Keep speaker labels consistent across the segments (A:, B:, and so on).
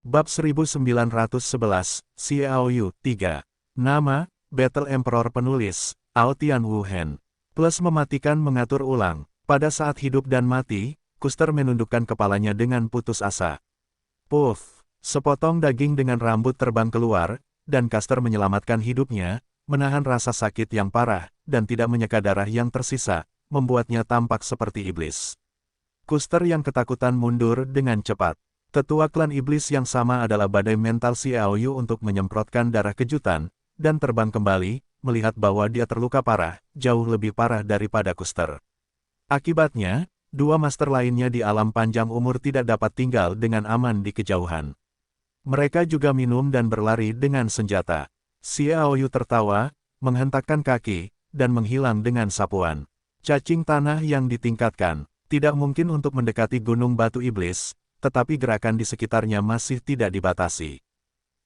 A: Bab 1911, Xiaoyu 3. Nama, Battle Emperor. Penulis, Aotian Wu Hen. Plus mematikan mengatur ulang. Pada saat hidup dan mati, Custer menundukkan kepalanya dengan putus asa. Puff, sepotong daging dengan rambut terbang keluar, dan Custer menyelamatkan hidupnya, menahan rasa sakit yang parah, dan tidak menyeka darah yang tersisa, membuatnya tampak seperti iblis. Custer yang ketakutan mundur dengan cepat. Tetua klan iblis yang sama adalah badai mental Xiaoyu untuk menyemprotkan darah kejutan, dan terbang kembali, melihat bahwa dia terluka parah, jauh lebih parah daripada Custer. Akibatnya, dua master lainnya di alam panjang umur tidak dapat tinggal dengan aman di kejauhan. Mereka juga minum dan berlari dengan senjata. Xiaoyu tertawa, menghentakkan kaki, dan menghilang dengan sapuan. Cacing tanah yang ditingkatkan, tidak mungkin untuk mendekati gunung batu iblis, tetapi gerakan di sekitarnya masih tidak dibatasi.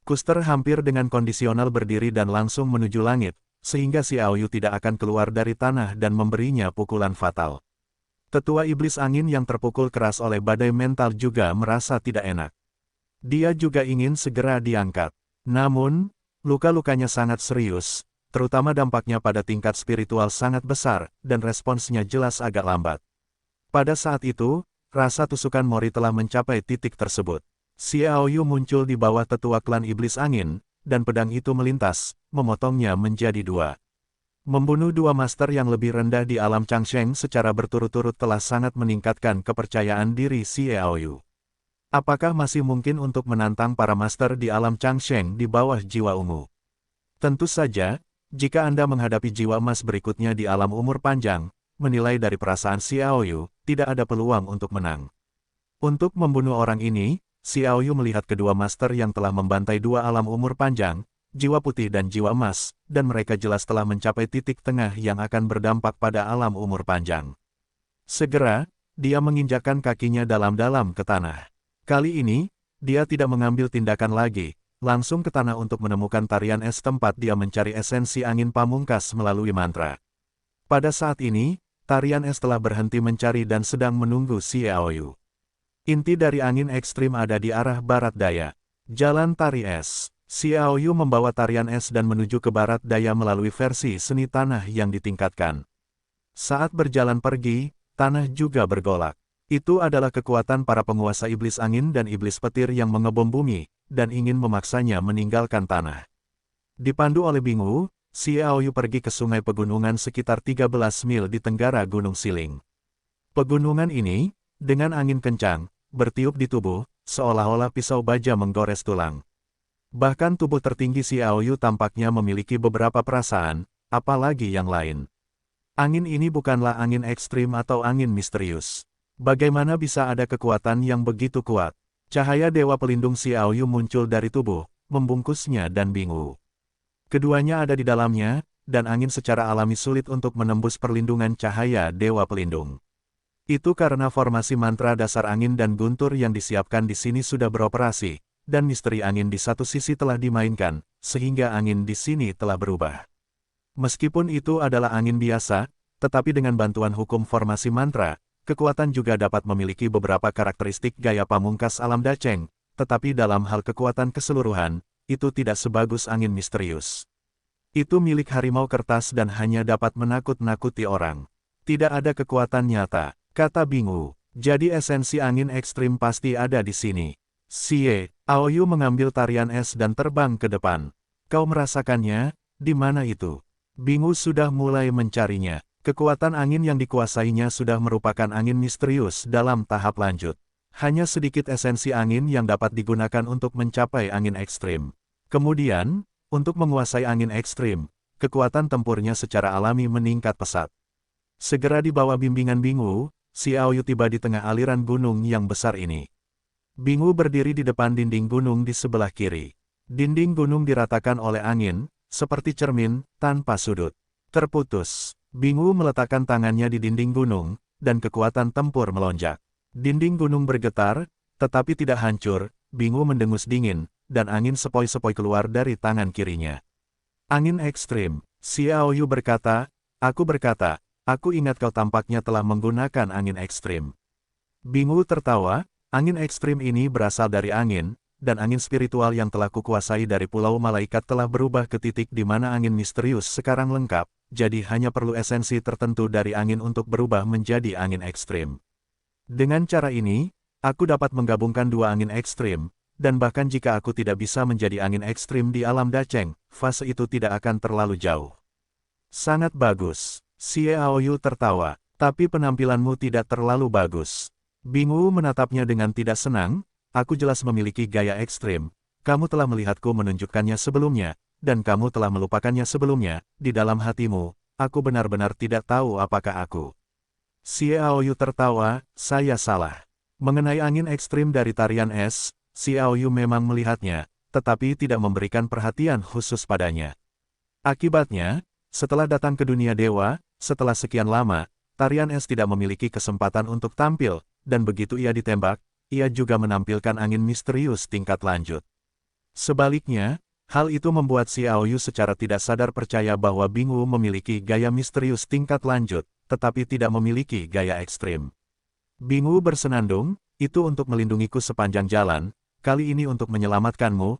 A: Custer hampir dengan kondisional berdiri dan langsung menuju langit, sehingga Xiaoyu tidak akan keluar dari tanah dan memberinya pukulan fatal. Tetua iblis angin yang terpukul keras oleh badai mental juga merasa tidak enak. Dia juga ingin segera diangkat. Namun, luka-lukanya sangat serius, terutama dampaknya pada tingkat spiritual sangat besar, dan responsnya jelas agak lambat. Pada saat itu, rasa tusukan Mori telah mencapai titik tersebut. Xiaoyu muncul di bawah tetua klan iblis angin, dan pedang itu melintas, memotongnya menjadi dua. Membunuh dua master yang lebih rendah di alam Changsheng secara berturut-turut telah sangat meningkatkan kepercayaan diri Xiaoyu. Apakah masih mungkin untuk menantang para master di alam Changsheng di bawah jiwa ungu? Tentu saja, jika Anda menghadapi jiwa emas berikutnya di alam umur panjang, menilai dari perasaan Xiaoyu, tidak ada peluang untuk menang. Untuk membunuh orang ini, Xiaoyu melihat kedua master yang telah membantai dua alam umur panjang, jiwa putih dan jiwa emas, dan mereka jelas telah mencapai titik tengah yang akan berdampak pada alam umur panjang. Segera, dia menginjakkan kakinya dalam-dalam ke tanah. Kali ini, dia tidak mengambil tindakan lagi, langsung ke tanah untuk menemukan tarian es tempat dia mencari esensi angin pamungkas melalui mantra. Pada saat ini, tarian es telah berhenti mencari dan sedang menunggu Xiaoyu. Inti dari angin ekstrim ada di arah barat daya. Jalan tari es. Xiaoyu membawa tarian es dan menuju ke barat daya melalui versi seni tanah yang ditingkatkan. Saat berjalan pergi, tanah juga bergolak. Itu adalah kekuatan para penguasa iblis angin dan iblis petir yang mengebom bumi, dan ingin memaksanya meninggalkan tanah. Dipandu oleh Bingu, Xiaoyu pergi ke sungai pegunungan sekitar 13 mil di tenggara Gunung Siling. Pegunungan ini, dengan angin kencang, bertiup di tubuh, seolah-olah pisau baja menggores tulang. Bahkan tubuh tertinggi Xiaoyu tampaknya memiliki beberapa perasaan, apalagi yang lain. Angin ini bukanlah angin ekstrim atau angin misterius. Bagaimana bisa ada kekuatan yang begitu kuat? Cahaya dewa pelindung Xiaoyu muncul dari tubuh, membungkusnya dan Bingu. Keduanya ada di dalamnya, dan angin secara alami sulit untuk menembus perlindungan cahaya dewa pelindung. Itu karena formasi mantra dasar angin dan guntur yang disiapkan di sini sudah beroperasi, dan misteri angin di satu sisi telah dimainkan, sehingga angin di sini telah berubah. Meskipun itu adalah angin biasa, tetapi dengan bantuan hukum formasi mantra, kekuatan juga dapat memiliki beberapa karakteristik gaya pamungkas alam Dacheng, tetapi dalam hal kekuatan keseluruhan, itu tidak sebagus angin misterius. Itu milik harimau kertas dan hanya dapat menakut-nakuti orang. Tidak ada kekuatan nyata, kata Bingu. Jadi esensi angin ekstrim pasti ada di sini. Xiaoyu mengambil tarian es dan terbang ke depan. Kau merasakannya? Di mana itu? Bingu sudah mulai mencarinya. Kekuatan angin yang dikuasainya sudah merupakan angin misterius dalam tahap lanjut. Hanya sedikit esensi angin yang dapat digunakan untuk mencapai angin ekstrim. Kemudian, untuk menguasai angin ekstrim, kekuatan tempurnya secara alami meningkat pesat. Segera di bawah bimbingan Bingu, Xiaoyu tiba di tengah aliran gunung yang besar ini. Bingu berdiri di depan dinding gunung di sebelah kiri. Dinding gunung diratakan oleh angin, seperti cermin, tanpa sudut. Terputus. Bingu meletakkan tangannya di dinding gunung, dan kekuatan tempur melonjak. Dinding gunung bergetar, tetapi tidak hancur. Bingu mendengus dingin, dan angin sepoi-sepoi keluar dari tangan kirinya. Angin ekstrim, Xiaoyu berkata, aku ingat kau tampaknya telah menggunakan angin ekstrim. Bingu tertawa, angin ekstrim ini berasal dari angin, dan angin spiritual yang telah kukuasai dari Pulau Malaikat telah berubah ke titik di mana angin misterius sekarang lengkap, jadi hanya perlu esensi tertentu dari angin untuk berubah menjadi angin ekstrim. Dengan cara ini, aku dapat menggabungkan dua angin ekstrim, dan bahkan jika aku tidak bisa menjadi angin ekstrim di alam Dacheng, fase itu tidak akan terlalu jauh. Sangat bagus. Xiaoyu tertawa, tapi penampilanmu tidak terlalu bagus. Bingwu menatapnya dengan tidak senang. Aku jelas memiliki gaya ekstrim, kamu telah melihatku menunjukkannya sebelumnya, dan kamu telah melupakannya sebelumnya, di dalam hatimu, aku benar-benar tidak tahu apakah aku. Xiaoyu tertawa, saya salah. Mengenai angin ekstrim dari tarian es, Xiaoyu memang melihatnya, tetapi tidak memberikan perhatian khusus padanya. Akibatnya, setelah datang ke dunia dewa, setelah sekian lama, tarian es tidak memiliki kesempatan untuk tampil, dan begitu ia ditembak, ia juga menampilkan angin misterius tingkat lanjut. Sebaliknya, hal itu membuat Xiaoyu secara tidak sadar percaya bahwa Bingwu memiliki gaya misterius tingkat lanjut, tetapi tidak memiliki gaya ekstrim. Bingwu bersenandung, itu untuk melindungiku sepanjang jalan, kali ini untuk menyelamatkanmu,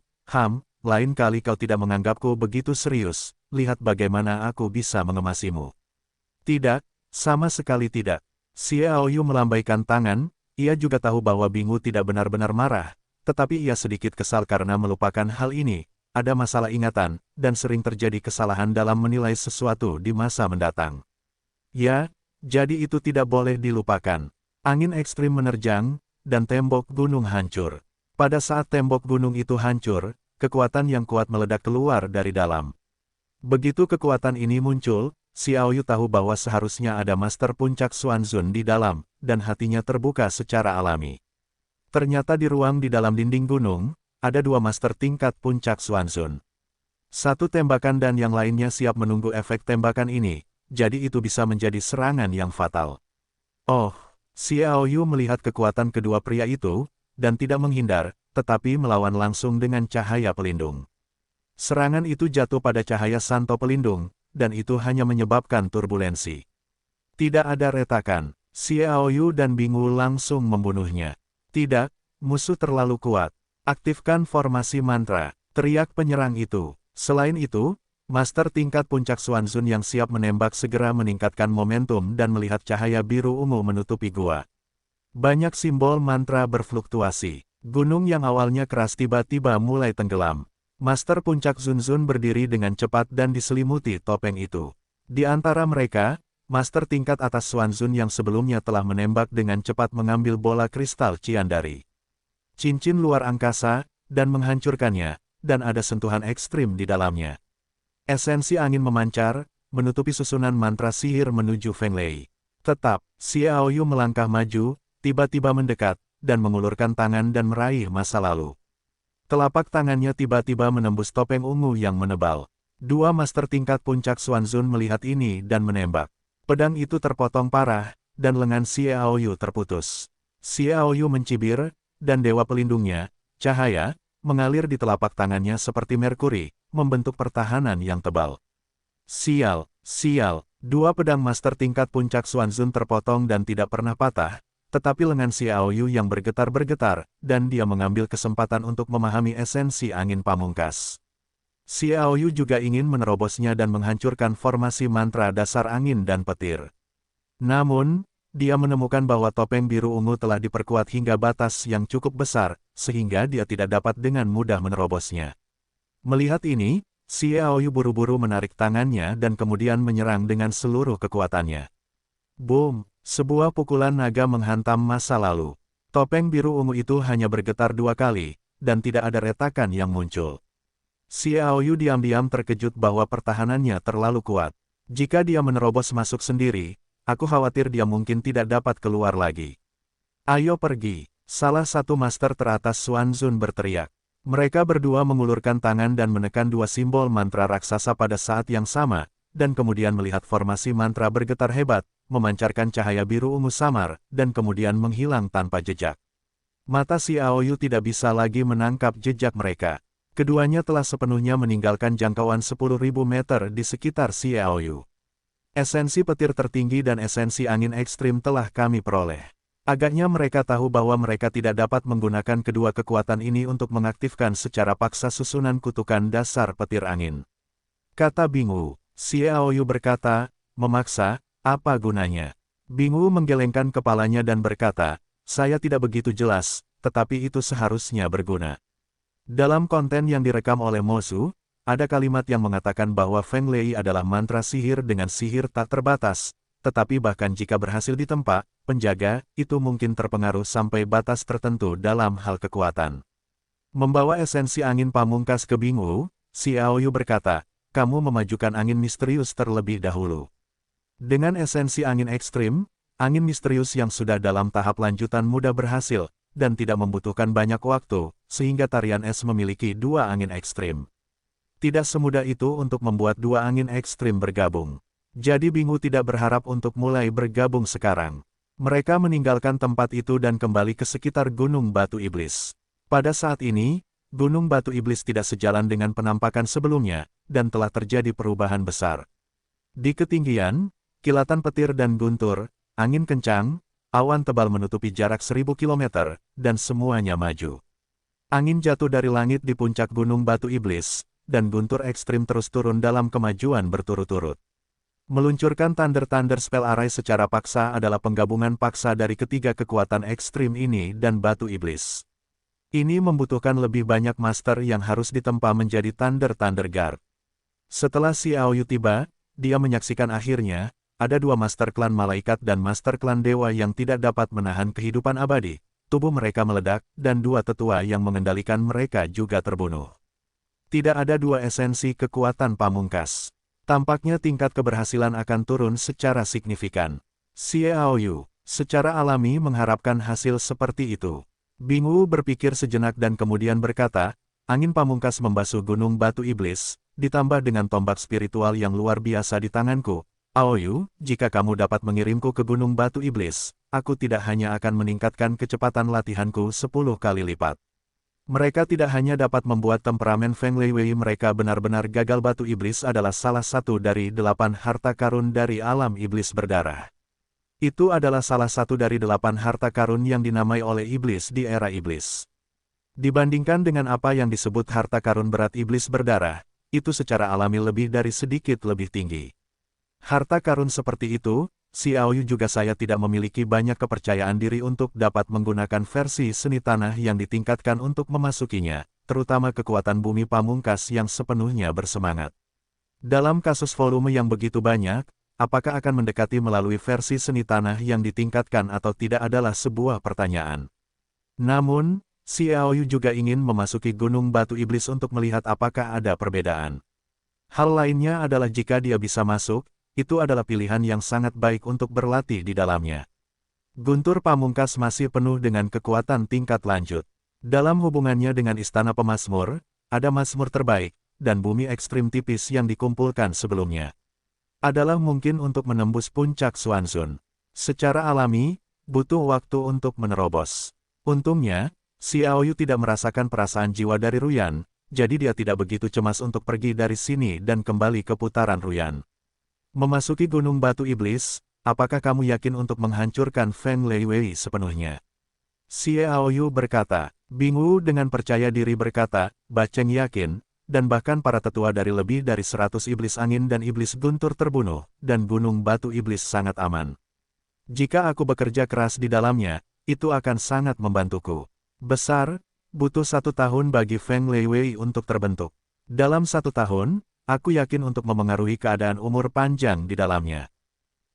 A: lain kali kau tidak menganggapku begitu serius, lihat bagaimana aku bisa mengemasimu. Tidak, sama sekali tidak. Xiaoyu melambaikan tangan. Ia juga tahu bahwa Bingwu tidak benar-benar marah, tetapi ia sedikit kesal karena melupakan hal ini, ada masalah ingatan, dan sering terjadi kesalahan dalam menilai sesuatu di masa mendatang. Ya, jadi itu tidak boleh dilupakan. Angin ekstrim menerjang, dan tembok gunung hancur. Pada saat tembok gunung itu hancur, kekuatan yang kuat meledak keluar dari dalam. Begitu kekuatan ini muncul, Xiaoyu tahu bahwa seharusnya ada Master Puncak Xuanzun di dalam, dan hatinya terbuka secara alami. Ternyata di ruang di dalam dinding gunung, ada dua Master tingkat Puncak Xuanzun. Satu tembakan dan yang lainnya siap menunggu efek tembakan ini, jadi itu bisa menjadi serangan yang fatal. Oh, Xiaoyu melihat kekuatan kedua pria itu, dan tidak menghindar, tetapi melawan langsung dengan cahaya pelindung. Serangan itu jatuh pada cahaya santo pelindung, dan itu hanya menyebabkan turbulensi. Tidak ada retakan, Xiaoyu dan Bingwu langsung membunuhnya. Tidak, musuh terlalu kuat. Aktifkan formasi mantra, teriak penyerang itu. Selain itu, Master tingkat Puncak Xuanzun yang siap menembak segera meningkatkan momentum dan melihat cahaya biru ungu menutupi gua. Banyak simbol mantra berfluktuasi. Gunung yang awalnya keras tiba-tiba mulai tenggelam. Master Puncak Xuanzun berdiri dengan cepat dan diselimuti topeng itu. Di antara mereka, Master tingkat atas Xuanzun yang sebelumnya telah menembak dengan cepat mengambil bola kristal Ciandari. Cincin luar angkasa, dan menghancurkannya, dan ada sentuhan ekstrim di dalamnya. Esensi angin memancar, menutupi susunan mantra sihir menuju Fenglei. Tetap, Xiaoyu melangkah maju, tiba-tiba mendekat, dan mengulurkan tangan dan meraih masa lalu. Telapak tangannya tiba-tiba menembus topeng ungu yang menebal. Dua Master tingkat Puncak Xuanzun melihat ini dan menembak. Pedang itu terpotong parah, dan lengan Xiaoyu terputus. Xiaoyu mencibir, dan dewa pelindungnya, cahaya, mengalir di telapak tangannya seperti merkuri, membentuk pertahanan yang tebal. Sial, sial, dua pedang Master tingkat Puncak Xuanzun terpotong dan tidak pernah patah, tetapi lengan Xiaoyu yang bergetar-bergetar, dan dia mengambil kesempatan untuk memahami esensi angin pamungkas. Xiaoyu juga ingin menerobosnya dan menghancurkan formasi mantra dasar angin dan petir. Namun, dia menemukan bahwa topeng biru ungu telah diperkuat hingga batas yang cukup besar, sehingga dia tidak dapat dengan mudah menerobosnya. Melihat ini, Xiaoyu buru-buru menarik tangannya dan kemudian menyerang dengan seluruh kekuatannya. Boom! Sebuah pukulan naga menghantam masa lalu. Topeng biru ungu itu hanya bergetar dua kali, dan tidak ada retakan yang muncul. Xiaoyu diam-diam terkejut bahwa pertahanannya terlalu kuat. Jika dia menerobos masuk sendiri, aku khawatir dia mungkin tidak dapat keluar lagi. Ayo pergi, salah satu master teratas Xuanzun berteriak. Mereka berdua mengulurkan tangan dan menekan dua simbol mantra raksasa pada saat yang sama, dan kemudian melihat formasi mantra bergetar hebat, memancarkan cahaya biru ungu samar, dan kemudian menghilang tanpa jejak. Mata Xiaoyu tidak bisa lagi menangkap jejak mereka. Keduanya telah sepenuhnya meninggalkan jangkauan 10.000 meter di sekitar Xiaoyu. Esensi petir tertinggi dan esensi angin ekstrim telah kami peroleh. Agaknya mereka tahu bahwa mereka tidak dapat menggunakan kedua kekuatan ini untuk mengaktifkan secara paksa susunan kutukan dasar petir angin. Kata Bingwu. Xiaoyu berkata, memaksa, apa gunanya? Bingwu menggelengkan kepalanya dan berkata, saya tidak begitu jelas, tetapi itu seharusnya berguna. Dalam konten yang direkam oleh Mosu, ada kalimat yang mengatakan bahwa Feng Lei adalah mantra sihir dengan sihir tak terbatas, tetapi bahkan jika berhasil ditempa, penjaga, itu mungkin terpengaruh sampai batas tertentu dalam hal kekuatan. Membawa esensi angin pamungkas ke Bingwu, Xiaoyu berkata, kamu memajukan angin misterius terlebih dahulu. Dengan esensi angin ekstrim, angin misterius yang sudah dalam tahap lanjutan mudah berhasil, dan tidak membutuhkan banyak waktu, sehingga tarian es memiliki dua angin ekstrim. Tidak semudah itu untuk membuat dua angin ekstrim bergabung. Jadi Bingwu tidak berharap untuk mulai bergabung sekarang. Mereka meninggalkan tempat itu dan kembali ke sekitar Gunung Batu Iblis. Pada saat ini, Gunung Batu Iblis tidak sejalan dengan penampakan sebelumnya, dan telah terjadi perubahan besar. Di ketinggian, kilatan petir dan guntur, angin kencang, awan tebal menutupi jarak 1000 km, dan semuanya maju. Angin jatuh dari langit di puncak Gunung Batu Iblis, dan guntur ekstrim terus turun dalam kemajuan berturut-turut. Meluncurkan Thunder Spell Array secara paksa adalah penggabungan paksa dari ketiga kekuatan ekstrim ini dan Batu Iblis. Ini membutuhkan lebih banyak master yang harus ditempa menjadi Thunder Guard. Setelah Xiaoyu tiba, dia menyaksikan akhirnya, ada dua master klan malaikat dan master klan dewa yang tidak dapat menahan kehidupan abadi. Tubuh mereka meledak, dan dua tetua yang mengendalikan mereka juga terbunuh. Tidak ada dua esensi kekuatan pamungkas. Tampaknya tingkat keberhasilan akan turun secara signifikan. Xiaoyu, secara alami mengharapkan hasil seperti itu. Bingwu berpikir sejenak dan kemudian berkata, angin pamungkas membasuh Gunung Batu Iblis, ditambah dengan tombak spiritual yang luar biasa di tanganku. Aoyu, jika kamu dapat mengirimku ke Gunung Batu Iblis, aku tidak hanya akan meningkatkan kecepatan latihanku 10 kali lipat. Mereka tidak hanya dapat membuat temperamen Feng Lei Wei mereka benar-benar gagal. Batu Iblis adalah salah satu dari 8 harta karun dari alam iblis berdarah. Itu adalah salah satu dari 8 harta karun yang dinamai oleh iblis di era iblis. Dibandingkan dengan apa yang disebut harta karun berat iblis berdarah, itu secara alami lebih dari sedikit lebih tinggi. Harta karun seperti itu, Xiaoyu juga saya tidak memiliki banyak kepercayaan diri untuk dapat menggunakan versi seni tanah yang ditingkatkan untuk memasukinya, terutama kekuatan bumi pamungkas yang sepenuhnya bersemangat. Dalam kasus volume yang begitu banyak, apakah akan mendekati melalui versi seni tanah yang ditingkatkan atau tidak adalah sebuah pertanyaan. Namun, Xiaoyu juga ingin memasuki Gunung Batu Iblis untuk melihat apakah ada perbedaan. Hal lainnya adalah jika dia bisa masuk, itu adalah pilihan yang sangat baik untuk berlatih di dalamnya. Guntur pamungkas masih penuh dengan kekuatan tingkat lanjut. Dalam hubungannya dengan Istana Pemasmur, ada Masmur terbaik, dan bumi ekstrim tipis yang dikumpulkan sebelumnya. Adalah mungkin untuk menembus puncak Xuanzun. Secara alami, butuh waktu untuk menerobos. Untungnya, Xiaoyu tidak merasakan perasaan jiwa dari Ruyan, jadi dia tidak begitu cemas untuk pergi dari sini dan kembali ke putaran Ruyan. Memasuki Gunung Batu Iblis, apakah kamu yakin untuk menghancurkan Feng Lei Wei sepenuhnya? Xiaoyu berkata. Bingwu dengan percaya diri berkata, Baceng yakin, dan bahkan para tetua dari lebih dari 100 iblis angin dan iblis guntur terbunuh, dan Gunung Batu Iblis sangat aman. Jika aku bekerja keras di dalamnya, itu akan sangat membantuku. Besar, butuh 1 tahun bagi Feng Lei Wei untuk terbentuk. Dalam 1 tahun, aku yakin untuk memengaruhi keadaan umur panjang di dalamnya.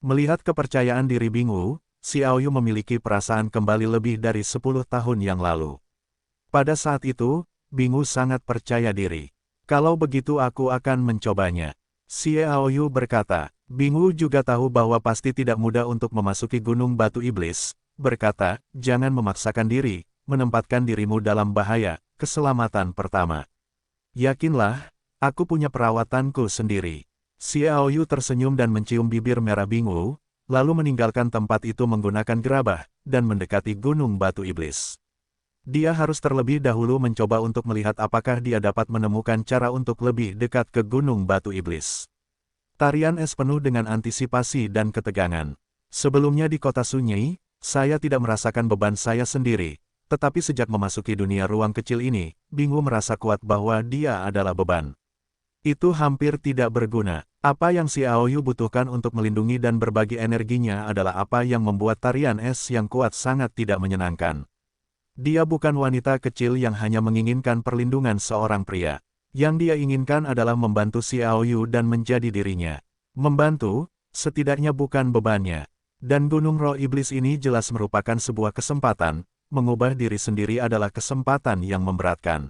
A: Melihat kepercayaan diri Bingwu, Xiaoyu memiliki perasaan kembali lebih dari 10 tahun yang lalu. Pada saat itu, Bingwu sangat percaya diri. Kalau begitu aku akan mencobanya. Xiaoyu berkata. Bingwu juga tahu bahwa pasti tidak mudah untuk memasuki Gunung Batu Iblis. Berkata, jangan memaksakan diri, menempatkan dirimu dalam bahaya, keselamatan pertama. Yakinlah, aku punya perawatanku sendiri. Xiaoyu tersenyum dan mencium bibir merah Bingwu, lalu meninggalkan tempat itu menggunakan gerabah, dan mendekati Gunung Batu Iblis. Dia harus terlebih dahulu mencoba untuk melihat apakah dia dapat menemukan cara untuk lebih dekat ke Gunung Batu Iblis. Tarian es penuh dengan antisipasi dan ketegangan. Sebelumnya di kota sunyi, Saya tidak merasakan beban saya sendiri, tetapi sejak memasuki dunia ruang kecil ini, Bingu merasa kuat bahwa dia adalah beban. Itu hampir tidak berguna. Apa yang Xiao Yu butuhkan untuk melindungi dan berbagi energinya adalah apa yang membuat tarian es yang kuat sangat tidak menyenangkan. Dia bukan wanita kecil yang hanya menginginkan perlindungan seorang pria. Yang dia inginkan adalah membantu Xiao Yu dan menjadi dirinya. Membantu, setidaknya bukan bebannya. Dan Gunung Roh Iblis ini jelas merupakan sebuah kesempatan, mengubah diri sendiri adalah kesempatan yang memberatkan.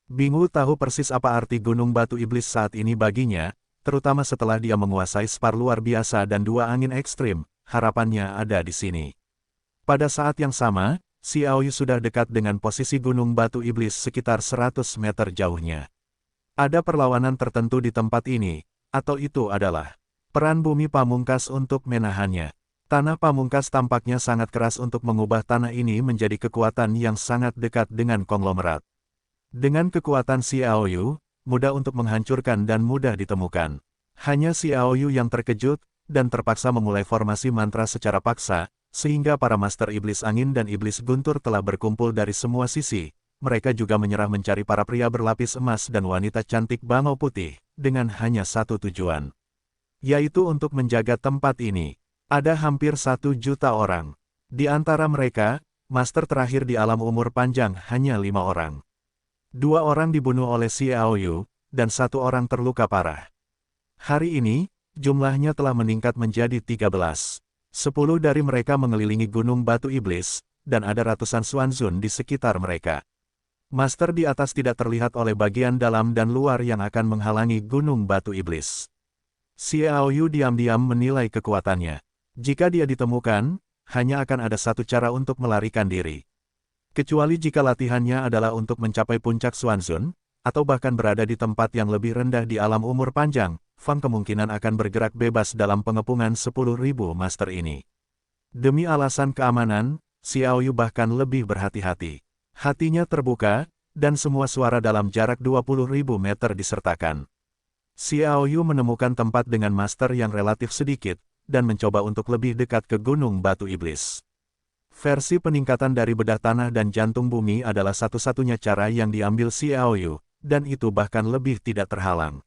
A: Bingu tahu persis apa arti Gunung Batu Iblis saat ini baginya, terutama setelah dia menguasai spar luar biasa dan dua angin ekstrim, harapannya ada di sini. Pada saat yang sama, Xiao Yu sudah dekat dengan posisi Gunung Batu Iblis sekitar 100 meter jauhnya. Ada perlawanan tertentu di tempat ini, atau itu adalah peran bumi pamungkas untuk menahannya. Tanah pamungkas tampaknya sangat keras untuk mengubah tanah ini menjadi kekuatan yang sangat dekat dengan konglomerat. Dengan kekuatan Xiao Yu, mudah untuk menghancurkan dan mudah ditemukan. Hanya Xiao Yu yang terkejut, dan terpaksa memulai formasi mantra secara paksa, sehingga para Master Iblis Angin dan Iblis Guntur telah berkumpul dari semua sisi. Mereka juga menyerah mencari para pria berlapis emas dan wanita cantik bangau putih, dengan hanya satu tujuan. Yaitu untuk menjaga tempat ini. Ada hampir 1 juta orang. Di antara mereka, Master terakhir di alam umur panjang hanya 5 orang. 2 orang dibunuh oleh Xiao Yu, dan 1 orang terluka parah. Hari ini, jumlahnya telah meningkat menjadi 13. 10 dari mereka mengelilingi Gunung Batu Iblis, dan ada ratusan Xuanzun di sekitar mereka. Master di atas tidak terlihat oleh bagian dalam dan luar yang akan menghalangi Gunung Batu Iblis. Xiao Yu diam-diam menilai kekuatannya. Jika dia ditemukan, hanya akan ada satu cara untuk melarikan diri. Kecuali jika latihannya adalah untuk mencapai puncak Xuanzun, atau bahkan berada di tempat yang lebih rendah di alam umur panjang, Fang kemungkinan akan bergerak bebas dalam pengepungan 10.000 master ini. Demi alasan keamanan, Xiao Yu bahkan lebih berhati-hati. Hatinya terbuka, dan semua suara dalam jarak 20.000 meter disertakan. Xiao Yu menemukan tempat dengan master yang relatif sedikit, dan mencoba untuk lebih dekat ke Gunung Batu Iblis. Versi peningkatan dari bedah tanah dan jantung bumi adalah satu-satunya cara yang diambil Xiao Yu, dan itu bahkan lebih tidak terhalang.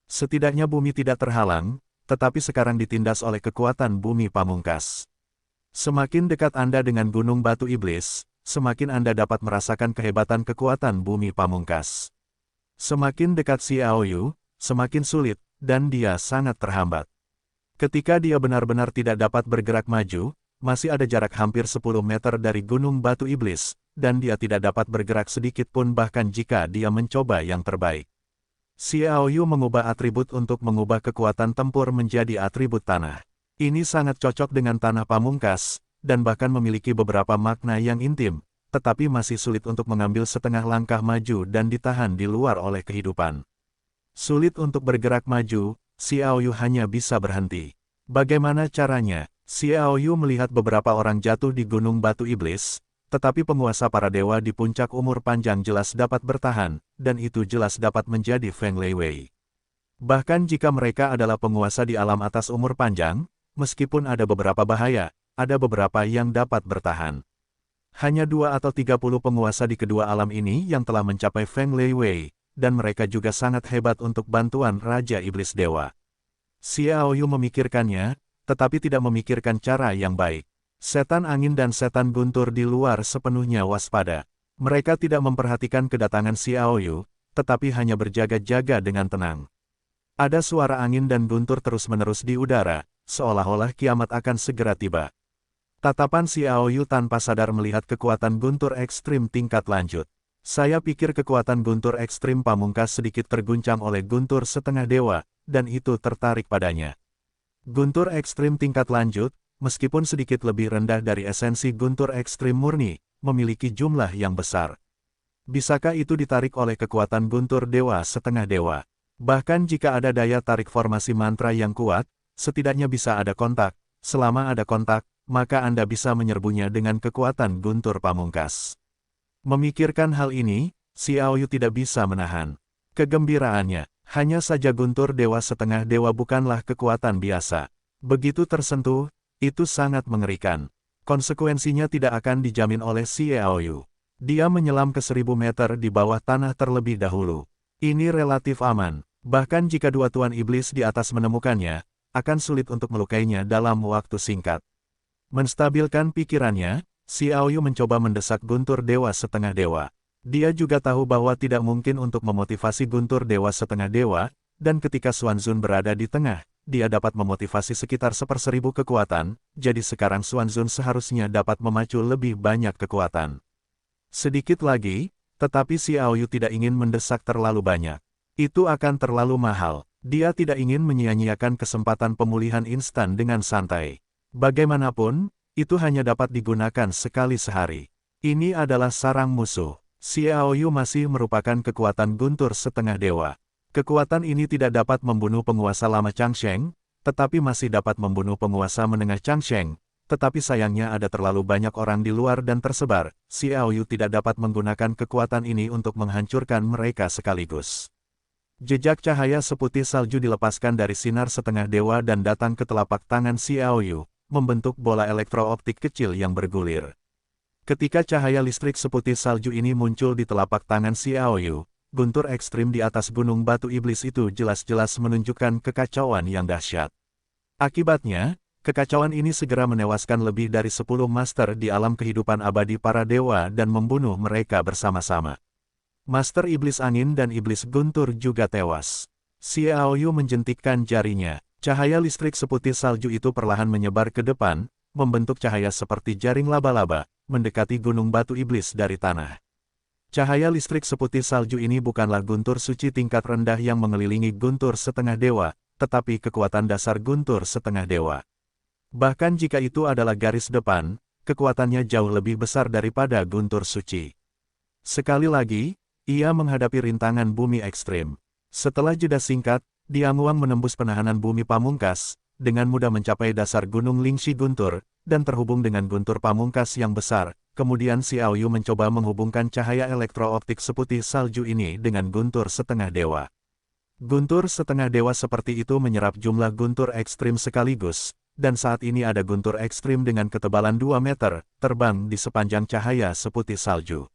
A: Setidaknya bumi tidak terhalang, tetapi sekarang ditindas oleh kekuatan bumi pamungkas. Semakin dekat Anda dengan Gunung Batu Iblis, semakin Anda dapat merasakan kehebatan kekuatan bumi pamungkas. Semakin dekat Xiao Yu, semakin sulit, dan dia sangat terhambat. Ketika dia benar-benar tidak dapat bergerak maju, masih ada jarak hampir 10 meter dari Gunung Batu Iblis, dan dia tidak dapat bergerak sedikit pun bahkan jika dia mencoba yang terbaik. Xiao Yu mengubah atribut untuk mengubah kekuatan tempur menjadi atribut tanah. Ini sangat cocok dengan tanah pamungkas, dan bahkan memiliki beberapa makna yang intim, tetapi masih sulit untuk mengambil setengah langkah maju dan ditahan di luar oleh kehidupan. Sulit untuk bergerak maju, Xiao Yu hanya bisa berhenti. Bagaimana caranya? Xiao Yu melihat beberapa orang jatuh di Gunung Batu Iblis, tetapi penguasa para dewa di puncak umur panjang jelas dapat bertahan, dan itu jelas dapat menjadi Feng Leiwei. Bahkan jika mereka adalah penguasa di alam atas umur panjang, meskipun ada beberapa bahaya, ada beberapa yang dapat bertahan. Hanya 2 atau 30 penguasa di kedua alam ini yang telah mencapai Feng Leiwei, dan mereka juga sangat hebat untuk bantuan Raja Iblis Dewa. Xiao Yu memikirkannya, tetapi tidak memikirkan cara yang baik. Setan angin dan setan guntur di luar sepenuhnya waspada. Mereka tidak memperhatikan kedatangan Xiao Yu, tetapi hanya berjaga-jaga dengan tenang. Ada suara angin dan guntur terus-menerus di udara, seolah-olah kiamat akan segera tiba. Tatapan Xiao Yu tanpa sadar melihat kekuatan guntur ekstrim tingkat lanjut. Saya pikir kekuatan guntur ekstrim pamungkas sedikit terguncang oleh guntur setengah dewa, dan itu tertarik padanya. Guntur ekstrim tingkat lanjut, meskipun sedikit lebih rendah dari esensi guntur ekstrim murni, memiliki jumlah yang besar. Bisakah itu ditarik oleh kekuatan guntur dewa setengah dewa? Bahkan jika ada daya tarik formasi mantra yang kuat, setidaknya bisa ada kontak. Selama ada kontak, maka Anda bisa menyerbunya dengan kekuatan guntur pamungkas. Memikirkan hal ini, Xiao Yu tidak bisa menahan kegembiraannya. Hanya saja guntur dewa setengah dewa bukanlah kekuatan biasa. Begitu tersentuh, itu sangat mengerikan. Konsekuensinya tidak akan dijamin oleh Xiaoyu. Dia menyelam ke 1000 meter di bawah tanah terlebih dahulu. Ini relatif aman, bahkan jika dua tuan iblis di atas menemukannya, akan sulit untuk melukainya dalam waktu singkat. Menstabilkan pikirannya, Xiaoyu mencoba mendesak Guntur Dewa Setengah Dewa. Dia juga tahu bahwa tidak mungkin untuk memotivasi Guntur Dewa Setengah Dewa, dan ketika Xuanzun berada di tengah, dia dapat memotivasi sekitar 1/1000 kekuatan, jadi sekarang Xuanzun seharusnya dapat memacu lebih banyak kekuatan. Sedikit lagi, tetapi Xiaoyu tidak ingin mendesak terlalu banyak. Itu akan terlalu mahal. Dia tidak ingin menyia-nyiakan kesempatan pemulihan instan dengan santai. Bagaimanapun, itu hanya dapat digunakan sekali sehari. Ini adalah sarang musuh. Xiaoyu masih merupakan kekuatan Guntur Setengah Dewa. Kekuatan ini tidak dapat membunuh penguasa lama Changsheng, tetapi masih dapat membunuh penguasa menengah Changsheng. Tetapi sayangnya ada terlalu banyak orang di luar dan tersebar, Xiaoyu tidak dapat menggunakan kekuatan ini untuk menghancurkan mereka sekaligus. Jejak cahaya seputih salju dilepaskan dari sinar setengah dewa dan datang ke telapak tangan Xiaoyu, membentuk bola elektrooptik kecil yang bergulir. Ketika cahaya listrik seputih salju ini muncul di telapak tangan Xiaoyu, guntur ekstrim di atas gunung batu iblis itu jelas-jelas menunjukkan kekacauan yang dahsyat. Akibatnya, kekacauan ini segera menewaskan lebih dari 10 master di alam kehidupan abadi para dewa dan membunuh mereka bersama-sama. Master Iblis Angin dan Iblis Guntur juga tewas. Xiaoyu menjentikkan jarinya. Cahaya listrik seputih salju itu perlahan menyebar ke depan, membentuk cahaya seperti jaring laba-laba, mendekati gunung batu iblis dari tanah. Cahaya listrik seputih salju ini bukanlah guntur suci tingkat rendah yang mengelilingi guntur setengah dewa, tetapi kekuatan dasar guntur setengah dewa. Bahkan jika itu adalah garis depan, kekuatannya jauh lebih besar daripada guntur suci. Sekali lagi, ia menghadapi rintangan bumi ekstrim. Setelah jeda singkat, Dianguang menembus penahanan bumi pamungkas, dengan mudah mencapai dasar gunung Lingxi Guntur, dan terhubung dengan guntur pamungkas yang besar. Kemudian Xiaoyu mencoba menghubungkan cahaya elektrooptik seputih salju ini dengan guntur setengah dewa. Guntur setengah dewa seperti itu menyerap jumlah guntur ekstrim sekaligus, dan saat ini ada guntur ekstrim dengan ketebalan 2 meter, terbang di sepanjang cahaya seputih salju.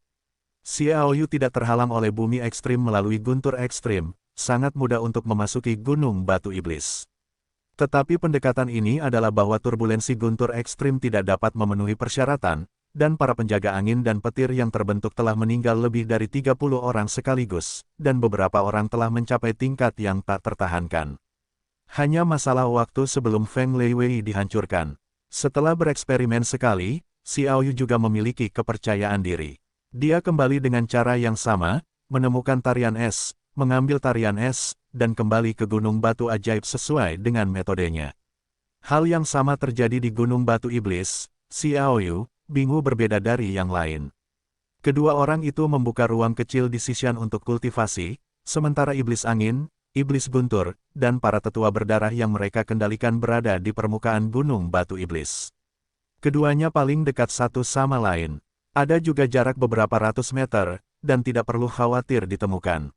A: Xiaoyu tidak terhalang oleh bumi ekstrim melalui guntur ekstrim, sangat mudah untuk memasuki gunung batu iblis. Tetapi pendekatan ini adalah bahwa turbulensi guntur ekstrim tidak dapat memenuhi persyaratan, dan para penjaga angin dan petir yang terbentuk telah meninggal lebih dari 30 orang sekaligus, dan beberapa orang telah mencapai tingkat yang tak tertahankan. Hanya masalah waktu sebelum Feng Leiwei dihancurkan. Setelah bereksperimen sekali, Xiaoyu juga memiliki kepercayaan diri. Dia kembali dengan cara yang sama, menemukan tarian es, mengambil tarian es, dan kembali ke Gunung Batu Ajaib sesuai dengan metodenya. Hal yang sama terjadi di Gunung Batu Iblis. Xiaoyu, Bingu berbeda dari yang lain. Kedua orang itu membuka ruang kecil di Xishan untuk kultivasi, sementara Iblis Angin, Iblis Guntur, dan para tetua berdarah yang mereka kendalikan berada di permukaan Gunung Batu Iblis. Keduanya paling dekat satu sama lain. Ada juga jarak beberapa ratus meter, dan tidak perlu khawatir ditemukan.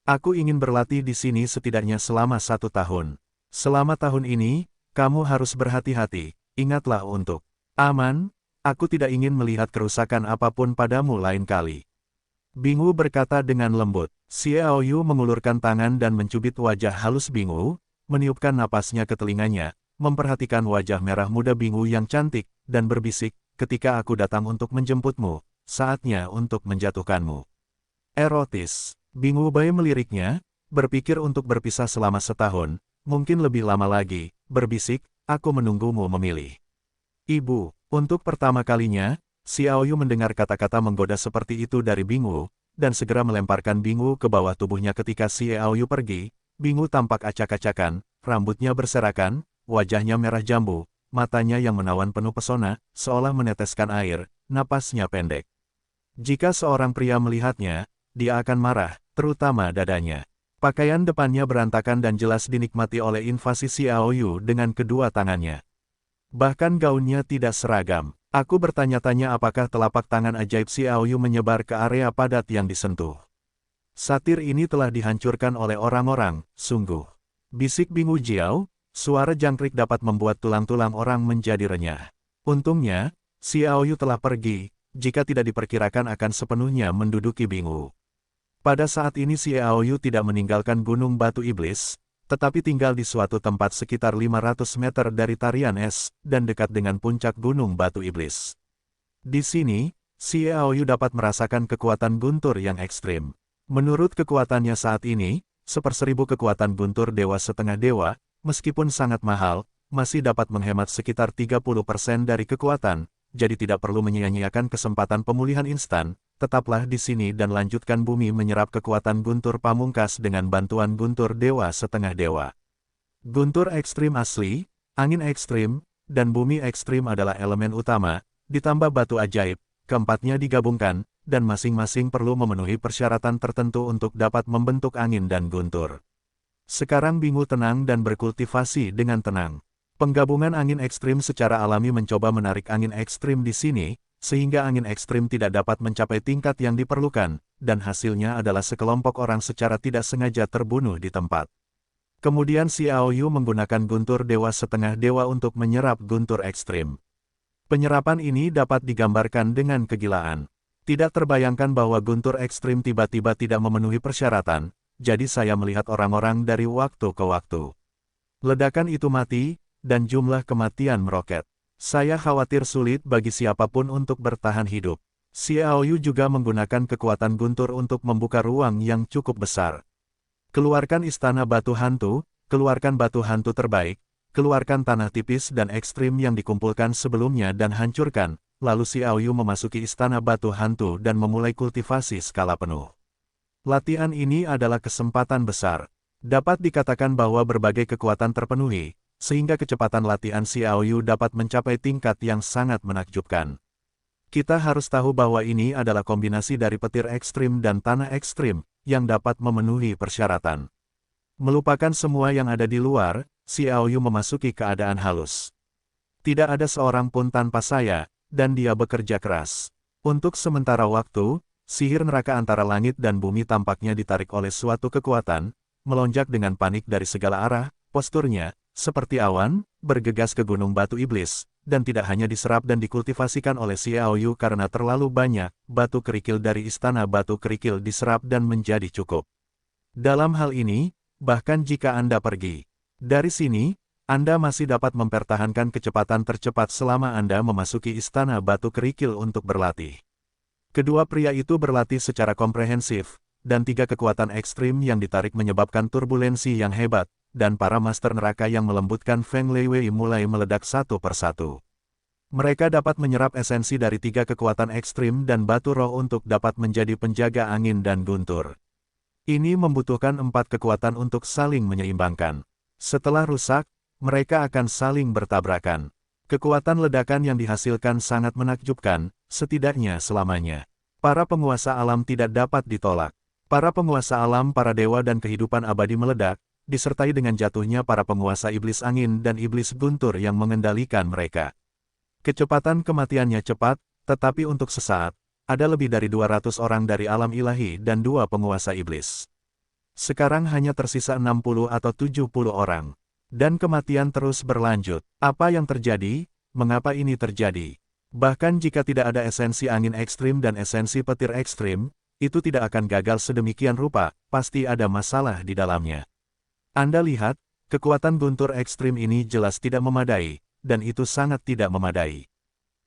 A: Aku ingin berlatih di sini setidaknya selama 1 tahun. Selama tahun ini, kamu harus berhati-hati, ingatlah untuk aman. Aku tidak ingin melihat kerusakan apapun padamu lain kali. Bingu berkata dengan lembut. Xiaoyu mengulurkan tangan dan mencubit wajah halus Bingu, meniupkan napasnya ke telinganya, memperhatikan wajah merah muda Bingu yang cantik, dan berbisik, ketika aku datang untuk menjemputmu, saatnya untuk menjatuhkanmu. Erotis. Bingu Bai meliriknya, berpikir untuk berpisah selama 1 tahun, mungkin lebih lama lagi, berbisik, aku menunggumu memilih. Ibu. Untuk pertama kalinya, Xiaoyu mendengar kata-kata menggoda seperti itu dari Bingu, dan segera melemparkan Bingu ke bawah tubuhnya ketika Xiaoyu pergi. Bingu tampak acak-acakan, rambutnya berserakan, wajahnya merah jambu, matanya yang menawan penuh pesona, seolah meneteskan air, napasnya pendek. Jika seorang pria melihatnya, dia akan marah, terutama dadanya. Pakaian depannya berantakan dan jelas dinikmati oleh invasi Xiaoyu dengan kedua tangannya. Bahkan gaunnya tidak seragam. Aku bertanya-tanya apakah telapak tangan ajaib Xiaoyu menyebar ke area padat yang disentuh. Satir ini telah dihancurkan oleh orang-orang, sungguh. Bisik Bingu Jiao, suara jangkrik dapat membuat tulang-tulang orang menjadi renyah. Untungnya, Xiaoyu telah pergi, jika tidak diperkirakan akan sepenuhnya menduduki Bingwu. Pada saat ini Xiaoyu tidak meninggalkan Gunung Batu Iblis, tetapi tinggal di suatu tempat sekitar 500 meter dari tarian es, dan dekat dengan puncak Gunung Batu Iblis. Di sini, Xiaoyu dapat merasakan kekuatan guntur yang ekstrim. Menurut kekuatannya saat ini, 1/1000 kekuatan guntur dewa setengah dewa, meskipun sangat mahal, masih dapat menghemat sekitar 30% dari kekuatan, jadi tidak perlu menyia-nyiakan kesempatan pemulihan instan. Tetaplah di sini dan lanjutkan bumi menyerap kekuatan guntur pamungkas dengan bantuan guntur dewa setengah dewa. Guntur ekstrim asli, angin ekstrim, dan bumi ekstrim adalah elemen utama, ditambah batu ajaib, keempatnya digabungkan, dan masing-masing perlu memenuhi persyaratan tertentu untuk dapat membentuk angin dan guntur. Sekarang Bingwu tenang dan berkultivasi dengan tenang. Penggabungan angin ekstrim secara alami mencoba menarik angin ekstrim di sini, sehingga angin ekstrim tidak dapat mencapai tingkat yang diperlukan, dan hasilnya adalah sekelompok orang secara tidak sengaja terbunuh di tempat. Kemudian Xiaoyu menggunakan guntur dewa setengah dewa untuk menyerap guntur ekstrim. Penyerapan ini dapat digambarkan dengan kegilaan. Tidak terbayangkan bahwa guntur ekstrim tiba-tiba tidak memenuhi persyaratan, jadi saya melihat orang-orang dari waktu ke waktu. Ledakan itu mati, dan jumlah kematian meroket. Saya khawatir sulit bagi siapapun untuk bertahan hidup. Xiaoyu juga menggunakan kekuatan guntur untuk membuka ruang yang cukup besar. Keluarkan istana batu hantu, keluarkan batu hantu terbaik, keluarkan tanah tipis dan ekstrim yang dikumpulkan sebelumnya dan hancurkan, lalu Xiaoyu memasuki istana batu hantu dan memulai kultivasi skala penuh. Latihan ini adalah kesempatan besar. Dapat dikatakan bahwa berbagai kekuatan terpenuhi, sehingga kecepatan latihan Xiaoyu dapat mencapai tingkat yang sangat menakjubkan. Kita harus tahu bahwa ini adalah kombinasi dari petir ekstrim dan tanah ekstrim, yang dapat memenuhi persyaratan. Melupakan semua yang ada di luar, Xiaoyu memasuki keadaan halus. Tidak ada seorang pun tanpa saya, dan dia bekerja keras. Untuk sementara waktu, sihir neraka antara langit dan bumi tampaknya ditarik oleh suatu kekuatan, melonjak dengan panik dari segala arah, posturnya, seperti awan, bergegas ke Gunung Batu Iblis, dan tidak hanya diserap dan dikultivasikan oleh Xiaoyu karena terlalu banyak, batu kerikil dari istana batu kerikil diserap dan menjadi cukup. Dalam hal ini, bahkan jika Anda pergi dari sini, Anda masih dapat mempertahankan kecepatan tercepat selama Anda memasuki istana batu kerikil untuk berlatih. Kedua pria itu berlatih secara komprehensif, dan 3 kekuatan ekstrim yang ditarik menyebabkan turbulensi yang hebat, dan para master neraka yang melembutkan Feng Leiwei mulai meledak satu persatu. Mereka dapat menyerap esensi dari 3 kekuatan ekstrim dan batu roh untuk dapat menjadi penjaga angin dan guntur. Ini membutuhkan 4 kekuatan untuk saling menyeimbangkan. Setelah rusak, mereka akan saling bertabrakan. Kekuatan ledakan yang dihasilkan sangat menakjubkan, setidaknya selamanya. Para penguasa alam tidak dapat ditolak. Para penguasa alam, para dewa dan kehidupan abadi meledak, disertai dengan jatuhnya para penguasa iblis angin dan iblis guntur yang mengendalikan mereka. Kecepatan kematiannya cepat, tetapi untuk sesaat, ada lebih dari 200 orang dari alam ilahi dan 2 penguasa iblis. Sekarang hanya tersisa 60 atau 70 orang. Dan kematian terus berlanjut. Apa yang terjadi? Mengapa ini terjadi? Bahkan jika tidak ada esensi angin ekstrim dan esensi petir ekstrim, itu tidak akan gagal sedemikian rupa, pasti ada masalah di dalamnya. Anda lihat, kekuatan guntur ekstrim ini jelas tidak memadai, dan itu sangat tidak memadai.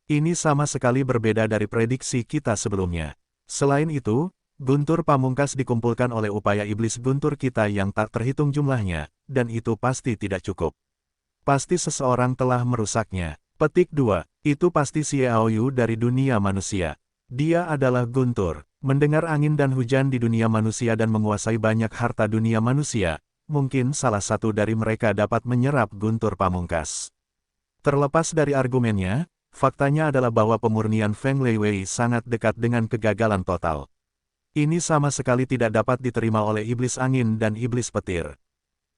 A: Ini sama sekali berbeda dari prediksi kita sebelumnya. Selain itu, guntur pamungkas dikumpulkan oleh upaya iblis guntur kita yang tak terhitung jumlahnya, dan itu pasti tidak cukup. Pasti seseorang telah merusaknya. Petik 2. Itu pasti Xiaoyu dari dunia manusia. Dia adalah guntur, mendengar angin dan hujan di dunia manusia dan menguasai banyak harta dunia manusia. Mungkin salah satu dari mereka dapat menyerap guntur pamungkas. Terlepas dari argumennya, faktanya adalah bahwa pemurnian Feng Leiwei sangat dekat dengan kegagalan total. Ini sama sekali tidak dapat diterima oleh iblis angin dan iblis petir.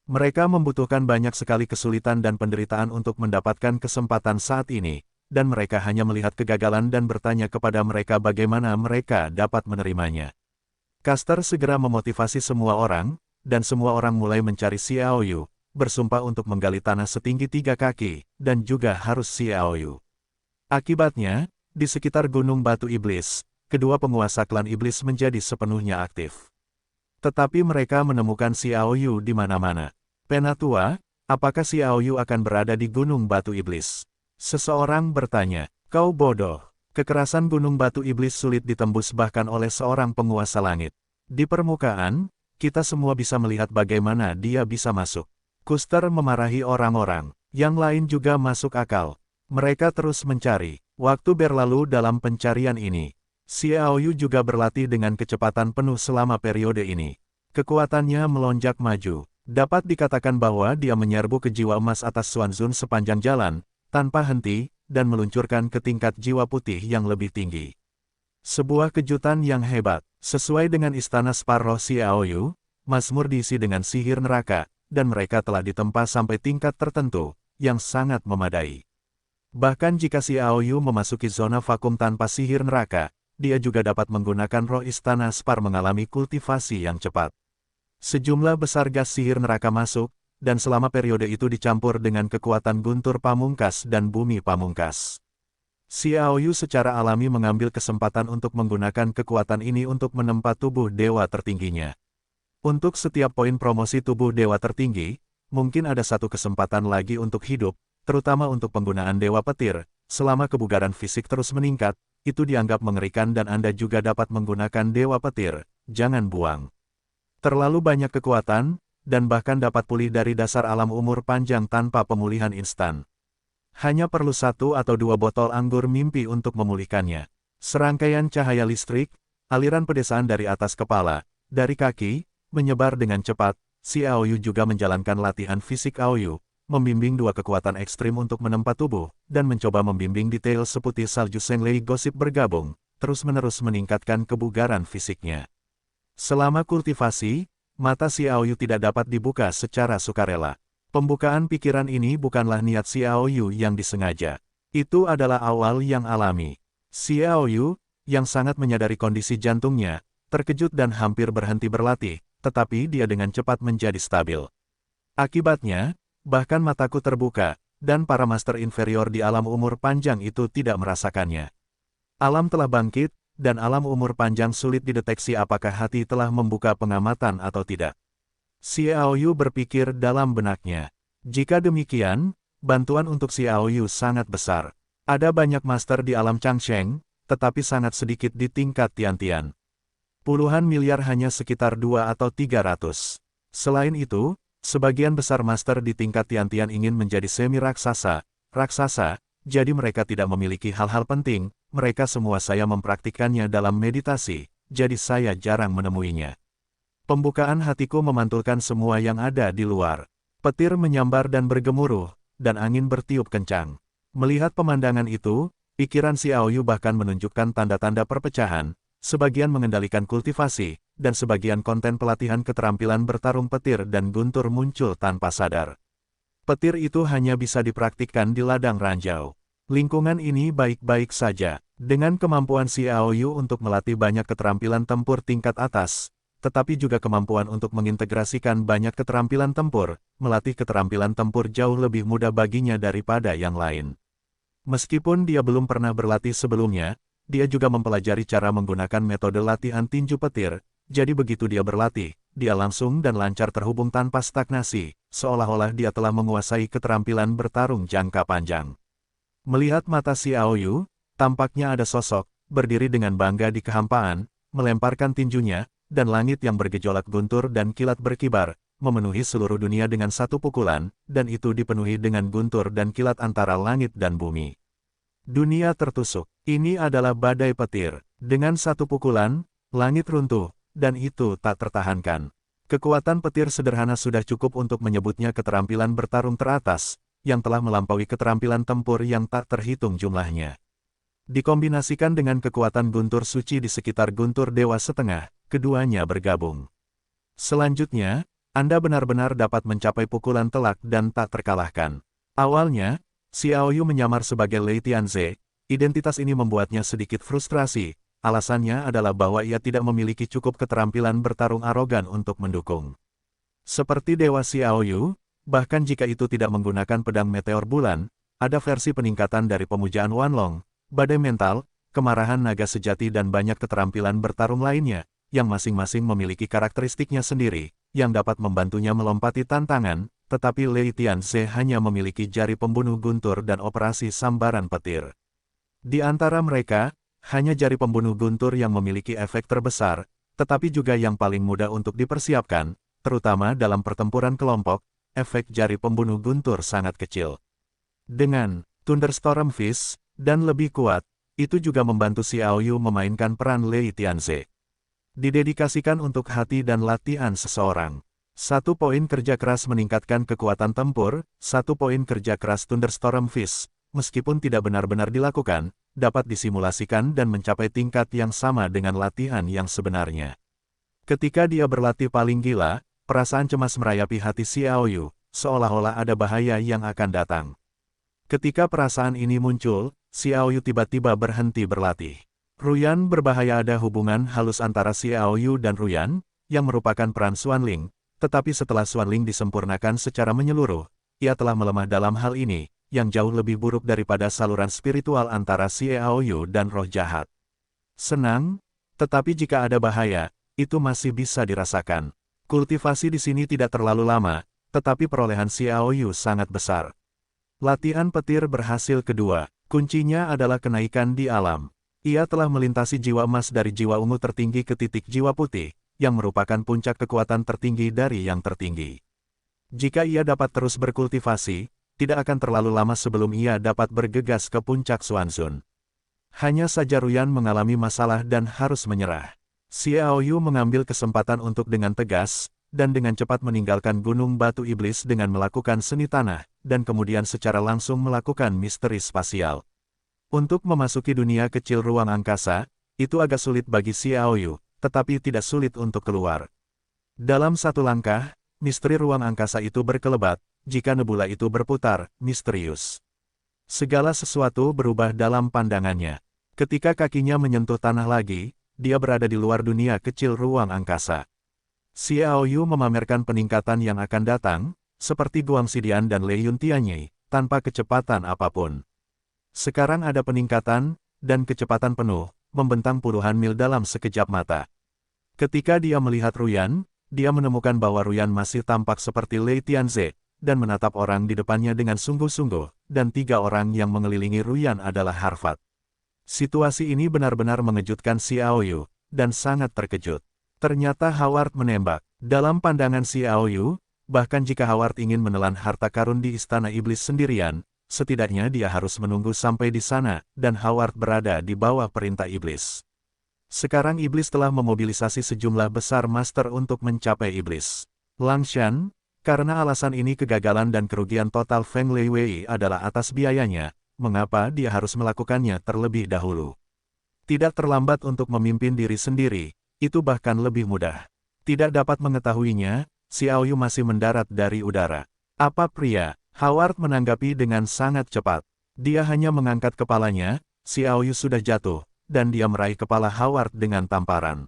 A: Mereka membutuhkan banyak sekali kesulitan dan penderitaan untuk mendapatkan kesempatan saat ini, dan mereka hanya melihat kegagalan dan bertanya kepada mereka bagaimana mereka dapat menerimanya. Caster segera memotivasi semua orang, dan semua orang mulai mencari Xiaoyu, bersumpah untuk menggali tanah setinggi 3 kaki, dan juga harus Xiaoyu. Akibatnya, di sekitar Gunung Batu Iblis, kedua penguasa klan iblis menjadi sepenuhnya aktif. Tetapi mereka menemukan Xiao Yu di mana-mana. Penatua, apakah Xiao Yu akan berada di Gunung Batu Iblis? Seseorang bertanya, kau bodoh. Kekerasan Gunung Batu Iblis sulit ditembus bahkan oleh seorang penguasa langit. Di permukaan, kita semua bisa melihat bagaimana dia bisa masuk. Custer memarahi orang-orang. Yang lain juga masuk akal. Mereka terus mencari. Waktu berlalu dalam pencarian ini. Xiao Yu juga berlatih dengan kecepatan penuh selama periode ini. Kekuatannya melonjak maju. Dapat dikatakan bahwa dia menyerbu ke jiwa emas atas Xuanzun sepanjang jalan, tanpa henti, dan meluncurkan ke tingkat jiwa putih yang lebih tinggi. Sebuah kejutan yang hebat. Sesuai dengan istana Sparrow Xiao Yu, Mazmur diisi dengan sihir neraka, dan mereka telah ditempa sampai tingkat tertentu, yang sangat memadai. Bahkan jika Xiao Yu memasuki zona vakum tanpa sihir neraka, dia juga dapat menggunakan roh istana Spar mengalami kultivasi yang cepat. Sejumlah besar gas sihir neraka masuk, dan selama periode itu dicampur dengan kekuatan guntur pamungkas dan bumi pamungkas. Xiao Yu secara alami mengambil kesempatan untuk menggunakan kekuatan ini untuk menempa tubuh dewa tertingginya. Untuk setiap poin promosi tubuh dewa tertinggi, mungkin ada satu kesempatan lagi untuk hidup, terutama untuk penggunaan dewa petir. Selama kebugaran fisik terus meningkat, itu dianggap mengerikan dan Anda juga dapat menggunakan dewa petir, jangan buang. Terlalu banyak kekuatan, dan bahkan dapat pulih dari dasar alam umur panjang tanpa pemulihan instan. Hanya perlu 1 atau 2 botol anggur mimpi untuk memulihkannya. Serangkaian cahaya listrik, aliran pedesaan dari atas kepala, dari kaki, menyebar dengan cepat. Xiao Yu juga menjalankan latihan fisik Aoyu, membimbing 2 kekuatan ekstrim untuk menempa tubuh, dan mencoba membimbing detail seputih salju Senglei Gosip bergabung, terus-menerus meningkatkan kebugaran fisiknya. Selama kultivasi, mata Xiao Yu tidak dapat dibuka secara sukarela. Pembukaan pikiran ini bukanlah niat Xiao Yu yang disengaja. Itu adalah awal yang alami. Xiao Yu, yang sangat menyadari kondisi jantungnya, terkejut dan hampir berhenti berlatih, tetapi dia dengan cepat menjadi stabil. Akibatnya, bahkan mataku terbuka, dan para master inferior di alam umur panjang itu tidak merasakannya. Alam telah bangkit, dan alam umur panjang sulit dideteksi apakah hati telah membuka pengamatan atau tidak. Xiao Yu berpikir dalam benaknya. Jika demikian, bantuan untuk Xiao Yu sangat besar. Ada banyak master di alam Changsheng, tetapi sangat sedikit di tingkat Tiantian. Puluhan miliar hanya sekitar 2 atau 300. Selain itu, sebagian besar master di tingkat Tiantian ingin menjadi semi-raksasa, jadi mereka tidak memiliki hal-hal penting, mereka semua saya mempraktikkannya dalam meditasi, jadi saya jarang menemuinya. Pembukaan hatiku memantulkan semua yang ada di luar. Petir menyambar dan bergemuruh, dan angin bertiup kencang. Melihat pemandangan itu, pikiran Xiao Yu bahkan menunjukkan tanda-tanda perpecahan, sebagian mengendalikan kultivasi, dan sebagian konten pelatihan keterampilan bertarung petir dan guntur muncul tanpa sadar. Petir itu hanya bisa dipraktikkan di ladang ranjau. Lingkungan ini baik-baik saja, dengan kemampuan Xiao Yu untuk melatih banyak keterampilan tempur tingkat atas, tetapi juga kemampuan untuk mengintegrasikan banyak keterampilan tempur, melatih keterampilan tempur jauh lebih mudah baginya daripada yang lain. Meskipun dia belum pernah berlatih sebelumnya, dia juga mempelajari cara menggunakan metode latihan tinju petir, jadi begitu dia berlatih, dia langsung dan lancar terhubung tanpa stagnasi, seolah-olah dia telah menguasai keterampilan bertarung jangka panjang. Melihat mata Xiao Yu, tampaknya ada sosok, berdiri dengan bangga di kehampaan, melemparkan tinjunya, dan langit yang bergejolak guntur dan kilat berkibar, memenuhi seluruh dunia dengan satu pukulan, dan itu dipenuhi dengan guntur dan kilat antara langit dan bumi. Dunia tertusuk. Ini adalah badai petir. Dengan satu pukulan, langit runtuh, dan itu tak tertahankan. Kekuatan petir sederhana sudah cukup untuk menyebutnya keterampilan bertarung teratas, yang telah melampaui keterampilan tempur yang tak terhitung jumlahnya. Dikombinasikan dengan kekuatan guntur suci di sekitar guntur dewa setengah, keduanya bergabung. Selanjutnya, Anda benar-benar dapat mencapai pukulan telak dan tak terkalahkan. Awalnya, Xiao Yu menyamar sebagai Lei Tianze, identitas ini membuatnya sedikit frustrasi, alasannya adalah bahwa ia tidak memiliki cukup keterampilan bertarung arogan untuk mendukung. Seperti Dewa Xiao Yu, bahkan jika itu tidak menggunakan pedang meteor bulan, ada versi peningkatan dari pemujaan Wanlong, badai mental, kemarahan naga sejati dan banyak keterampilan bertarung lainnya, yang masing-masing memiliki karakteristiknya sendiri, yang dapat membantunya melompati tantangan, tetapi Lei Tianze hanya memiliki jari pembunuh guntur dan operasi sambaran petir. Di antara mereka, hanya jari pembunuh guntur yang memiliki efek terbesar, tetapi juga yang paling mudah untuk dipersiapkan, terutama dalam pertempuran kelompok, efek jari pembunuh guntur sangat kecil. Dengan Thunderstorm Fist, dan lebih kuat, itu juga membantu Xiao Yu memainkan peran Lei Tianze. Didedikasikan untuk hati dan latihan seseorang. 1 poin kerja keras meningkatkan kekuatan tempur, 1 poin kerja keras Thunderstorm Fist, meskipun tidak benar-benar dilakukan, dapat disimulasikan dan mencapai tingkat yang sama dengan latihan yang sebenarnya. Ketika dia berlatih paling gila, perasaan cemas merayapi hati Xiao Yu, seolah-olah ada bahaya yang akan datang. Ketika perasaan ini muncul, Xiao Yu tiba-tiba berhenti berlatih. Ruyan berbahaya. Ada hubungan halus antara Xiao Yu dan Ruyan, yang merupakan peran Xuanling, tetapi setelah Xuanling disempurnakan secara menyeluruh, ia telah melemah dalam hal ini, yang jauh lebih buruk daripada saluran spiritual antara Xiao Yu dan roh jahat. Senang, tetapi jika ada bahaya, itu masih bisa dirasakan. Kultivasi di sini tidak terlalu lama, tetapi perolehan Xiao Yu sangat besar. Latihan petir berhasil kedua, kuncinya adalah kenaikan di alam. Ia telah melintasi jiwa emas dari jiwa ungu tertinggi ke titik jiwa putih, yang merupakan puncak kekuatan tertinggi dari yang tertinggi. Jika ia dapat terus berkultivasi, tidak akan terlalu lama sebelum ia dapat bergegas ke puncak Xuanzun. Hanya saja Ruyan mengalami masalah dan harus menyerah. Xiao Yu mengambil kesempatan untuk dengan tegas, dan dengan cepat meninggalkan Gunung Batu Iblis dengan melakukan seni tanah, dan kemudian secara langsung melakukan misteri spasial. Untuk memasuki dunia kecil ruang angkasa, itu agak sulit bagi Xiao Yu, tetapi tidak sulit untuk keluar. Dalam satu langkah, misteri ruang angkasa itu berkelebat, jika nebula itu berputar, misterius. Segala sesuatu berubah dalam pandangannya. Ketika kakinya menyentuh tanah lagi, dia berada di luar dunia kecil ruang angkasa. Xiao Yu memamerkan peningkatan yang akan datang, seperti Guangxi Dian dan Lei Yuntianye, tanpa kecepatan apapun. Sekarang ada peningkatan, dan kecepatan penuh, membentang puluhan mil dalam sekejap mata. Ketika dia melihat Ruyan, dia menemukan bahwa Ruyan masih tampak seperti Lei Tianze, dan menatap orang di depannya dengan sungguh-sungguh, dan 3 orang yang mengelilingi Ruyan adalah Harvat. Situasi ini benar-benar mengejutkan Xiao Yu, dan sangat terkejut. Ternyata Howard menembak. Dalam pandangan Xiao Yu, bahkan jika Howard ingin menelan harta karun di Istana Iblis sendirian, setidaknya dia harus menunggu sampai di sana, dan Howard berada di bawah perintah Iblis. Sekarang Iblis telah memobilisasi sejumlah besar master untuk mencapai Iblis. Langshan, karena alasan ini kegagalan dan kerugian total Feng Lei Wei adalah atas biayanya, mengapa dia harus melakukannya terlebih dahulu? Tidak terlambat untuk memimpin diri sendiri, itu bahkan lebih mudah. Tidak dapat mengetahuinya, Xiao Yu masih mendarat dari udara. Apa pria? Howard menanggapi dengan sangat cepat. Dia hanya mengangkat kepalanya, Xiao Yu sudah jatuh, dan dia meraih kepala Howard dengan tamparan.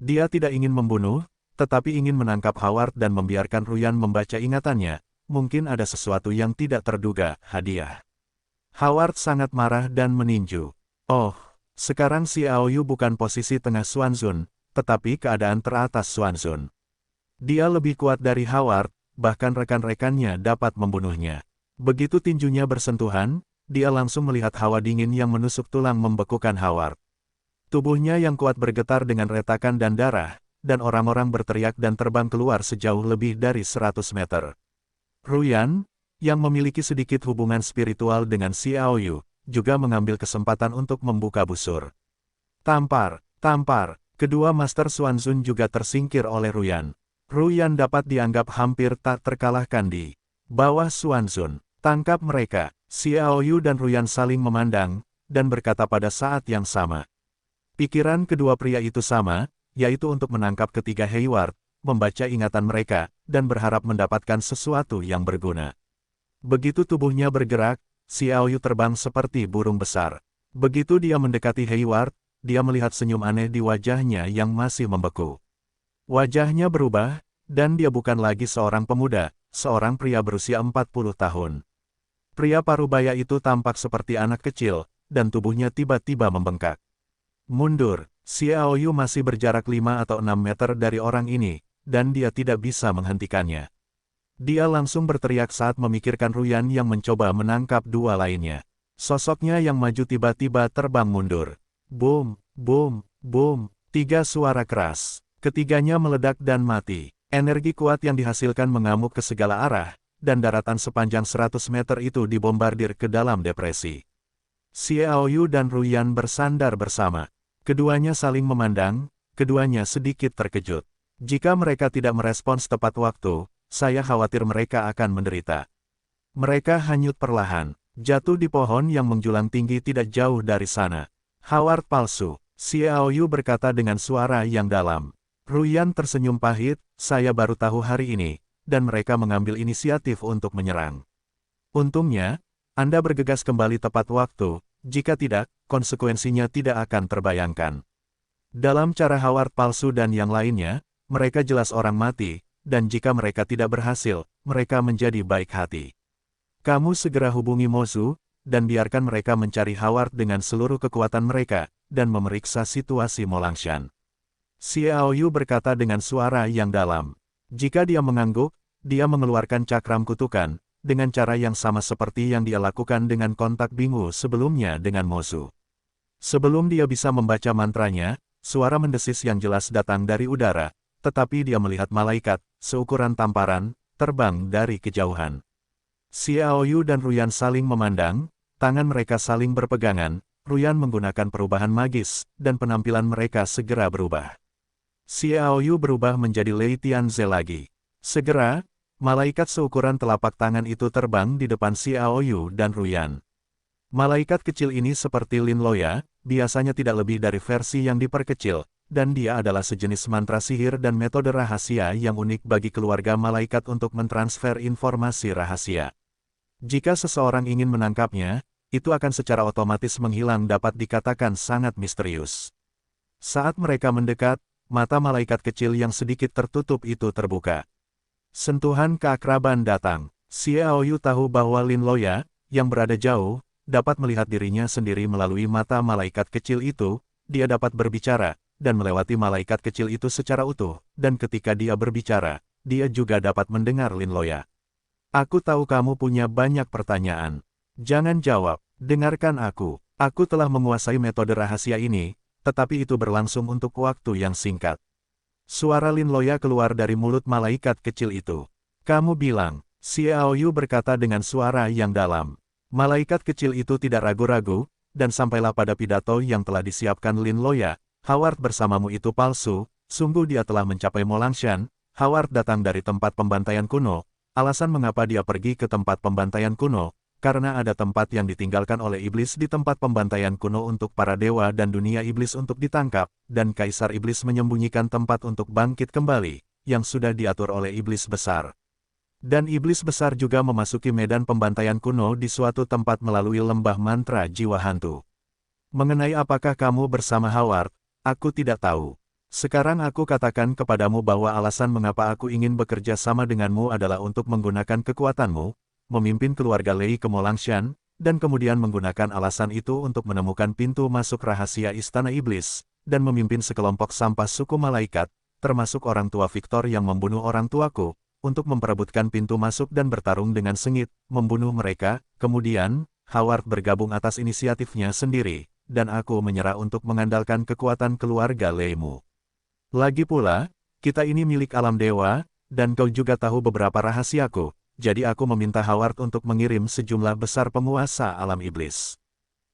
A: Dia tidak ingin membunuh, tetapi ingin menangkap Howard dan membiarkan Ruyan membaca ingatannya, mungkin ada sesuatu yang tidak terduga, hadiah. Howard sangat marah dan meninju. Oh, sekarang Xiao Yu bukan posisi tengah Xuanzun, tetapi keadaan teratas Xuanzun. Dia lebih kuat dari Howard, bahkan rekan-rekannya dapat membunuhnya. Begitu tinjunya bersentuhan, dia langsung melihat hawa dingin yang menusuk tulang membekukan Howard. Tubuhnya yang kuat bergetar dengan retakan dan darah, dan orang-orang berteriak dan terbang keluar sejauh lebih dari 100 meter. Ruyan, yang memiliki sedikit hubungan spiritual dengan Xiao Yu, juga mengambil kesempatan untuk membuka busur. Tampar, tampar, kedua Master Xuanzun juga tersingkir oleh Ruyan. Ruyan dapat dianggap hampir tak terkalahkan di bawah Xuanzun. Tangkap mereka. Xiao Yu dan Ruyan saling memandang, dan berkata pada saat yang sama. Pikiran kedua pria itu sama, yaitu untuk menangkap ketiga Hayward, membaca ingatan mereka, dan berharap mendapatkan sesuatu yang berguna. Begitu tubuhnya bergerak, Xiao Yu terbang seperti burung besar. Begitu dia mendekati Hayward, dia melihat senyum aneh di wajahnya yang masih membeku. Wajahnya berubah, dan dia bukan lagi seorang pemuda, seorang pria berusia 40 tahun. Pria parubaya itu tampak seperti anak kecil, dan tubuhnya tiba-tiba membengkak. Mundur, Xiaoyu masih berjarak 5 atau 6 meter dari orang ini, dan dia tidak bisa menghentikannya. Dia langsung berteriak saat memikirkan Ruyan yang mencoba menangkap dua lainnya. Sosoknya yang maju tiba-tiba terbang mundur. Boom, boom, boom, 3 suara keras. Ketiganya meledak dan mati. Energi kuat yang dihasilkan mengamuk ke segala arah, dan daratan sepanjang 100 meter itu dibombardir ke dalam depresi. Xiaoyu dan Ruyan bersandar bersama. Keduanya saling memandang, keduanya sedikit terkejut. Jika mereka tidak merespons tepat waktu, saya khawatir mereka akan menderita. Mereka hanyut perlahan, jatuh di pohon yang menjulang tinggi tidak jauh dari sana. Howard palsu, Xiaoyu berkata dengan suara yang dalam. Ruyan tersenyum pahit, saya baru tahu hari ini, dan mereka mengambil inisiatif untuk menyerang. Untungnya, Anda bergegas kembali tepat waktu, jika tidak, konsekuensinya tidak akan terbayangkan. Dalam cara Howard palsu dan yang lainnya, mereka jelas orang mati, dan jika mereka tidak berhasil, mereka menjadi baik hati. Kamu segera hubungi Mozu, dan biarkan mereka mencari Howard dengan seluruh kekuatan mereka, dan memeriksa situasi Molangshan. Xiaoyu berkata dengan suara yang dalam. Jika dia mengangguk, dia mengeluarkan cakram kutukan, dengan cara yang sama seperti yang dia lakukan dengan kontak bingu sebelumnya dengan Mozu. Sebelum dia bisa membaca mantranya, suara mendesis yang jelas datang dari udara, tetapi dia melihat malaikat, seukuran tamparan, terbang dari kejauhan. Xiaoyu dan Ruyan saling memandang, tangan mereka saling berpegangan, Ruyan menggunakan perubahan magis, dan penampilan mereka segera berubah. Xiaoyu berubah menjadi Lei Tianze lagi. Segera, malaikat seukuran telapak tangan itu terbang di depan Xiaoyu dan Ruyan. Malaikat kecil ini seperti Lin Loya, biasanya tidak lebih dari versi yang diperkecil, dan dia adalah sejenis mantra sihir dan metode rahasia yang unik bagi keluarga malaikat untuk mentransfer informasi rahasia. Jika seseorang ingin menangkapnya, itu akan secara otomatis menghilang dapat dikatakan sangat misterius. Saat mereka mendekat, mata malaikat kecil yang sedikit tertutup itu terbuka. Sentuhan keakraban datang. Xiaoyu tahu bahwa Lin Loya, yang berada jauh, dapat melihat dirinya sendiri melalui mata malaikat kecil itu, dia dapat berbicara, dan melewati malaikat kecil itu secara utuh, dan ketika dia berbicara, dia juga dapat mendengar Lin Loya. Aku tahu kamu punya banyak pertanyaan. Jangan jawab, dengarkan aku. Aku telah menguasai metode rahasia ini, tetapi itu berlangsung untuk waktu yang singkat. Suara Lin Loya keluar dari mulut malaikat kecil itu. Kamu bilang, Xiaoyu berkata dengan suara yang dalam. Malaikat kecil itu tidak ragu-ragu, dan sampailah pada pidato yang telah disiapkan Lin Loya. Howard bersamamu itu palsu, sungguh dia telah mencapai Molangshan. Howard datang dari tempat pembantaian kuno. Alasan mengapa dia pergi ke tempat pembantaian kuno, karena ada tempat yang ditinggalkan oleh iblis di tempat pembantaian kuno untuk para dewa dan dunia iblis untuk ditangkap, dan Kaisar Iblis menyembunyikan tempat untuk bangkit kembali, yang sudah diatur oleh iblis besar. Dan iblis besar juga memasuki medan pembantaian kuno di suatu tempat melalui lembah mantra jiwa hantu. Mengenai apakah kamu bersama Howard, aku tidak tahu. Sekarang aku katakan kepadamu bahwa alasan mengapa aku ingin bekerja sama denganmu adalah untuk menggunakan kekuatanmu, memimpin keluarga Lei ke Molangshan, dan kemudian menggunakan alasan itu untuk menemukan pintu masuk rahasia Istana Iblis, dan memimpin sekelompok sampah suku malaikat, termasuk orang tua Victor yang membunuh orang tuaku, untuk memperebutkan pintu masuk dan bertarung dengan sengit, membunuh mereka. Kemudian, Howard bergabung atas inisiatifnya sendiri, dan aku menyerah untuk mengandalkan kekuatan keluarga Leimu. Lagi pula, kita ini milik alam dewa, dan kau juga tahu beberapa rahasiaku. Jadi aku meminta Howard untuk mengirim sejumlah besar penguasa alam iblis.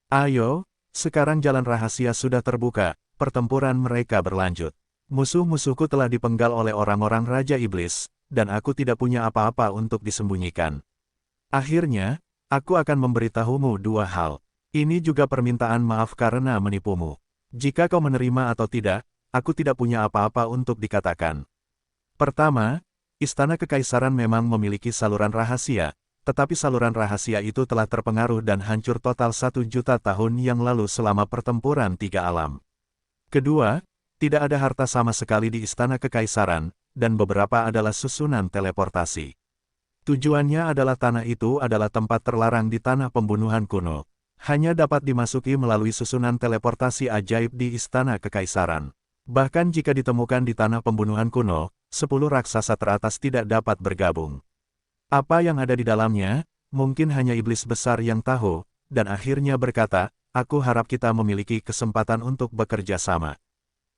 A: Ayo, sekarang jalan rahasia sudah terbuka, pertempuran mereka berlanjut. Musuh-musuhku telah dipenggal oleh orang-orang Raja Iblis, dan aku tidak punya apa-apa untuk disembunyikan. Akhirnya, aku akan memberitahumu dua hal. Ini juga permintaan maaf karena menipumu. Jika kau menerima atau tidak, aku tidak punya apa-apa untuk dikatakan. Pertama, Istana Kekaisaran memang memiliki saluran rahasia, tetapi saluran rahasia itu telah terpengaruh dan hancur total 1 juta tahun yang lalu selama pertempuran 3 alam. Kedua, tidak ada harta sama sekali di Istana Kekaisaran, dan beberapa adalah susunan teleportasi. Tujuannya adalah tanah itu adalah tempat terlarang di tanah pembunuhan kuno. Hanya dapat dimasuki melalui susunan teleportasi ajaib di Istana Kekaisaran. Bahkan jika ditemukan di tanah pembunuhan kuno, 10 raksasa teratas tidak dapat bergabung. Apa yang ada di dalamnya, mungkin hanya iblis besar yang tahu, dan akhirnya berkata, aku harap kita memiliki kesempatan untuk bekerja sama.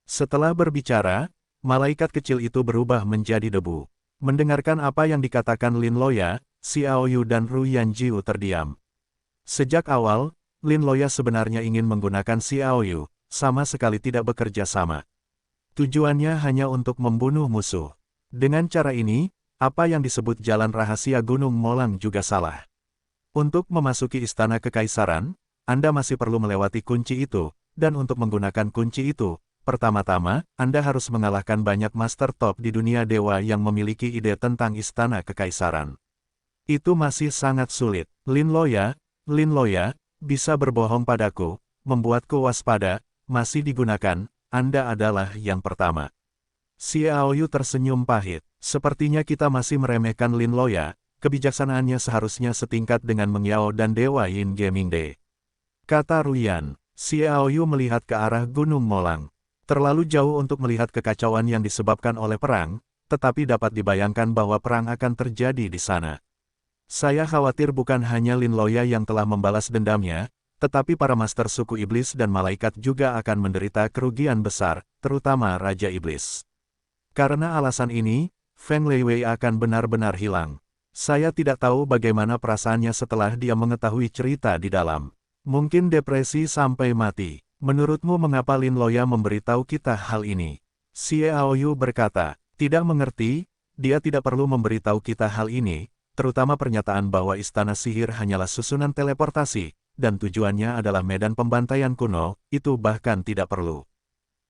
A: Setelah berbicara, malaikat kecil itu berubah menjadi debu. Mendengarkan apa yang dikatakan Lin Loya, Xiao Yu dan Ru Yanjiu terdiam. Sejak awal, Lin Loya sebenarnya ingin menggunakan Xiao Yu, sama sekali tidak bekerja sama. Tujuannya hanya untuk membunuh musuh. Dengan cara ini, apa yang disebut jalan rahasia Gunung Molang juga salah. Untuk memasuki Istana Kekaisaran, Anda masih perlu melewati kunci itu, dan untuk menggunakan kunci itu, pertama-tama, Anda harus mengalahkan banyak master top di dunia dewa yang memiliki ide tentang Istana Kekaisaran. Itu masih sangat sulit. Lin Loya, bisa berbohong padaku, membuatku waspada, masih digunakan, Anda adalah yang pertama. Xiao Yu tersenyum pahit. Sepertinya kita masih meremehkan Lin Loya, kebijaksanaannya seharusnya setingkat dengan Meng Yao dan Dewa Yin Gaming Day. Kata Ruyan. Xiao Yu melihat ke arah Gunung Molang. Terlalu jauh untuk melihat kekacauan yang disebabkan oleh perang, tetapi dapat dibayangkan bahwa perang akan terjadi di sana. Saya khawatir bukan hanya Lin Loya yang telah membalas dendamnya, tetapi para master suku iblis dan malaikat juga akan menderita kerugian besar, terutama Raja Iblis. Karena alasan ini, Feng Leiwei akan benar-benar hilang. Saya tidak tahu bagaimana perasaannya setelah dia mengetahui cerita di dalam. Mungkin depresi sampai mati. Menurutmu mengapa Lin Loya memberitahu kita hal ini? Xiao Yu berkata, tidak mengerti, dia tidak perlu memberitahu kita hal ini, terutama pernyataan bahwa istana sihir hanyalah susunan teleportasi, dan tujuannya adalah medan pembantaian kuno, itu bahkan tidak perlu.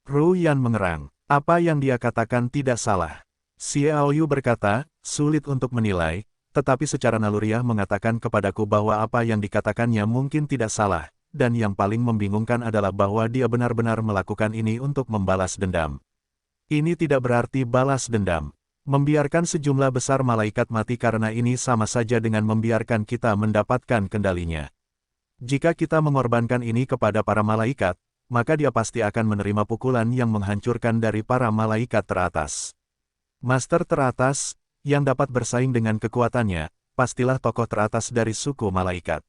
A: Ru Yan mengerang, apa yang dia katakan tidak salah. Xiao Yu berkata, sulit untuk menilai, tetapi secara naluriah mengatakan kepadaku bahwa apa yang dikatakannya mungkin tidak salah. Dan yang paling membingungkan adalah bahwa dia benar-benar melakukan ini untuk membalas dendam. Ini tidak berarti balas dendam. Membiarkan sejumlah besar malaikat mati karena ini sama saja dengan membiarkan kita mendapatkan kendalinya. Jika kita mengorbankan ini kepada para malaikat, maka dia pasti akan menerima pukulan yang menghancurkan dari para malaikat teratas. Master teratas, yang dapat bersaing dengan kekuatannya, pastilah tokoh teratas dari suku malaikat.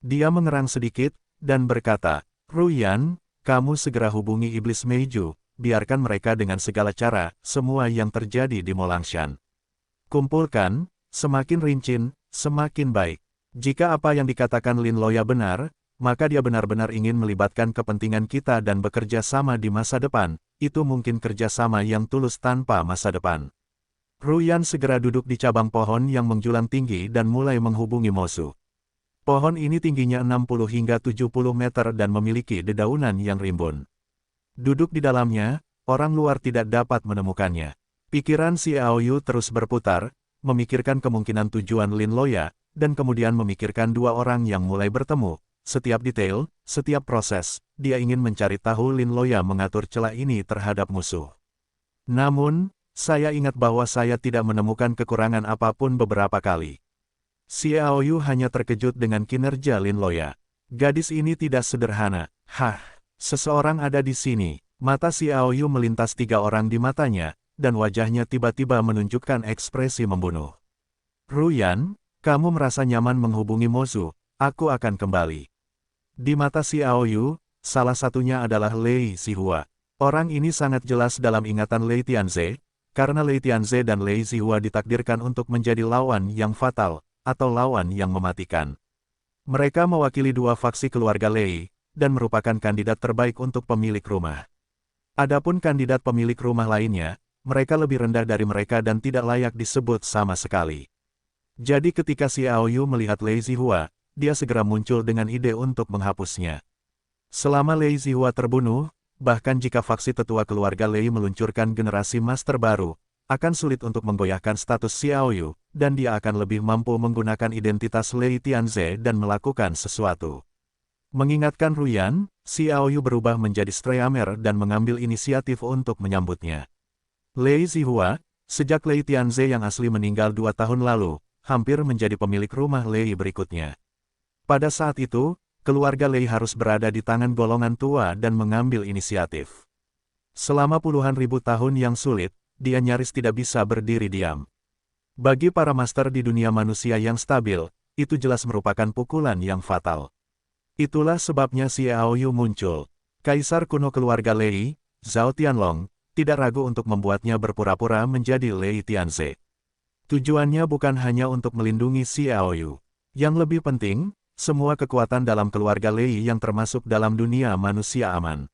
A: Dia mengerang sedikit, dan berkata, Ruyan, kamu segera hubungi Iblis Meiju, biarkan mereka dengan segala cara, semua yang terjadi di Molangshan. Kumpulkan, semakin rincin, semakin baik. Jika apa yang dikatakan Lin Loya benar, maka dia benar-benar ingin melibatkan kepentingan kita dan bekerja sama di masa depan, itu mungkin kerjasama yang tulus tanpa masa depan. Ruyan segera duduk di cabang pohon yang menjulang tinggi dan mulai menghubungi Mosu. Pohon ini tingginya 60 hingga 70 meter dan memiliki dedaunan yang rimbun. Duduk di dalamnya, orang luar tidak dapat menemukannya. Pikiran Xiao Yu terus berputar, memikirkan kemungkinan tujuan Lin Loya, dan kemudian memikirkan dua orang yang mulai bertemu. Setiap detail, setiap proses, dia ingin mencari tahu Lin Loya mengatur celah ini terhadap musuh. Namun, saya ingat bahwa saya tidak menemukan kekurangan apapun beberapa kali. Xiao Yu hanya terkejut dengan kinerja Lin Loya. Gadis ini tidak sederhana. Hah, seseorang ada di sini. Mata Xiao Yu melintas 3 orang di matanya, dan wajahnya tiba-tiba menunjukkan ekspresi membunuh. Ruyan, kamu merasa nyaman menghubungi Mozu, aku akan kembali. Di mata Xiao Yu, salah satunya adalah Lei Zihua. Orang ini sangat jelas dalam ingatan Lei Tianze, karena Lei Tianze dan Lei Zihua ditakdirkan untuk menjadi lawan yang fatal, atau lawan yang mematikan. Mereka mewakili 2 faksi keluarga Lei, dan merupakan kandidat terbaik untuk pemilik rumah. Adapun kandidat pemilik rumah lainnya, mereka lebih rendah dari mereka dan tidak layak disebut sama sekali. Jadi ketika Xiao Yu melihat Lei Zihua, dia segera muncul dengan ide untuk menghapusnya. Selama Lei Zihua terbunuh, bahkan jika faksi tetua keluarga Lei meluncurkan generasi master baru, akan sulit untuk menggoyahkan status Xiao Yu, dan dia akan lebih mampu menggunakan identitas Lei Tianze dan melakukan sesuatu. Mengingatkan Ruyan, Xiao Yu berubah menjadi Streamer dan mengambil inisiatif untuk menyambutnya. Lei Zihua, sejak Lei Tianze yang asli meninggal 2 tahun lalu, hampir menjadi pemilik rumah Lei berikutnya. Pada saat itu, keluarga Lei harus berada di tangan golongan tua dan mengambil inisiatif. Selama puluhan ribu tahun yang sulit, dia nyaris tidak bisa berdiri diam. Bagi para master di dunia manusia yang stabil, itu jelas merupakan pukulan yang fatal. Itulah sebabnya Xiao Yu muncul. Kaisar kuno keluarga Lei, Zhao Tianlong, tidak ragu untuk membuatnya berpura-pura menjadi Lei Tianze. Tujuannya bukan hanya untuk melindungi Xiao Yu. Yang lebih penting, semua kekuatan dalam keluarga Lei yang termasuk dalam dunia manusia aman.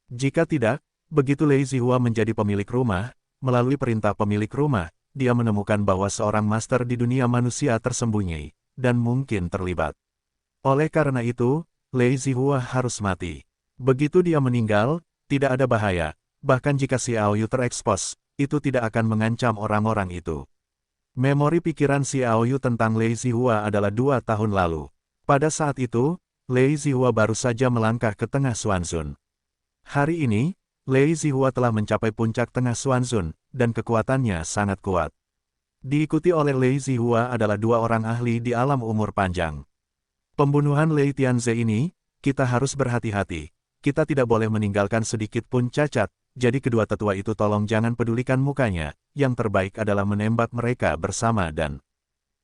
A: Jika tidak, begitu Lei Zihua menjadi pemilik rumah, melalui perintah pemilik rumah, dia menemukan bahwa seorang master di dunia manusia tersembunyi, dan mungkin terlibat. Oleh karena itu, Lei Zihua harus mati. Begitu dia meninggal, tidak ada bahaya, bahkan jika Xiao Yu terekspos, itu tidak akan mengancam orang-orang itu. Memori pikiran Xiao Yu tentang Lei Zihua adalah 2 tahun lalu. Pada saat itu, Lei Zihua baru saja melangkah ke tengah Xuanzun. Hari ini, Lei Zihua telah mencapai puncak tengah Xuanzun, dan kekuatannya sangat kuat. Diikuti oleh Lei Zihua adalah 2 orang ahli di alam umur panjang. Pembunuhan Lei Tianze ini, kita harus berhati-hati. Kita tidak boleh meninggalkan sedikit pun cacat, jadi kedua tetua itu tolong jangan pedulikan mukanya, yang terbaik adalah menembak mereka bersama dan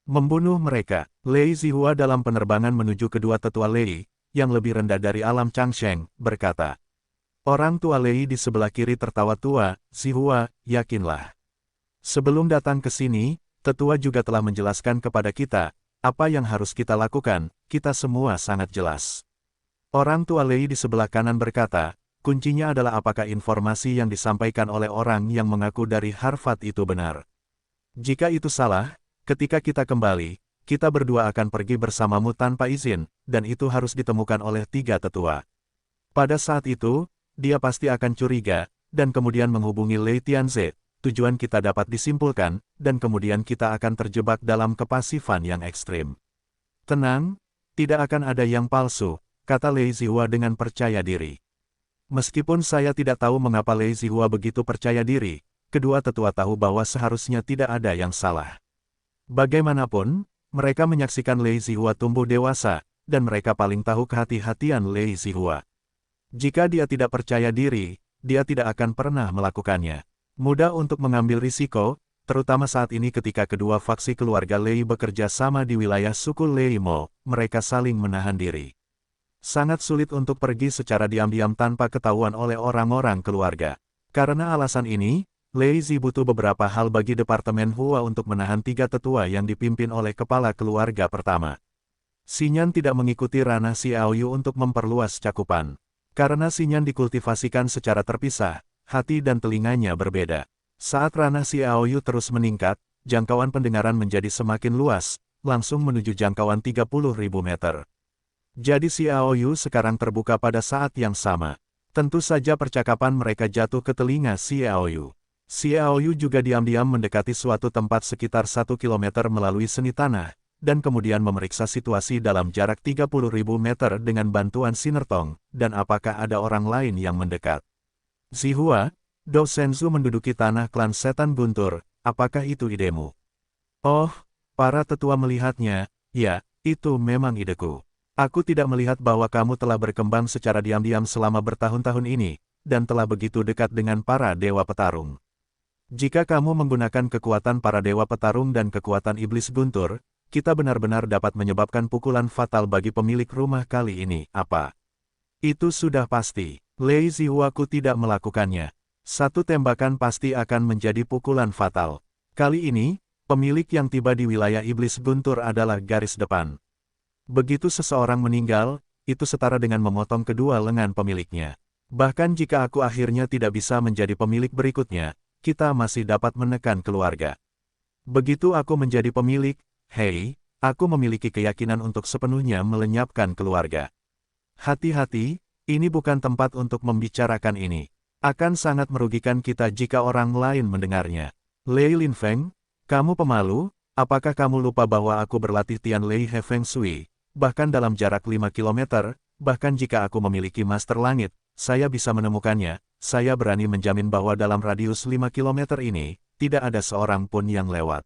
A: membunuh mereka. Lei Zihua dalam penerbangan menuju kedua tetua Lei, yang lebih rendah dari alam Changsheng, berkata. Orang tua Lei di sebelah kiri tertawa tua, Zihua, yakinlah. Sebelum datang ke sini, tetua juga telah menjelaskan kepada kita, apa yang harus kita lakukan, kita semua sangat jelas. Orang tua Lei di sebelah kanan berkata, kuncinya adalah apakah informasi yang disampaikan oleh orang yang mengaku dari Harvard itu benar. Jika itu salah, ketika kita kembali, kita berdua akan pergi bersamamu tanpa izin, dan itu harus ditemukan oleh 3 tetua. Pada saat itu, dia pasti akan curiga, dan kemudian menghubungi Lei Tianze, tujuan kita dapat disimpulkan, dan kemudian kita akan terjebak dalam kepasifan yang ekstrim. Tenang, tidak akan ada yang palsu, kata Lei Zihua dengan percaya diri. Meskipun saya tidak tahu mengapa Lei Zihua begitu percaya diri, kedua tetua tahu bahwa seharusnya tidak ada yang salah. Bagaimanapun, mereka menyaksikan Lei Zihua tumbuh dewasa, dan mereka paling tahu kehati-hatian Lei Zihua. Jika dia tidak percaya diri, dia tidak akan pernah melakukannya. Mudah untuk mengambil risiko, terutama saat ini ketika kedua faksi keluarga Lei bekerja sama di wilayah suku Lei Mo, mereka saling menahan diri. Sangat sulit untuk pergi secara diam-diam tanpa ketahuan oleh orang-orang keluarga. Karena alasan ini, Lei Zi butuh beberapa hal bagi Departemen Hua untuk menahan 3 tetua yang dipimpin oleh kepala keluarga pertama. Xinyan tidak mengikuti ranah Xiao Yu untuk memperluas cakupan. Karena Xinyan dikultivasikan secara terpisah, hati dan telinganya berbeda. Saat ranah Xiao Yu terus meningkat, jangkauan pendengaran menjadi semakin luas, langsung menuju jangkauan 30.000 meter. Jadi Xiao Yu sekarang terbuka pada saat yang sama. Tentu saja percakapan mereka jatuh ke telinga Xiao Yu. Xiao Yu juga diam-diam mendekati suatu tempat sekitar 1 km melalui seni tanah, dan kemudian memeriksa situasi dalam jarak 30.000 meter dengan bantuan sinertong, dan apakah ada orang lain yang mendekat. Zihua, Dou Shenzhou menduduki tanah klan setan guntur, apakah itu idemu? Oh, para tetua melihatnya, ya, itu memang ideku. Aku tidak melihat bahwa kamu telah berkembang secara diam-diam selama bertahun-tahun ini, dan telah begitu dekat dengan para dewa petarung. Jika kamu menggunakan kekuatan para dewa petarung dan kekuatan iblis guntur, kita benar-benar dapat menyebabkan pukulan fatal bagi pemilik rumah kali ini, apa? Itu sudah pasti. Lei Zihuaku tidak melakukannya. Satu tembakan pasti akan menjadi pukulan fatal. Kali ini, pemilik yang tiba di wilayah iblis guntur adalah garis depan. Begitu seseorang meninggal, itu setara dengan memotong kedua lengan pemiliknya. Bahkan jika aku akhirnya tidak bisa menjadi pemilik berikutnya, kita masih dapat menekan keluarga. Begitu aku menjadi pemilik, hei, aku memiliki keyakinan untuk sepenuhnya melenyapkan keluarga. Hati-hati, ini bukan tempat untuk membicarakan ini. Akan sangat merugikan kita jika orang lain mendengarnya. Lei Linfeng, kamu pemalu, apakah kamu lupa bahwa aku berlatih Tian Lei He Feng Shui, bahkan dalam jarak 5 km, bahkan jika aku memiliki Master Langit, saya bisa menemukannya. Saya berani menjamin bahwa dalam radius 5 km ini, tidak ada seorang pun yang lewat.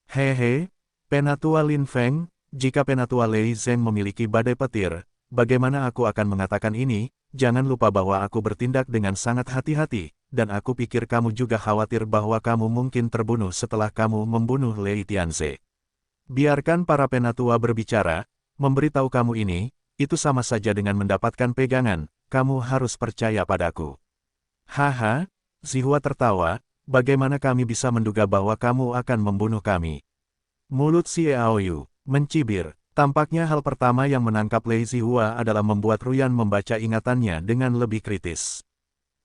A: Hehe, Penatua Lin Feng, jika Penatua Lei Zheng memiliki badai petir, bagaimana aku akan mengatakan ini? Jangan lupa bahwa aku bertindak dengan sangat hati-hati, dan aku pikir kamu juga khawatir bahwa kamu mungkin terbunuh setelah kamu membunuh Lei Tianze. Biarkan para penatua berbicara, memberitahu kamu ini, itu sama saja dengan mendapatkan pegangan, kamu harus percaya padaku. Haha, Zihua tertawa, bagaimana kami bisa menduga bahwa kamu akan membunuh kami? Mulut Xiaoyu mencibir. Tampaknya hal pertama yang menangkap Lei Zihua adalah membuat Ruyan membaca ingatannya dengan lebih kritis.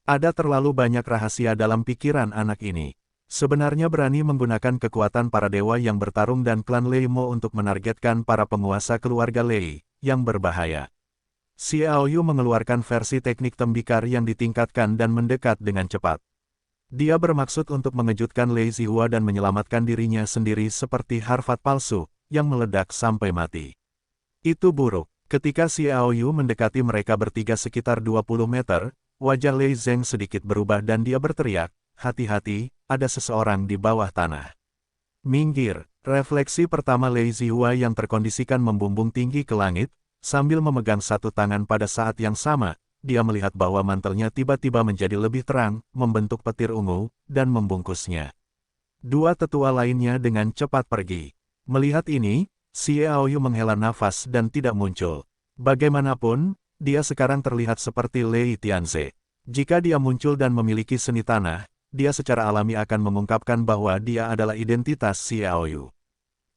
A: Ada terlalu banyak rahasia dalam pikiran anak ini. Sebenarnya berani menggunakan kekuatan para dewa yang bertarung dan klan Lei Mo untuk menargetkan para penguasa keluarga Lei, yang berbahaya. Xiaoyu mengeluarkan versi teknik tembikar yang ditingkatkan dan mendekat dengan cepat. Dia bermaksud untuk mengejutkan Lei Zihua dan menyelamatkan dirinya sendiri seperti harfat palsu, yang meledak sampai mati. Itu buruk. Ketika Xiaoyu mendekati mereka bertiga sekitar 20 meter, wajah Lei Zheng sedikit berubah dan dia berteriak, hati-hati, ada seseorang di bawah tanah. Minggir, refleksi pertama Lei Zihua yang terkondisikan membumbung tinggi ke langit, sambil memegang satu tangan pada saat yang sama, dia melihat bahwa mantelnya tiba-tiba menjadi lebih terang, membentuk petir ungu, dan membungkusnya. Dua tetua lainnya dengan cepat pergi. Melihat ini, Xiaoyu menghela nafas dan tidak muncul. Bagaimanapun, dia sekarang terlihat seperti Lei Tianze. Jika dia muncul dan memiliki seni tanah, dia secara alami akan mengungkapkan bahwa dia adalah identitas Xiaoyu.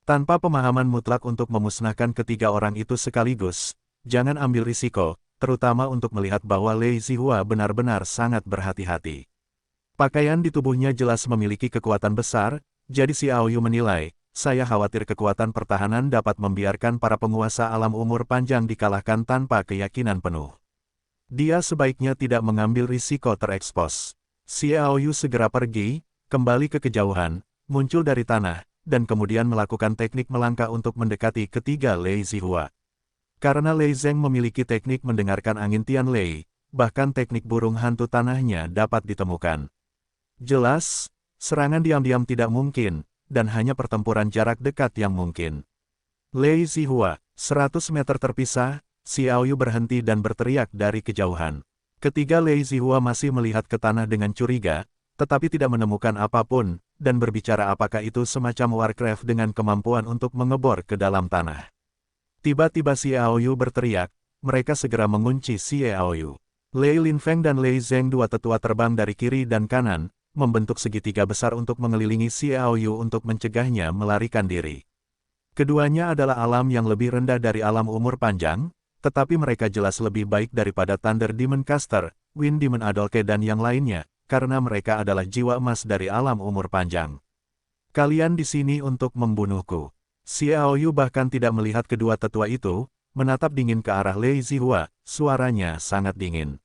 A: Tanpa pemahaman mutlak untuk memusnahkan ketiga orang itu sekaligus, jangan ambil risiko, terutama untuk melihat bahwa Lei Zihua benar-benar sangat berhati-hati. Pakaian di tubuhnya jelas memiliki kekuatan besar, jadi Xiaoyu menilai, saya khawatir kekuatan pertahanan dapat membiarkan para penguasa alam umur panjang dikalahkan tanpa keyakinan penuh. Dia sebaiknya tidak mengambil risiko terekspos. Xiaoyu segera pergi, kembali ke kejauhan, muncul dari tanah, dan kemudian melakukan teknik melangkah untuk mendekati ketiga Lei Zihua. Karena Lei Zheng memiliki teknik mendengarkan angin Tian Lei, bahkan teknik burung hantu tanahnya dapat ditemukan. Jelas, serangan diam-diam tidak mungkin, dan hanya pertempuran jarak dekat yang mungkin. Lei Zihua, 100 meter terpisah, Xiaoyu berhenti dan berteriak dari kejauhan. Ketiga Lei Zihua masih melihat ke tanah dengan curiga, tetapi tidak menemukan apapun, dan berbicara apakah itu semacam Warcraft dengan kemampuan untuk mengebor ke dalam tanah. Tiba-tiba Xiaoyu berteriak, mereka segera mengunci Xiaoyu. Lei Linfeng dan Lei Zheng dua tetua terbang dari kiri dan kanan, membentuk segitiga besar untuk mengelilingi Xiaoyu untuk mencegahnya melarikan diri. Keduanya adalah alam yang lebih rendah dari alam umur panjang, tetapi mereka jelas lebih baik daripada Thunder Demon Caster, Wind Demon Adolke dan yang lainnya, karena mereka adalah jiwa emas dari alam umur panjang. Kalian di sini untuk membunuhku. Xiaoyu bahkan tidak melihat kedua tetua itu, menatap dingin ke arah Lei Zihua, suaranya sangat dingin.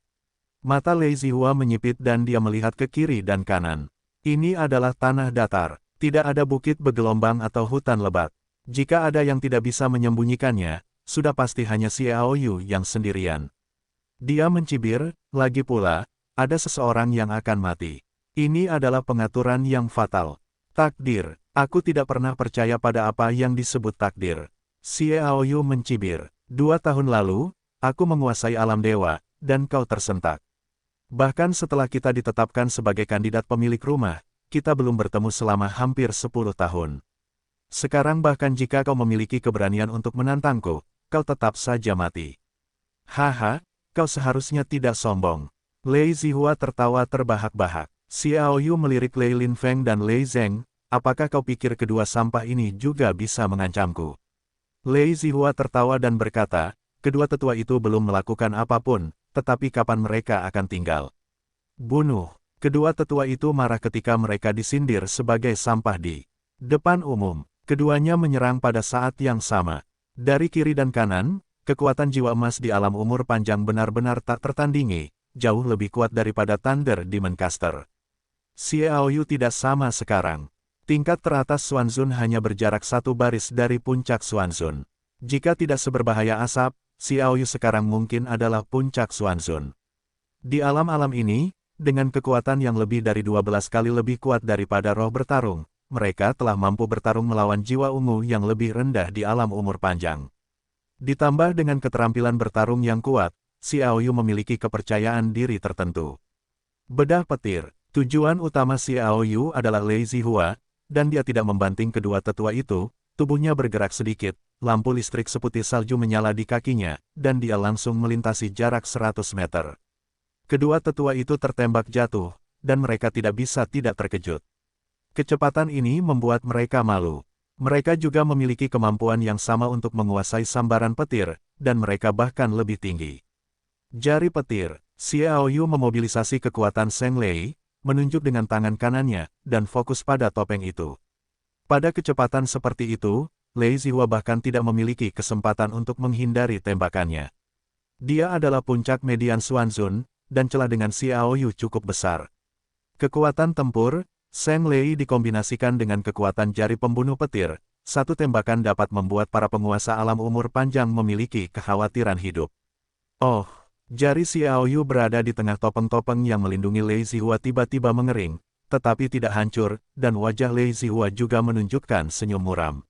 A: Mata Lei Zihua menyipit dan dia melihat ke kiri dan kanan. Ini adalah tanah datar, tidak ada bukit bergelombang atau hutan lebat. Jika ada yang tidak bisa menyembunyikannya, sudah pasti hanya Xiaoyu yang sendirian. Dia mencibir, lagi pula, ada seseorang yang akan mati. Ini adalah pengaturan yang fatal. Takdir. Aku tidak pernah percaya pada apa yang disebut takdir. Xiaoyu mencibir. 2 tahun lalu, aku menguasai alam dewa, dan kau tersentak. Bahkan setelah kita ditetapkan sebagai kandidat pemilik rumah, kita belum bertemu selama hampir 10 tahun. Sekarang bahkan jika kau memiliki keberanian untuk menantangku, kau tetap saja mati. Haha, kau seharusnya tidak sombong. Lei Zihua tertawa terbahak-bahak. Xiaoyu melirik Lei Linfeng dan Lei Zheng. Apakah kau pikir kedua sampah ini juga bisa mengancamku? Lei Zihua tertawa dan berkata, kedua tetua itu belum melakukan apapun, tetapi kapan mereka akan tinggal? Bunuh. Kedua tetua itu marah ketika mereka disindir sebagai sampah di depan umum. Keduanya menyerang pada saat yang sama. Dari kiri dan kanan, kekuatan jiwa emas di alam umur panjang benar-benar tak tertandingi, jauh lebih kuat daripada Thunder Demon Caster. Xiaoyu tidak sama sekarang. Tingkat teratas Xuanzun hanya berjarak 1 baris dari puncak Xuanzun. Jika tidak seberbahaya asap, Xiaoyu sekarang mungkin adalah puncak Xuanzun. Di alam-alam ini, dengan kekuatan yang lebih dari 12 kali lebih kuat daripada roh bertarung, mereka telah mampu bertarung melawan jiwa ungu yang lebih rendah di alam umur panjang. Ditambah dengan keterampilan bertarung yang kuat, Xiao Yu memiliki kepercayaan diri tertentu. Bedah petir. Tujuan utama Xiao Yu adalah Lei Zihua, dan dia tidak membanting kedua tetua itu. Tubuhnya bergerak sedikit, lampu listrik seputih salju menyala di kakinya, dan dia langsung melintasi jarak 100 meter. Kedua tetua itu tertembak jatuh, dan mereka tidak bisa tidak terkejut. Kecepatan ini membuat mereka malu. Mereka juga memiliki kemampuan yang sama untuk menguasai sambaran petir, dan mereka bahkan lebih tinggi. Jari petir. Xiao Yu memobilisasi kekuatan Zheng Lei, menunjuk dengan tangan kanannya, dan fokus pada topeng itu. Pada kecepatan seperti itu, Lei Zihua bahkan tidak memiliki kesempatan untuk menghindari tembakannya. Dia adalah puncak median Xuanzun, dan celah dengan Xiao Yu cukup besar. Kekuatan tempur, Zheng Lei dikombinasikan dengan kekuatan jari pembunuh petir, satu tembakan dapat membuat para penguasa alam umur panjang memiliki kekhawatiran hidup. Oh, jari Xiao Yu berada di tengah topeng-topeng yang melindungi Lei Zihua tiba-tiba mengering, tetapi tidak hancur, dan wajah Lei Zihua juga menunjukkan senyum muram.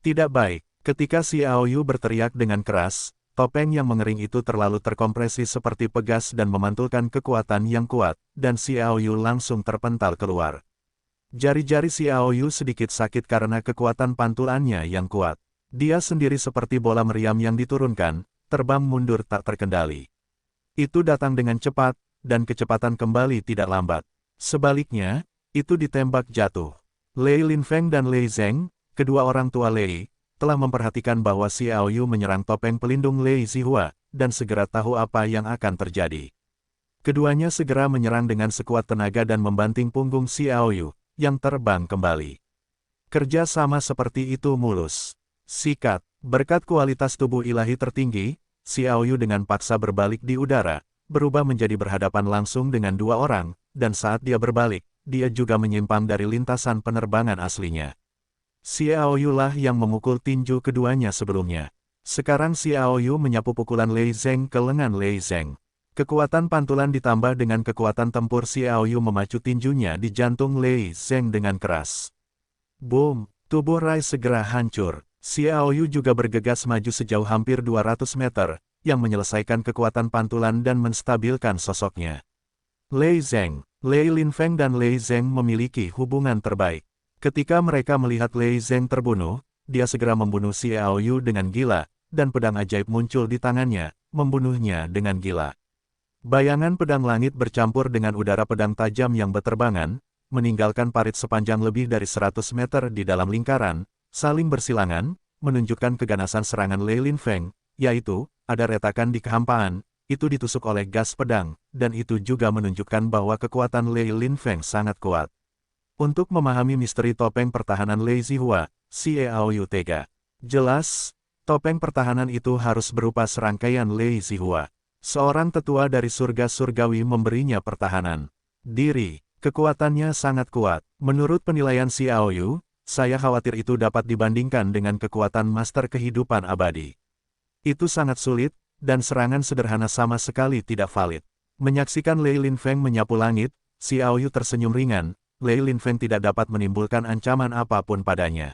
A: Tidak baik, ketika Xiao Yu berteriak dengan keras, topeng yang mengering itu terlalu terkompresi seperti pegas dan memantulkan kekuatan yang kuat, dan Xiao Yu langsung terpental keluar. Jari-jari Xiao Yu sedikit sakit karena kekuatan pantulannya yang kuat. Dia sendiri seperti bola meriam yang diturunkan, terbang mundur tak terkendali. Itu datang dengan cepat, dan kecepatan kembali tidak lambat. Sebaliknya, itu ditembak jatuh. Lei Linfeng dan Lei Zheng, kedua orang tua Lei, telah memperhatikan bahwa Xiao Yu menyerang topeng pelindung Lei Zihua, dan segera tahu apa yang akan terjadi. Keduanya segera menyerang dengan sekuat tenaga dan membanting punggung Xiao Yu, yang terbang kembali. Kerja sama seperti itu mulus. Sikat, berkat kualitas tubuh ilahi tertinggi, Xiao Yu dengan paksa berbalik di udara, berubah menjadi berhadapan langsung dengan dua orang, dan saat dia berbalik, dia juga menyimpang dari lintasan penerbangan aslinya. Xiao Yu lah yang memukul tinju keduanya sebelumnya. Sekarang Xiao Yu menyapu pukulan Lei Zheng ke lengan Lei Zheng. Kekuatan pantulan ditambah dengan kekuatan tempur Xiao Yu memacu tinjunya di jantung Lei Zheng dengan keras. Boom! Tubuh Rai segera hancur. Xiao Yu juga bergegas maju sejauh hampir 200 meter, yang menyelesaikan kekuatan pantulan dan menstabilkan sosoknya. Lei Zheng, Lei Linfeng dan Lei Zheng memiliki hubungan terbaik. Ketika mereka melihat Lei Zheng terbunuh, dia segera membunuh Xiao Yu dengan gila, dan pedang ajaib muncul di tangannya, membunuhnya dengan gila. Bayangan pedang langit bercampur dengan udara pedang tajam yang berterbangan, meninggalkan parit sepanjang lebih dari 100 meter di dalam lingkaran, saling bersilangan, menunjukkan keganasan serangan Lei Linfeng, yaitu, ada retakan di kehampaan, itu ditusuk oleh gas pedang, dan itu juga menunjukkan bahwa kekuatan Lei Linfeng sangat kuat. Untuk memahami misteri topeng pertahanan Lei Zihua, Xiao Yu tega. Jelas, topeng pertahanan itu harus berupa serangkaian Lei Zihua. Seorang tetua dari surga surgawi memberinya pertahanan diri. Kekuatannya sangat kuat. Menurut penilaian Xiao Yu, saya khawatir itu dapat dibandingkan dengan kekuatan master kehidupan abadi. Itu sangat sulit, dan serangan sederhana sama sekali tidak valid. Menyaksikan Lei Linfeng menyapu langit, Xiao Yu tersenyum ringan. Lei Linfeng tidak dapat menimbulkan ancaman apapun padanya.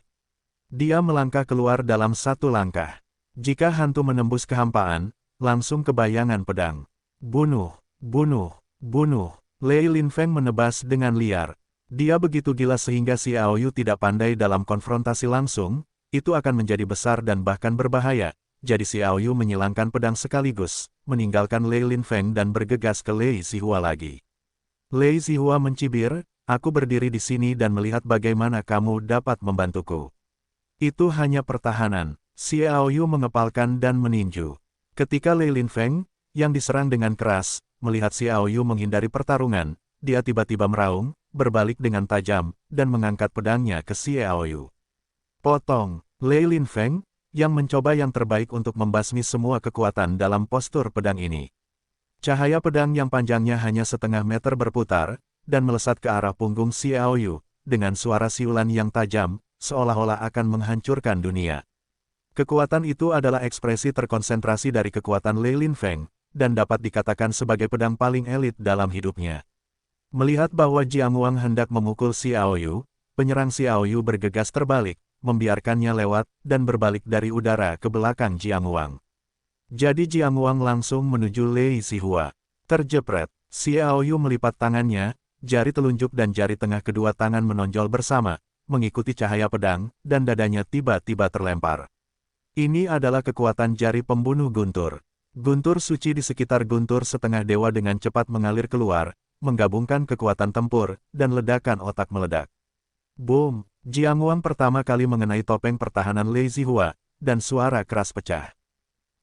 A: Dia melangkah keluar dalam satu langkah. Jika hantu menembus kehampaan, langsung ke bayangan pedang. Bunuh, bunuh, bunuh. Lei Linfeng menebas dengan liar. Dia begitu gila sehingga Xiao Yu tidak pandai dalam konfrontasi langsung, itu akan menjadi besar dan bahkan berbahaya. Jadi Xiao Yu menyilangkan pedang sekaligus, meninggalkan Lei Linfeng dan bergegas ke Lei Zihua lagi. Lei Zihua mencibir, aku berdiri di sini dan melihat bagaimana kamu dapat membantuku. Itu hanya pertahanan. Xiao Yu mengepalkan dan meninju. Ketika Lei Linfeng, yang diserang dengan keras, melihat Xiao Yu menghindari pertarungan, dia tiba-tiba meraung, berbalik dengan tajam, dan mengangkat pedangnya ke Xiao Yu. Potong. Lei Linfeng, yang mencoba yang terbaik untuk membasmi semua kekuatan dalam postur pedang ini. Cahaya pedang yang panjangnya hanya setengah meter berputar, dan melesat ke arah punggung Xiao Yu, dengan suara siulan yang tajam, seolah-olah akan menghancurkan dunia. Kekuatan itu adalah ekspresi terkonsentrasi dari kekuatan Lei Linfeng, dan dapat dikatakan sebagai pedang paling elit dalam hidupnya. Melihat bahwa Jiang Wang hendak memukul Xiao Yu, penyerang Xiaoyu bergegas terbalik, membiarkannya lewat, dan berbalik dari udara ke belakang Jiang Wang. Jadi Jiang Wang langsung menuju Lei Zihua. Terjepret, Xiaoyu melipat tangannya, jari telunjuk dan jari tengah kedua tangan menonjol bersama, mengikuti cahaya pedang, dan dadanya tiba-tiba terlempar. Ini adalah kekuatan jari pembunuh guntur. Guntur suci di sekitar guntur setengah dewa dengan cepat mengalir keluar, menggabungkan kekuatan tempur, dan ledakan otak meledak. Boom! Jiang Wang pertama kali mengenai topeng pertahanan Lei Zihua, dan suara keras pecah.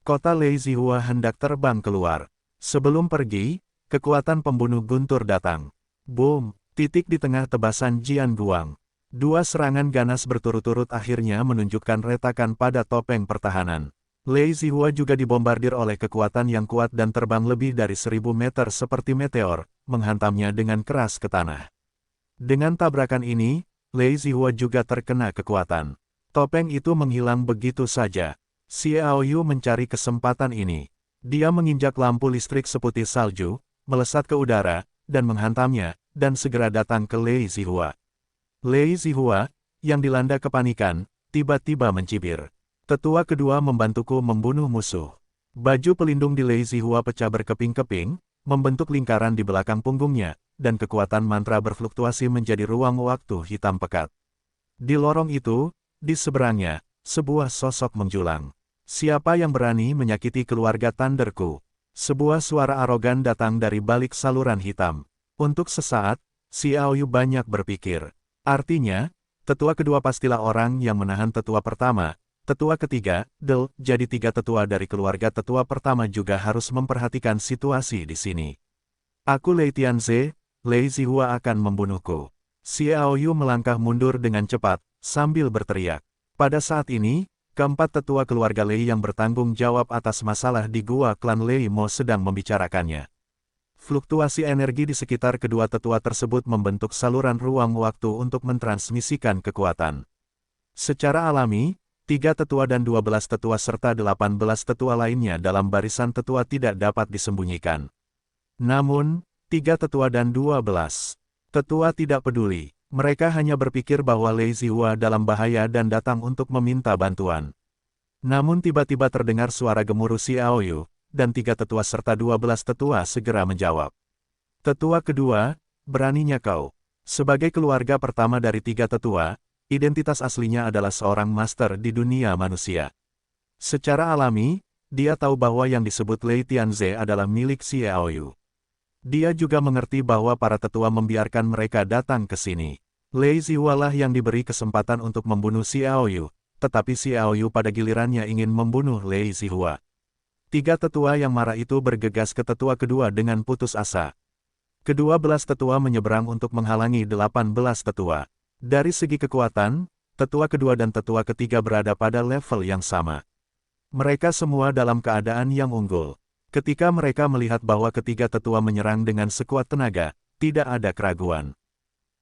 A: Kota Lei Zihua hendak terbang keluar. Sebelum pergi, kekuatan pembunuh guntur datang. Boom! Titik di tengah tebasan Jian Guang. Dua serangan ganas berturut-turut akhirnya menunjukkan retakan pada topeng pertahanan. Lei Zihua juga dibombardir oleh kekuatan yang kuat dan terbang lebih dari 1000 meter seperti meteor, menghantamnya dengan keras ke tanah. Dengan tabrakan ini, Lei Zihua juga terkena kekuatan. Topeng itu menghilang begitu saja. Xiaoyu mencari kesempatan ini. Dia menginjak lampu listrik seputih salju, melesat ke udara, dan menghantamnya, dan segera datang ke Lei Zihua. Lei Zihua, yang dilanda kepanikan, tiba-tiba mencibir. Tetua kedua membantuku membunuh musuh. Baju pelindung di Lei Zihua pecah berkeping-keping, membentuk lingkaran di belakang punggungnya, dan kekuatan mantra berfluktuasi menjadi ruang waktu hitam pekat. Di lorong itu, di seberangnya, sebuah sosok menjulang. Siapa yang berani menyakiti keluarga Thunderku? Sebuah suara arogan datang dari balik saluran hitam. Untuk sesaat, Xiaoyu banyak berpikir. Artinya, tetua kedua pastilah orang yang menahan tetua pertama, tetua ketiga, jadi tiga tetua dari keluarga tetua pertama juga harus memperhatikan situasi di sini. Aku Lei Tianze, Lei Zihua akan membunuhku. Xiaoyu melangkah mundur dengan cepat, sambil berteriak. Pada saat ini, keempat tetua keluarga Lei yang bertanggung jawab atas masalah di gua klan Lei Mo sedang membicarakannya. Fluktuasi energi di sekitar kedua tetua tersebut membentuk saluran ruang waktu untuk mentransmisikan kekuatan. Secara alami, 3 tetua dan 12 tetua serta 18 tetua lainnya dalam barisan tetua tidak dapat disembunyikan. Namun, 3 tetua dan 12 tetua tidak peduli. Mereka hanya berpikir bahwa Lei Zihua dalam bahaya dan datang untuk meminta bantuan. Namun tiba-tiba terdengar suara gemuruh Xiaoyu, dan 3 tetua serta 12 tetua segera menjawab. Tetua kedua, beraninya kau. Sebagai keluarga pertama dari 3 tetua, identitas aslinya adalah seorang master di dunia manusia. Secara alami, dia tahu bahwa yang disebut Lei Tianze adalah milik Xiaoyu. Dia juga mengerti bahwa para tetua membiarkan mereka datang ke sini. Lei Zihua lah yang diberi kesempatan untuk membunuh Xiaoyu, tetapi Xiaoyu pada gilirannya ingin membunuh Lei Zihua. 3 tetua yang marah itu bergegas ke tetua kedua dengan putus asa. Kedua belas tetua menyeberang untuk menghalangi 18 tetua. Dari segi kekuatan, tetua kedua dan tetua ketiga berada pada level yang sama. Mereka semua dalam keadaan yang unggul. Ketika mereka melihat bahwa ketiga tetua menyerang dengan sekuat tenaga, tidak ada keraguan.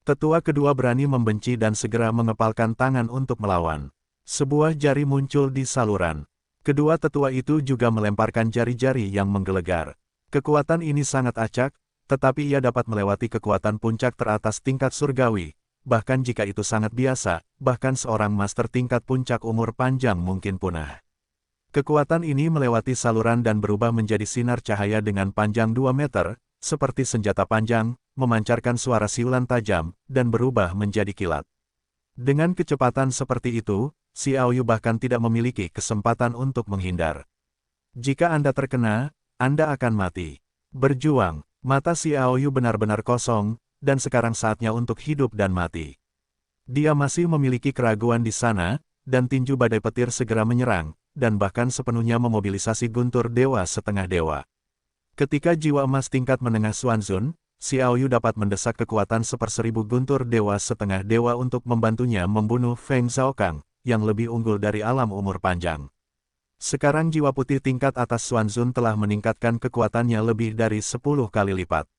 A: Tetua kedua berani membenci dan segera mengepalkan tangan untuk melawan. Sebuah jari muncul di saluran. Kedua tetua itu juga melemparkan jari-jari yang menggelegar. Kekuatan ini sangat acak, tetapi ia dapat melewati kekuatan puncak teratas tingkat surgawi. Bahkan jika itu sangat biasa, bahkan seorang master tingkat puncak umur panjang mungkin punah. Kekuatan ini melewati saluran dan berubah menjadi sinar cahaya dengan panjang 2 meter, seperti senjata panjang, memancarkan suara siulan tajam, dan berubah menjadi kilat. Dengan kecepatan seperti itu, Xiaoyu bahkan tidak memiliki kesempatan untuk menghindar. Jika Anda terkena, Anda akan mati. Berjuang, mata Xiaoyu benar-benar kosong, dan sekarang saatnya untuk hidup dan mati. Dia masih memiliki keraguan di sana, dan tinju badai petir segera menyerang, dan bahkan sepenuhnya memobilisasi guntur dewa setengah dewa. Ketika jiwa emas tingkat menengah Xuanzun, Xiaoyu dapat mendesak kekuatan 1/1000 guntur dewa setengah dewa untuk membantunya membunuh Feng Zhaokang, yang lebih unggul dari alam umur panjang. Sekarang jiwa putih tingkat atas Xuanzun telah meningkatkan kekuatannya lebih dari 10 kali lipat.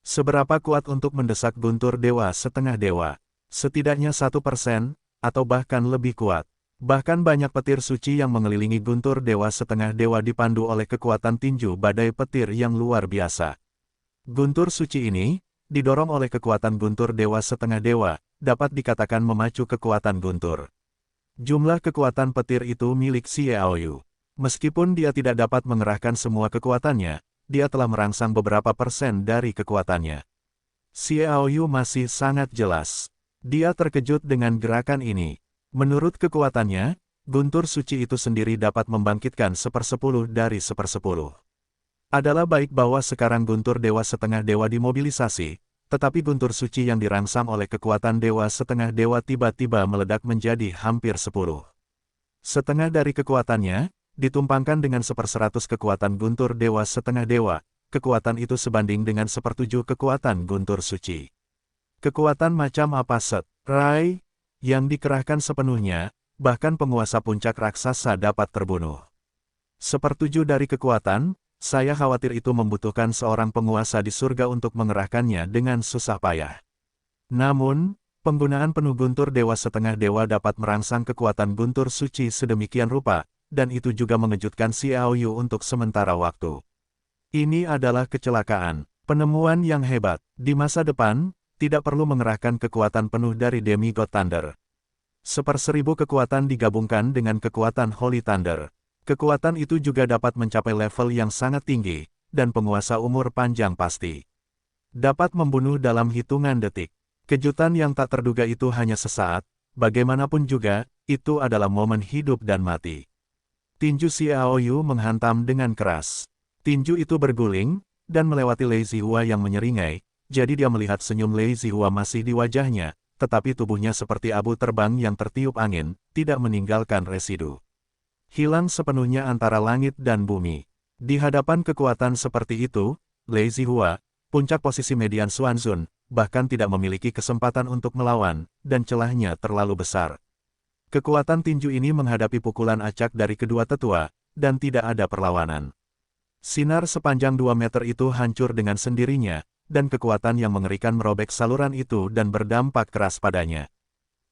A: Seberapa kuat untuk mendesak guntur dewa setengah dewa? Setidaknya 1%, atau bahkan lebih kuat. Bahkan banyak petir suci yang mengelilingi guntur dewa setengah dewa dipandu oleh kekuatan tinju badai petir yang luar biasa. Guntur suci ini, didorong oleh kekuatan guntur dewa setengah dewa, dapat dikatakan memacu kekuatan guntur. Jumlah kekuatan petir itu milik Xiaoyu. Meskipun dia tidak dapat mengerahkan semua kekuatannya, dia telah merangsang beberapa persen dari kekuatannya. Xiaoyu masih sangat jelas. Dia terkejut dengan gerakan ini. Menurut kekuatannya, guntur suci itu sendiri dapat membangkitkan 1/10 dari 1/10. Adalah baik bahwa sekarang guntur dewa setengah dewa dimobilisasi, tetapi guntur suci yang dirangsang oleh kekuatan dewa setengah dewa tiba-tiba meledak menjadi hampir 10. Setengah dari kekuatannya, ditumpangkan dengan 1/100 kekuatan guntur dewa setengah dewa, kekuatan itu sebanding dengan 1/7 kekuatan guntur suci. Kekuatan macam apa Rai, yang dikerahkan sepenuhnya, bahkan penguasa puncak raksasa dapat terbunuh. 1/7 dari kekuatan, saya khawatir itu membutuhkan seorang penguasa di surga untuk mengerahkannya dengan susah payah. Namun, penggunaan penuh guntur dewa setengah dewa dapat merangsang kekuatan guntur suci sedemikian rupa, dan itu juga mengejutkan Xiaoyu untuk sementara waktu. Ini adalah kecelakaan, penemuan yang hebat. Di masa depan, tidak perlu mengerahkan kekuatan penuh dari Demigod Thunder. 1/1000 kekuatan digabungkan dengan kekuatan Holy Thunder. Kekuatan itu juga dapat mencapai level yang sangat tinggi, dan penguasa umur panjang pasti dapat membunuh dalam hitungan detik. Kejutan yang tak terduga itu hanya sesaat, bagaimanapun juga, itu adalah momen hidup dan mati. Tinju Xiaoyu menghantam dengan keras. Tinju itu berguling, dan melewati Lei Zihua yang menyeringai, jadi dia melihat senyum Lei Zihua masih di wajahnya, tetapi tubuhnya seperti abu terbang yang tertiup angin, tidak meninggalkan residu. Hilang sepenuhnya antara langit dan bumi. Di hadapan kekuatan seperti itu, Lei Zihua, puncak posisi median Xuanzun, bahkan tidak memiliki kesempatan untuk melawan, dan celahnya terlalu besar. Kekuatan tinju ini menghadapi pukulan acak dari kedua tetua, dan tidak ada perlawanan. Sinar sepanjang 2 meter itu hancur dengan sendirinya, dan kekuatan yang mengerikan merobek saluran itu dan berdampak keras padanya.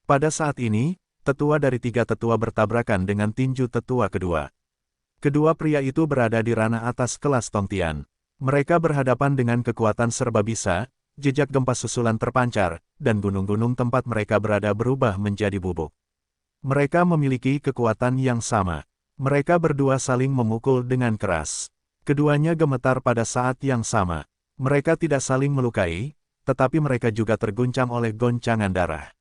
A: Pada saat ini, tetua dari 3 tetua bertabrakan dengan tinju tetua kedua. Kedua pria itu berada di ranah atas kelas Tongtian. Mereka berhadapan dengan kekuatan serba bisa, jejak gempa susulan terpancar, dan gunung-gunung tempat mereka berada berubah menjadi bubuk. Mereka memiliki kekuatan yang sama. Mereka berdua saling memukul dengan keras. Keduanya gemetar pada saat yang sama. Mereka tidak saling melukai, tetapi mereka juga terguncang oleh goncangan darah.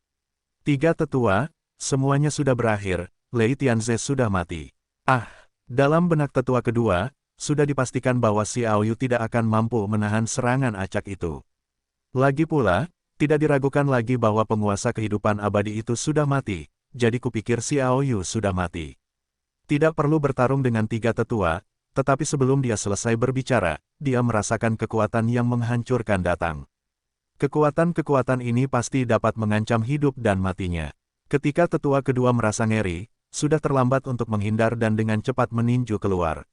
A: 3 tetua, semuanya sudah berakhir, Lei Tianze sudah mati. Dalam benak tetua kedua, sudah dipastikan bahwa Xiaoyu tidak akan mampu menahan serangan acak itu. Lagi pula, tidak diragukan lagi bahwa penguasa kehidupan abadi itu sudah mati, jadi kupikir Xiaoyu sudah mati. Tidak perlu bertarung dengan 3 tetua, tetapi sebelum dia selesai berbicara, dia merasakan kekuatan yang menghancurkan datang. Kekuatan-kekuatan ini pasti dapat mengancam hidup dan matinya. Ketika tetua kedua merasa ngeri, sudah terlambat untuk menghindar dan dengan cepat meninju keluar.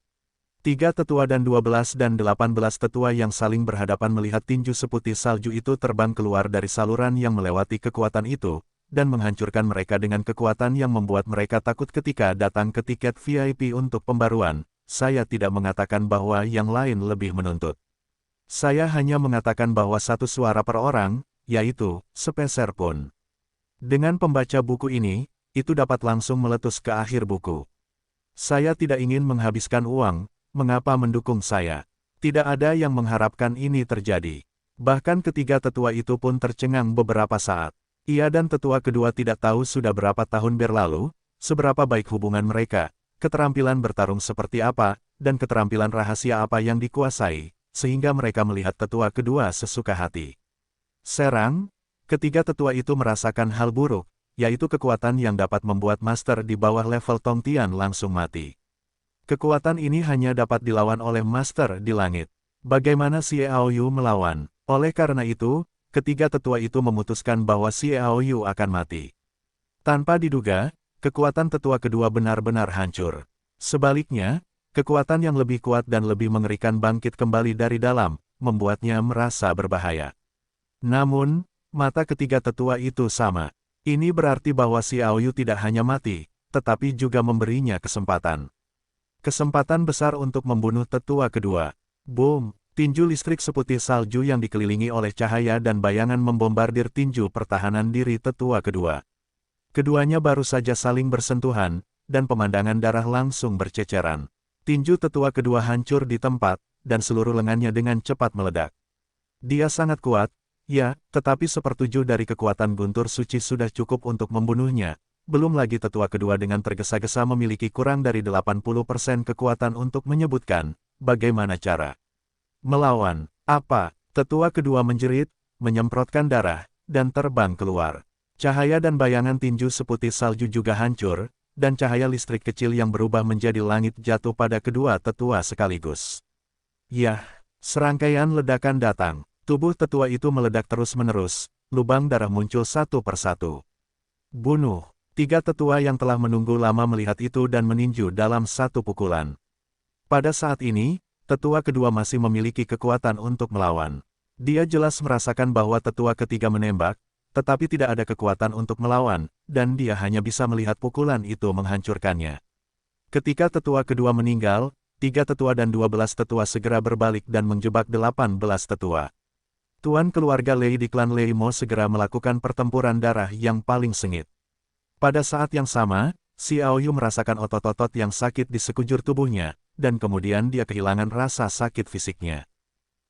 A: 3 tetua dan 12 dan 18 tetua yang saling berhadapan melihat tinju seputih salju itu terbang keluar dari saluran yang melewati kekuatan itu, dan menghancurkan mereka dengan kekuatan yang membuat mereka takut ketika datang ke tiket VIP untuk pembaruan. Saya tidak mengatakan bahwa yang lain lebih menuntut. Saya hanya mengatakan bahwa satu suara per orang, yaitu, sepeser pun. Dengan pembaca buku ini, itu dapat langsung meletus ke akhir buku. Saya tidak ingin menghabiskan uang, mengapa mendukung saya? Tidak ada yang mengharapkan ini terjadi. Bahkan ketiga tetua itu pun tercengang beberapa saat. Ia dan tetua kedua tidak tahu sudah berapa tahun berlalu, seberapa baik hubungan mereka, keterampilan bertarung seperti apa, dan keterampilan rahasia apa yang dikuasai, sehingga mereka melihat tetua kedua sesuka hati. Serang, ketiga tetua itu merasakan hal buruk, yaitu kekuatan yang dapat membuat master di bawah level Tongtian langsung mati. Kekuatan ini hanya dapat dilawan oleh master di langit. Bagaimana Xiaoyu melawan? Oleh karena itu, ketiga tetua itu memutuskan bahwa Xiaoyu akan mati. Tanpa diduga, kekuatan tetua kedua benar-benar hancur. Sebaliknya, kekuatan yang lebih kuat dan lebih mengerikan bangkit kembali dari dalam, membuatnya merasa berbahaya. Namun, mata ketiga tetua itu sama. Ini berarti bahwa Xiaoyu tidak hanya mati, tetapi juga memberinya kesempatan. Kesempatan besar untuk membunuh tetua kedua. Boom! Tinju listrik seputih salju yang dikelilingi oleh cahaya dan bayangan membombardir tinju pertahanan diri tetua kedua. Keduanya baru saja saling bersentuhan, dan pemandangan darah langsung berceceran. Tinju tetua kedua hancur di tempat, dan seluruh lengannya dengan cepat meledak. Dia sangat kuat, ya, tetapi sepertujuh dari kekuatan guntur suci sudah cukup untuk membunuhnya. Belum lagi tetua kedua dengan tergesa-gesa memiliki kurang dari 80% kekuatan untuk menyebutkan, bagaimana cara melawan. Apa? Tetua kedua menjerit, menyemprotkan darah, dan terbang keluar. Cahaya dan bayangan tinju seputih salju juga hancur, dan cahaya listrik kecil yang berubah menjadi langit jatuh pada kedua tetua sekaligus. Yah, serangkaian ledakan datang. Tubuh tetua itu meledak terus-menerus, lubang darah muncul satu persatu. Bunuh. Tiga tetua yang telah menunggu lama melihat itu dan meninju dalam satu pukulan. Pada saat ini, tetua kedua masih memiliki kekuatan untuk melawan. Dia jelas merasakan bahwa tetua ketiga menembak, tetapi tidak ada kekuatan untuk melawan, dan dia hanya bisa melihat pukulan itu menghancurkannya. Ketika tetua kedua meninggal, 3 tetua dan 12 tetua segera berbalik dan menjebak 18 tetua. Tuan keluarga Lei di klan Lei Mo segera melakukan pertempuran darah yang paling sengit. Pada saat yang sama, Xiao Yu merasakan otot-otot yang sakit di sekujur tubuhnya, dan kemudian dia kehilangan rasa sakit fisiknya.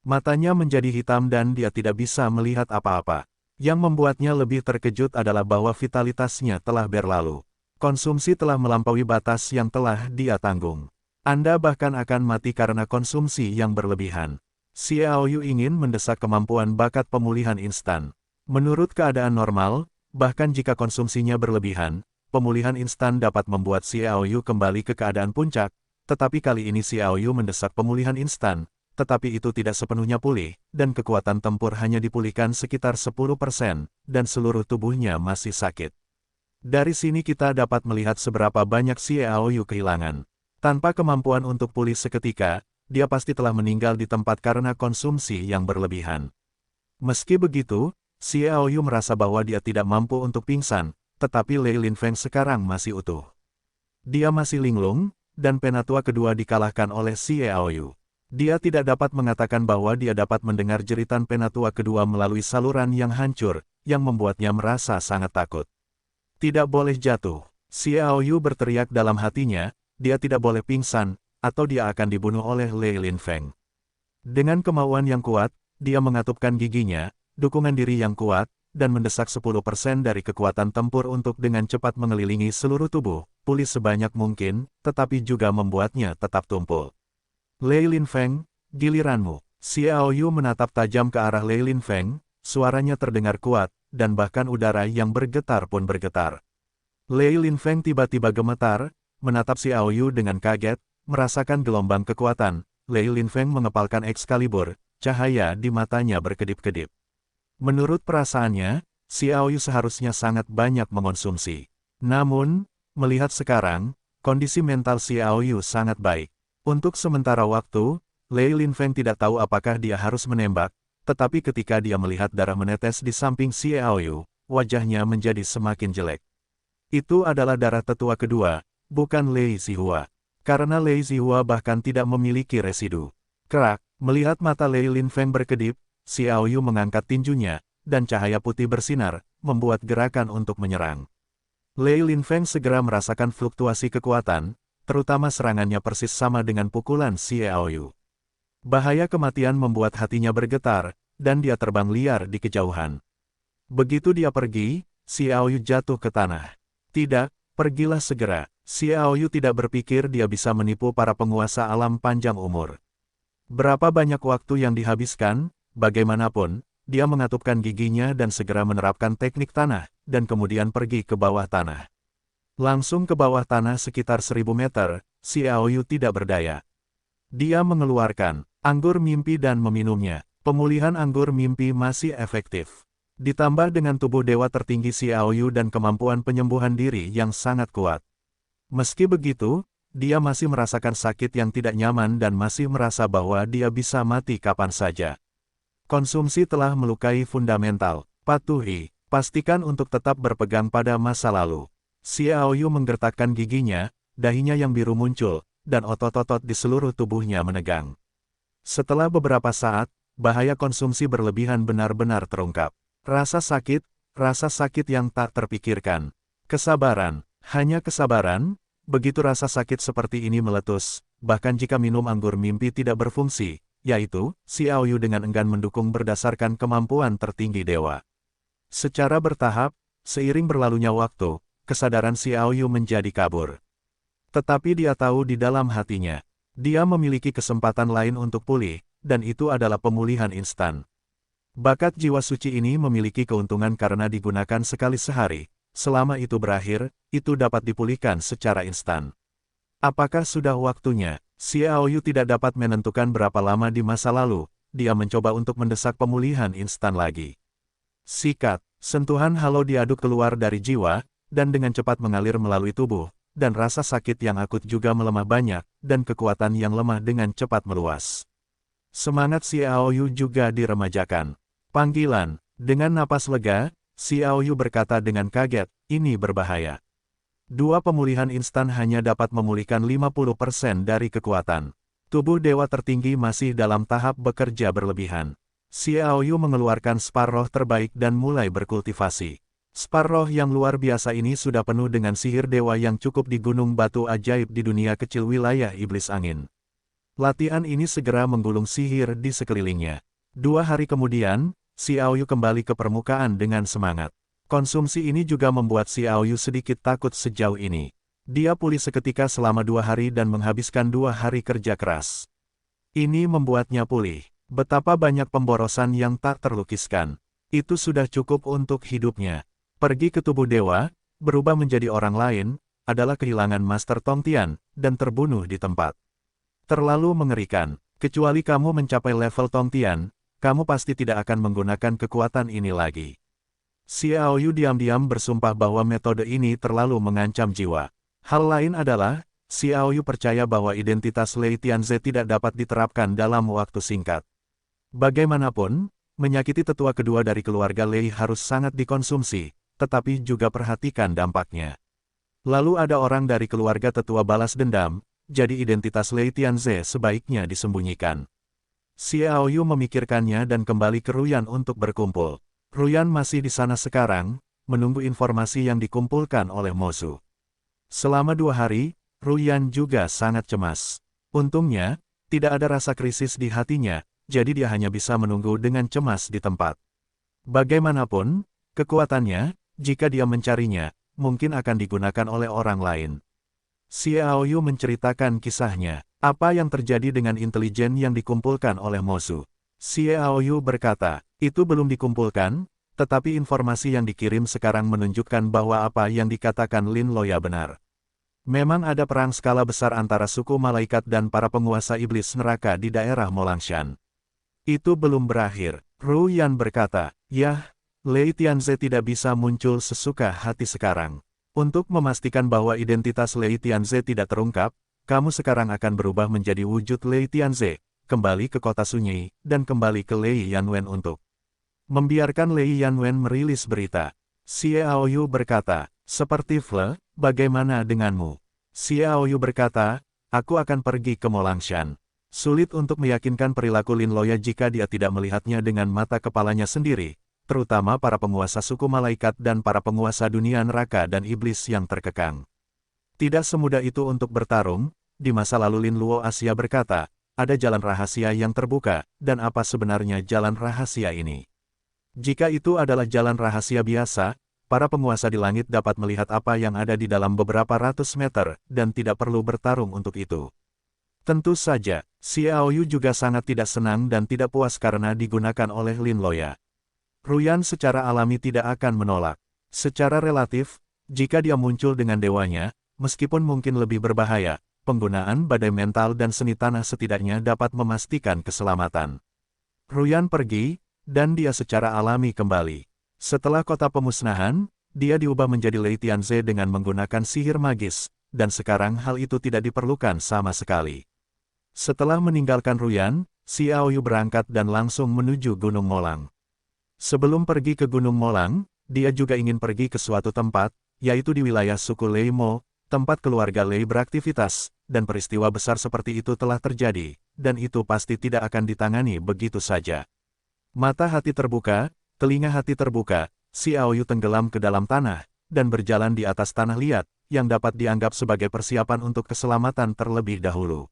A: Matanya menjadi hitam dan dia tidak bisa melihat apa-apa. Yang membuatnya lebih terkejut adalah bahwa vitalitasnya telah berlalu. Konsumsi telah melampaui batas yang telah dia tanggung. Anda bahkan akan mati karena konsumsi yang berlebihan. Xiao Yu ingin mendesak kemampuan bakat pemulihan instan. Menurut keadaan normal, bahkan jika konsumsinya berlebihan, pemulihan instan dapat membuat Xiao Yu kembali ke keadaan puncak. Tetapi kali ini Xiao Yu mendesak pemulihan instan, tetapi itu tidak sepenuhnya pulih, dan kekuatan tempur hanya dipulihkan sekitar 10%, dan seluruh tubuhnya masih sakit. Dari sini kita dapat melihat seberapa banyak Xiao Yu kehilangan. Tanpa kemampuan untuk pulih seketika, dia pasti telah meninggal di tempat karena konsumsi yang berlebihan. Meski begitu, Xiao Yu merasa bahwa dia tidak mampu untuk pingsan, tetapi Lei Linfeng sekarang masih utuh. Dia masih linglung, dan penatua kedua dikalahkan oleh Xiao Yu. Dia tidak dapat mengatakan bahwa dia dapat mendengar jeritan penatua kedua melalui saluran yang hancur, yang membuatnya merasa sangat takut. Tidak boleh jatuh. Xiao Yu berteriak dalam hatinya, dia tidak boleh pingsan, atau dia akan dibunuh oleh Lei Linfeng. Dengan kemauan yang kuat, dia mengatupkan giginya, dukungan diri yang kuat, dan mendesak 10% dari kekuatan tempur untuk dengan cepat mengelilingi seluruh tubuh, pulih sebanyak mungkin, tetapi juga membuatnya tetap tumpul. Lei Linfeng, giliranmu. Xiao Yu menatap tajam ke arah Lei Linfeng, suaranya terdengar kuat, dan bahkan udara yang bergetar pun bergetar. Lei Linfeng tiba-tiba gemetar, menatap Xiao Yu dengan kaget, merasakan gelombang kekuatan. Lei Linfeng mengepalkan Excalibur, cahaya di matanya berkedip-kedip. Menurut perasaannya, Xiao Yu seharusnya sangat banyak mengonsumsi. Namun, melihat sekarang, kondisi mental Xiao Yu sangat baik. Untuk sementara waktu, Lei Linfeng tidak tahu apakah dia harus menembak, tetapi ketika dia melihat darah menetes di samping Xiao Yu, wajahnya menjadi semakin jelek. Itu adalah darah tetua kedua, bukan Lei Zihua. Karena Lei Zihua bahkan tidak memiliki residu. Kerak, melihat mata Lei Linfeng berkedip, Xiao Yu mengangkat tinjunya, dan cahaya putih bersinar, membuat gerakan untuk menyerang. Lei Linfeng segera merasakan fluktuasi kekuatan, terutama serangannya persis sama dengan pukulan Xiao Yu. Bahaya kematian membuat hatinya bergetar, dan dia terbang liar di kejauhan. Begitu dia pergi, Xiao Yu jatuh ke tanah. Tidak, pergilah segera. Xiao Yu tidak berpikir dia bisa menipu para penguasa alam panjang umur. Berapa banyak waktu yang dihabiskan? Bagaimanapun, dia mengatupkan giginya dan segera menerapkan teknik tanah, dan kemudian pergi ke bawah tanah. Langsung ke bawah tanah sekitar 1000 meter, Xiao Yu tidak berdaya. Dia mengeluarkan anggur mimpi dan meminumnya. Pemulihan anggur mimpi masih efektif. Ditambah dengan tubuh dewa tertinggi Xiao Yu dan kemampuan penyembuhan diri yang sangat kuat. Meski begitu, dia masih merasakan sakit yang tidak nyaman dan masih merasa bahwa dia bisa mati kapan saja. Konsumsi telah melukai fundamental. Patuhi, pastikan untuk tetap berpegang pada masa lalu. Xiao Yu menggertakkan giginya, dahinya yang biru muncul, dan otot-otot di seluruh tubuhnya menegang. Setelah beberapa saat, bahaya konsumsi berlebihan benar-benar terungkap. Rasa sakit yang tak terpikirkan. Kesabaran, hanya kesabaran, begitu rasa sakit seperti ini meletus, bahkan jika minum anggur mimpi tidak berfungsi, yaitu, Xiao Yu dengan enggan mendukung berdasarkan kemampuan tertinggi dewa. Secara bertahap, seiring berlalunya waktu, kesadaran Xiao Yu menjadi kabur. Tetapi dia tahu di dalam hatinya, dia memiliki kesempatan lain untuk pulih, dan itu adalah pemulihan instan. Bakat jiwa suci ini memiliki keuntungan karena digunakan sekali sehari. Selama itu berakhir, itu dapat dipulihkan secara instan. Apakah sudah waktunya? Xiao Yu tidak dapat menentukan berapa lama di masa lalu, dia mencoba untuk mendesak pemulihan instan lagi. Sikat, sentuhan halo diaduk keluar dari jiwa, dan dengan cepat mengalir melalui tubuh, dan rasa sakit yang akut juga melemah banyak, dan kekuatan yang lemah dengan cepat meluas. Semangat Xiao Yu juga diremajakan. Panggilan, dengan napas lega, Xiao Yu berkata dengan kaget, ini berbahaya. Dua pemulihan instan hanya dapat memulihkan 50% dari kekuatan. Tubuh dewa tertinggi masih dalam tahap bekerja berlebihan. Xiao Yu mengeluarkan spar roh terbaik dan mulai berkultivasi. Spar roh yang luar biasa ini sudah penuh dengan sihir dewa yang cukup di gunung batu ajaib di dunia kecil wilayah iblis angin. Latihan ini segera menggulung sihir di sekelilingnya. 2 hari kemudian, Xiao Yu kembali ke permukaan dengan semangat. Konsumsi ini juga membuat Xiao Yu sedikit takut sejauh ini. Dia pulih seketika selama 2 hari dan menghabiskan 2 hari kerja keras. Ini membuatnya pulih. Betapa banyak pemborosan yang tak terlukiskan. Itu sudah cukup untuk hidupnya. Pergi ke tubuh dewa, berubah menjadi orang lain, adalah kehilangan Master Tongtian, dan terbunuh di tempat. Terlalu mengerikan. Kecuali kamu mencapai level Tongtian, kamu pasti tidak akan menggunakan kekuatan ini lagi. Xiao Yu diam-diam bersumpah bahwa metode ini terlalu mengancam jiwa. Hal lain adalah, Xiao Yu percaya bahwa identitas Lei Tianze tidak dapat diterapkan dalam waktu singkat. Bagaimanapun, menyakiti tetua kedua dari keluarga Lei harus sangat dikonsumsi, tetapi juga perhatikan dampaknya. Lalu ada orang dari keluarga tetua balas dendam, jadi identitas Lei Tianze sebaiknya disembunyikan. Xiao Yu memikirkannya dan kembali ke Ruyan untuk berkumpul. Ruyan masih di sana sekarang, menunggu informasi yang dikumpulkan oleh Mozu. Selama 2 hari, Ruyan juga sangat cemas. Untungnya, tidak ada rasa krisis di hatinya, jadi dia hanya bisa menunggu dengan cemas di tempat. Bagaimanapun, kekuatannya, jika dia mencarinya, mungkin akan digunakan oleh orang lain. Xiao Yu menceritakan kisahnya, apa yang terjadi dengan intelijen yang dikumpulkan oleh Mozu. Xiao Yu berkata, itu belum dikumpulkan, tetapi informasi yang dikirim sekarang menunjukkan bahwa apa yang dikatakan Lin Loya benar. Memang ada perang skala besar antara suku malaikat dan para penguasa iblis neraka di daerah Molangshan. Itu belum berakhir. Ru Yan berkata, Yah, Lei Tianze tidak bisa muncul sesuka hati sekarang. Untuk memastikan bahwa identitas Lei Tianze tidak terungkap, kamu sekarang akan berubah menjadi wujud Lei Tianze, kembali ke kota sunyi, dan kembali ke Lei Yanwen untuk membiarkan Lei Yanwen merilis berita. Xiao Yu berkata, seperti Fle, bagaimana denganmu? Xiao Yu berkata, aku akan pergi ke Molangshan. Sulit untuk meyakinkan perilaku Lin Loya jika dia tidak melihatnya dengan mata kepalanya sendiri, terutama para penguasa suku malaikat dan para penguasa dunia neraka dan iblis yang terkekang. Tidak semudah itu untuk bertarung. Di masa lalu Lin Luo Asia berkata, ada jalan rahasia yang terbuka, dan apa sebenarnya jalan rahasia ini? Jika itu adalah jalan rahasia biasa, para penguasa di langit dapat melihat apa yang ada di dalam beberapa ratus meter, dan tidak perlu bertarung untuk itu. Tentu saja, Xiao Yu juga sangat tidak senang dan tidak puas karena digunakan oleh Lin Loya. Ruyan secara alami tidak akan menolak. Secara relatif, jika dia muncul dengan dewanya, meskipun mungkin lebih berbahaya, penggunaan badai mental dan seni tanah setidaknya dapat memastikan keselamatan. Ruyan pergi, dan dia secara alami kembali. Setelah kota pemusnahan, dia diubah menjadi Lei Tianze dengan menggunakan sihir magis, dan sekarang hal itu tidak diperlukan sama sekali. Setelah meninggalkan Ruyan, Xiao Yu berangkat dan langsung menuju Gunung Molang. Sebelum pergi ke Gunung Molang, dia juga ingin pergi ke suatu tempat, yaitu di wilayah suku Lei Mo, tempat keluarga Lei beraktivitas, dan peristiwa besar seperti itu telah terjadi, dan itu pasti tidak akan ditangani begitu saja. Mata hati terbuka, telinga hati terbuka, Xiao Yu tenggelam ke dalam tanah, dan berjalan di atas tanah liat, yang dapat dianggap sebagai persiapan untuk keselamatan terlebih dahulu.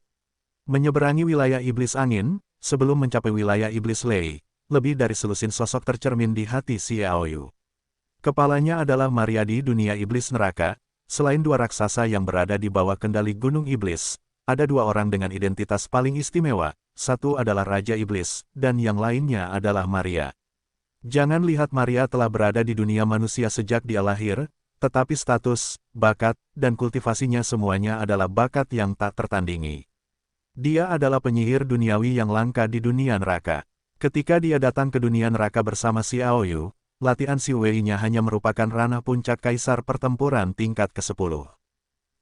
A: Menyeberangi wilayah iblis angin, sebelum mencapai wilayah iblis Lei, lebih dari selusin sosok tercermin di hati Xiao Yu. Kepalanya adalah Maria di dunia iblis neraka. Selain dua raksasa yang berada di bawah kendali Gunung Iblis, ada dua orang dengan identitas paling istimewa, satu adalah Raja Iblis, dan yang lainnya adalah Maria. Jangan lihat Maria telah berada di dunia manusia sejak dia lahir, tetapi status, bakat, dan kultivasinya semuanya adalah bakat yang tak tertandingi. Dia adalah penyihir duniawi yang langka di dunia neraka. Ketika dia datang ke dunia neraka bersama Xiao Yu, latihan Si Wei-nya hanya merupakan ranah puncak kaisar pertempuran tingkat ke-10.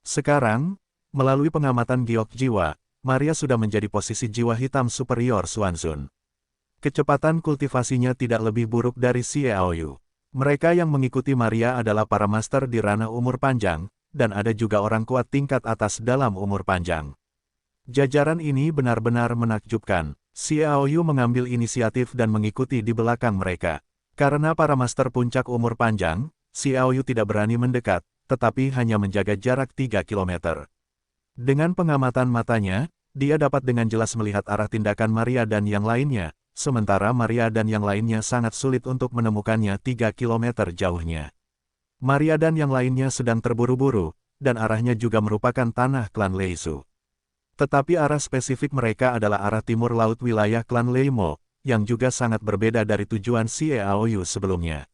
A: Sekarang, melalui pengamatan giok jiwa, Maria sudah menjadi posisi jiwa hitam superior Xuanzun. Kecepatan kultivasinya tidak lebih buruk dari Xiao Yu. Mereka yang mengikuti Maria adalah para master di ranah umur panjang, dan ada juga orang kuat tingkat atas dalam umur panjang. Jajaran ini benar-benar menakjubkan. Xiao Yu mengambil inisiatif dan mengikuti di belakang mereka. Karena para master puncak umur panjang, Xiao Yu tidak berani mendekat, tetapi hanya menjaga jarak 3 km. Dengan pengamatan matanya, dia dapat dengan jelas melihat arah tindakan Maria dan yang lainnya, sementara Maria dan yang lainnya sangat sulit untuk menemukannya 3 km jauhnya. Maria dan yang lainnya sedang terburu-buru, dan arahnya juga merupakan tanah klan Leisu. Tetapi arah spesifik mereka adalah arah timur laut wilayah klan Leimo, yang juga sangat berbeda dari tujuan Xiao Yu sebelumnya.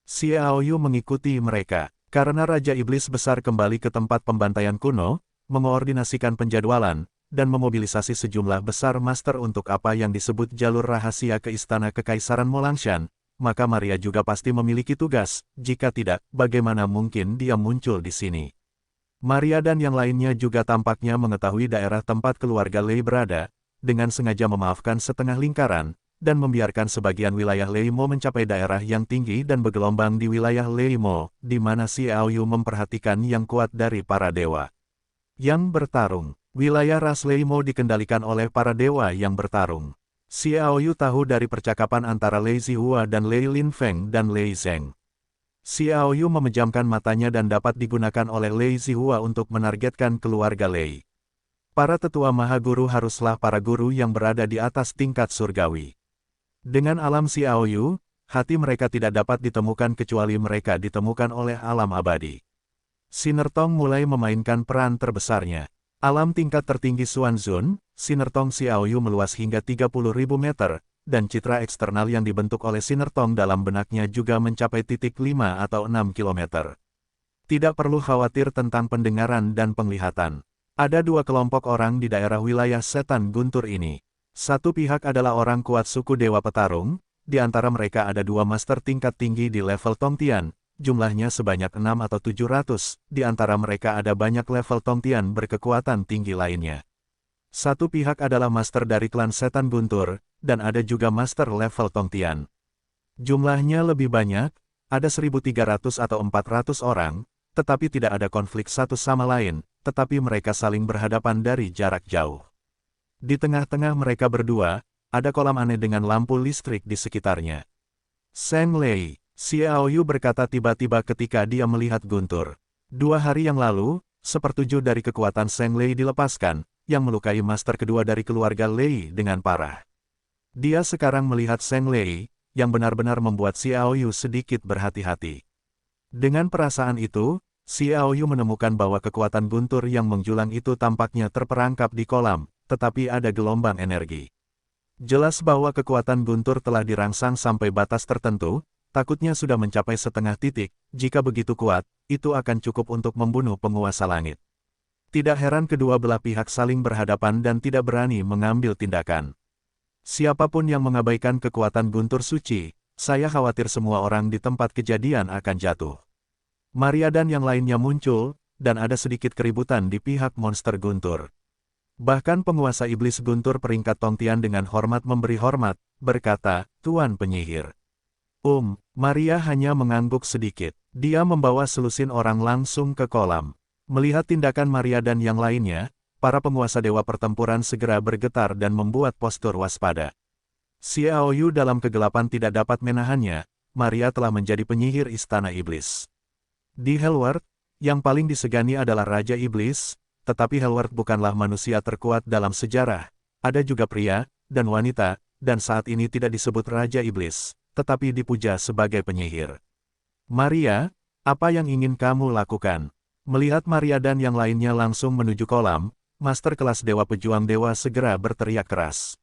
A: Xiao Yu mengikuti mereka, karena Raja Iblis Besar kembali ke tempat pembantaian kuno, mengoordinasikan penjadwalan, dan memobilisasi sejumlah besar master untuk apa yang disebut jalur rahasia ke Istana Kekaisaran Molangshan, maka Maria juga pasti memiliki tugas, jika tidak, bagaimana mungkin dia muncul di sini. Maria dan yang lainnya juga tampaknya mengetahui daerah tempat keluarga Lei berada, dengan sengaja memaafkan setengah lingkaran, dan membiarkan sebagian wilayah Leimo mencapai daerah yang tinggi dan bergelombang di wilayah Leimo, di mana Xiao Yu memperhatikan yang kuat dari para dewa yang bertarung. Wilayah ras Leimo dikendalikan oleh para dewa yang bertarung. Xiao Yu tahu dari percakapan antara Lei Zihua dan Lei Linfeng dan Lei Zheng. Xiao Yu memejamkan matanya dan dapat digunakan oleh Lei Zihua untuk menargetkan keluarga Lei. Para tetua maha guru haruslah para guru yang berada di atas tingkat surgawi. Dengan alam Xiao Yu, hati mereka tidak dapat ditemukan kecuali mereka ditemukan oleh alam abadi. Sinertong mulai memainkan peran terbesarnya. Alam tingkat tertinggi Xuanzun, Sinertong Xiao Yu meluas hingga 30.000 meter, dan citra eksternal yang dibentuk oleh Sinertong dalam benaknya juga mencapai titik 5 atau 6 km. Tidak perlu khawatir tentang pendengaran dan penglihatan. Ada dua kelompok orang di daerah wilayah setan guntur ini. Satu pihak adalah orang kuat suku Dewa Petarung, di antara mereka ada dua master tingkat tinggi di level Tongtian, jumlahnya sebanyak 6 atau 700, di antara mereka ada banyak level Tongtian berkekuatan tinggi lainnya. Satu pihak adalah master dari klan Setan Guntur, dan ada juga master level Tongtian. Jumlahnya lebih banyak, ada 1.300 atau 400 orang, tetapi tidak ada konflik satu sama lain, tetapi mereka saling berhadapan dari jarak jauh. Di tengah-tengah mereka berdua, ada kolam aneh dengan lampu listrik di sekitarnya. Seng Lei, Xiao Yu berkata tiba-tiba ketika dia melihat Guntur. 2 hari yang lalu, 1/7 dari kekuatan Seng Lei dilepaskan, yang melukai master kedua dari keluarga Lei dengan parah. Dia sekarang melihat Seng Lei, yang benar-benar membuat Xiao Yu sedikit berhati-hati. Dengan perasaan itu, Xiao Yu menemukan bahwa kekuatan Guntur yang menjulang itu tampaknya terperangkap di kolam, tetapi ada gelombang energi. Jelas bahwa kekuatan Guntur telah dirangsang sampai batas tertentu, takutnya sudah mencapai setengah titik, jika begitu kuat, itu akan cukup untuk membunuh penguasa langit. Tidak heran kedua belah pihak saling berhadapan dan tidak berani mengambil tindakan. Siapapun yang mengabaikan kekuatan Guntur suci, saya khawatir semua orang di tempat kejadian akan jatuh. Maria dan yang lainnya muncul, dan ada sedikit keributan di pihak monster Guntur. Bahkan penguasa iblis Guntur peringkat Tongtian dengan hormat memberi hormat, berkata, "Tuan penyihir." Maria hanya mengangguk sedikit. Dia membawa selusin orang langsung ke kolam. Melihat tindakan Maria dan yang lainnya, para penguasa dewa pertempuran segera bergetar dan membuat postur waspada. Xiaoyu dalam kegelapan tidak dapat menahannya, Maria telah menjadi penyihir istana iblis. Di Hellworld, yang paling disegani adalah Raja Iblis, tetapi Hellworld bukanlah manusia terkuat dalam sejarah. Ada juga pria, dan wanita, dan saat ini tidak disebut Raja Iblis, tetapi dipuja sebagai penyihir. Maria, apa yang ingin kamu lakukan? Melihat Maria dan yang lainnya langsung menuju kolam, Master kelas Dewa Pejuang Dewa segera berteriak keras.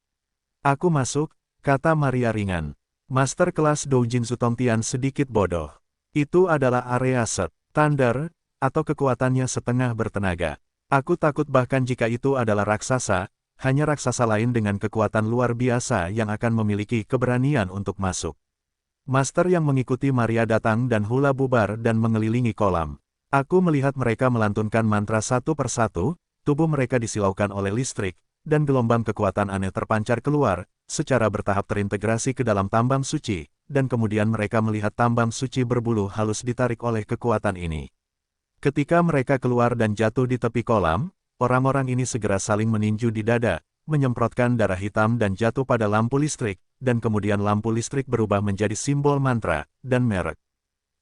A: Aku masuk, kata Maria ringan. Master kelas Doujin Sutongtian sedikit bodoh. Itu adalah area Set, Thunder, atau kekuatannya setengah bertenaga. Aku takut bahkan jika itu adalah raksasa, hanya raksasa lain dengan kekuatan luar biasa yang akan memiliki keberanian untuk masuk. Master yang mengikuti Maria datang dan hula bubar dan mengelilingi kolam. Aku melihat mereka melantunkan mantra satu persatu, tubuh mereka disilaukan oleh listrik, dan gelombang kekuatan aneh terpancar keluar, secara bertahap terintegrasi ke dalam tambang suci, dan kemudian mereka melihat tambang suci berbulu halus ditarik oleh kekuatan ini. Ketika mereka keluar dan jatuh di tepi kolam, orang-orang ini segera saling meninju di dada, menyemprotkan darah hitam dan jatuh pada lampu listrik, dan kemudian lampu listrik berubah menjadi simbol mantra, dan merek.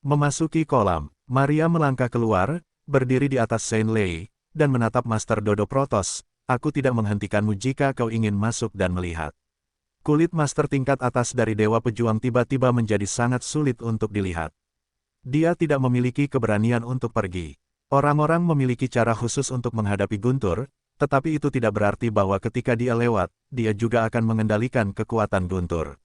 A: Memasuki kolam, Maria melangkah keluar, berdiri di atas Saint Lei, dan menatap Master Dodo Protos. Aku tidak menghentikanmu jika kau ingin masuk dan melihat. Kulit Master tingkat atas dari Dewa Pejuang tiba-tiba menjadi sangat sulit untuk dilihat. Dia tidak memiliki keberanian untuk pergi. Orang-orang memiliki cara khusus untuk menghadapi Guntur, tetapi itu tidak berarti bahwa ketika dia lewat, dia juga akan mengendalikan kekuatan Guntur.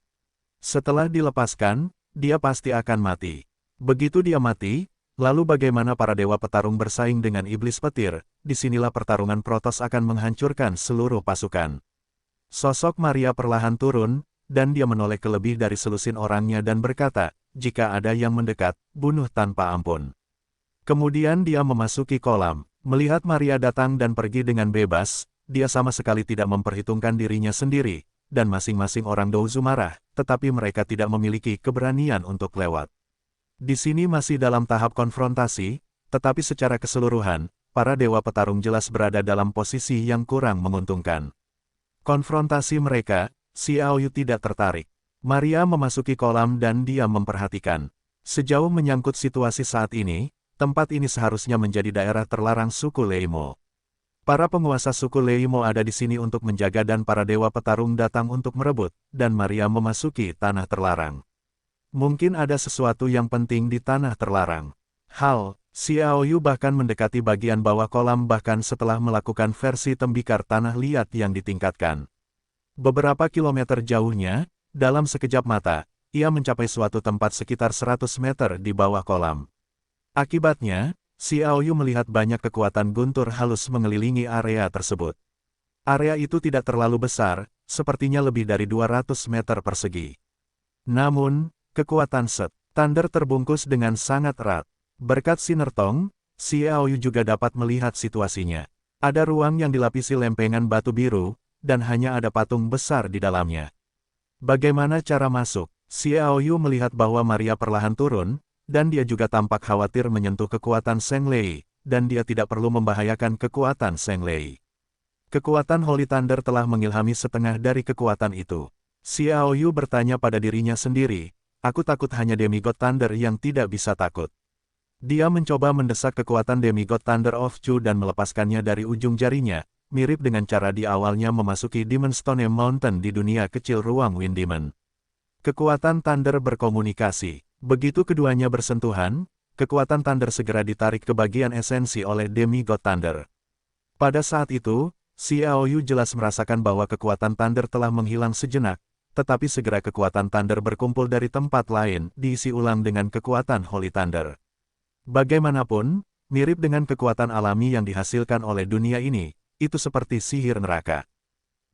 A: Setelah dilepaskan, dia pasti akan mati. Begitu dia mati, lalu bagaimana para dewa petarung bersaing dengan iblis petir, disinilah pertarungan Protos akan menghancurkan seluruh pasukan. Sosok Maria perlahan turun, dan dia menoleh ke lebih dari selusin orangnya dan berkata, jika ada yang mendekat, bunuh tanpa ampun. Kemudian dia memasuki kolam. Melihat Maria datang dan pergi dengan bebas, dia sama sekali tidak memperhitungkan dirinya sendiri, dan masing-masing orang Douzu marah, tetapi mereka tidak memiliki keberanian untuk lewat. Di sini masih dalam tahap konfrontasi, tetapi secara keseluruhan, para dewa petarung jelas berada dalam posisi yang kurang menguntungkan. Konfrontasi mereka, Xiaoyu tidak tertarik. Maria memasuki kolam dan dia memperhatikan. Sejauh menyangkut situasi saat ini, tempat ini seharusnya menjadi daerah terlarang suku Leimo. Para penguasa suku Leimo ada di sini untuk menjaga dan para dewa petarung datang untuk merebut, dan Maria memasuki tanah terlarang. Mungkin ada sesuatu yang penting di tanah terlarang. Xiaoyu bahkan mendekati bagian bawah kolam bahkan setelah melakukan versi tembikar tanah liat yang ditingkatkan. Beberapa kilometer jauhnya, dalam sekejap mata, ia mencapai suatu tempat sekitar 100 meter di bawah kolam. Akibatnya, Xiaoyu melihat banyak kekuatan guntur halus mengelilingi area tersebut. Area itu tidak terlalu besar, sepertinya lebih dari 200 meter persegi. Namun, kekuatan Set, Thunder terbungkus dengan sangat erat. Berkat sinertong, Xiaoyu juga dapat melihat situasinya. Ada ruang yang dilapisi lempengan batu biru, dan hanya ada patung besar di dalamnya. Bagaimana cara masuk? Xiaoyu melihat bahwa Maria perlahan turun, dan dia juga tampak khawatir menyentuh kekuatan Zheng Lei, dan dia tidak perlu membahayakan kekuatan Zheng Lei. Kekuatan Holy Thunder telah mengilhami setengah dari kekuatan itu. Xiaoyu bertanya pada dirinya sendiri, aku takut hanya Demigod Thunder yang tidak bisa takut. Dia mencoba mendesak kekuatan Demigod Thunder of Chu dan melepaskannya dari ujung jarinya, mirip dengan cara di awalnya memasuki Demon Stone Mountain di dunia kecil ruang Wind Demon. Kekuatan Thunder berkomunikasi. Begitu keduanya bersentuhan, kekuatan Thunder segera ditarik ke bagian esensi oleh Demigod Thunder. Pada saat itu, Xiaoyu jelas merasakan bahwa kekuatan Thunder telah menghilang sejenak, tetapi segera kekuatan Thunder berkumpul dari tempat lain, diisi ulang dengan kekuatan Holy Thunder. Bagaimanapun, mirip dengan kekuatan alami yang dihasilkan oleh dunia ini, itu seperti sihir neraka.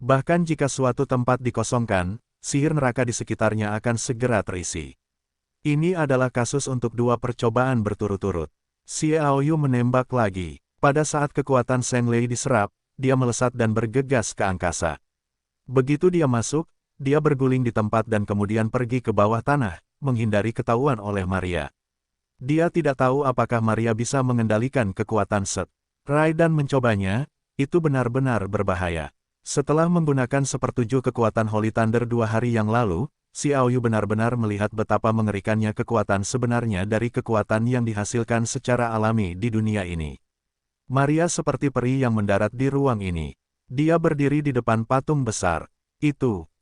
A: Bahkan jika suatu tempat dikosongkan, sihir neraka di sekitarnya akan segera terisi. Ini adalah kasus untuk dua percobaan berturut-turut. Xiaoyu menembak lagi. Pada saat kekuatan Zheng Lei diserap, dia melesat dan bergegas ke angkasa. Begitu dia masuk, dia berguling di tempat dan kemudian pergi ke bawah tanah, menghindari ketahuan oleh Maria. Dia tidak tahu apakah Maria bisa mengendalikan kekuatan Set. Rai dan mencobanya, Itu benar-benar berbahaya. Setelah menggunakan sepertujuh kekuatan Holy Thunder 2 hari yang lalu, Xiao Yu benar-benar melihat betapa mengerikannya kekuatan sebenarnya dari kekuatan yang dihasilkan secara alami di dunia ini. Maria seperti peri yang mendarat di ruang ini. Dia berdiri di depan patung besar.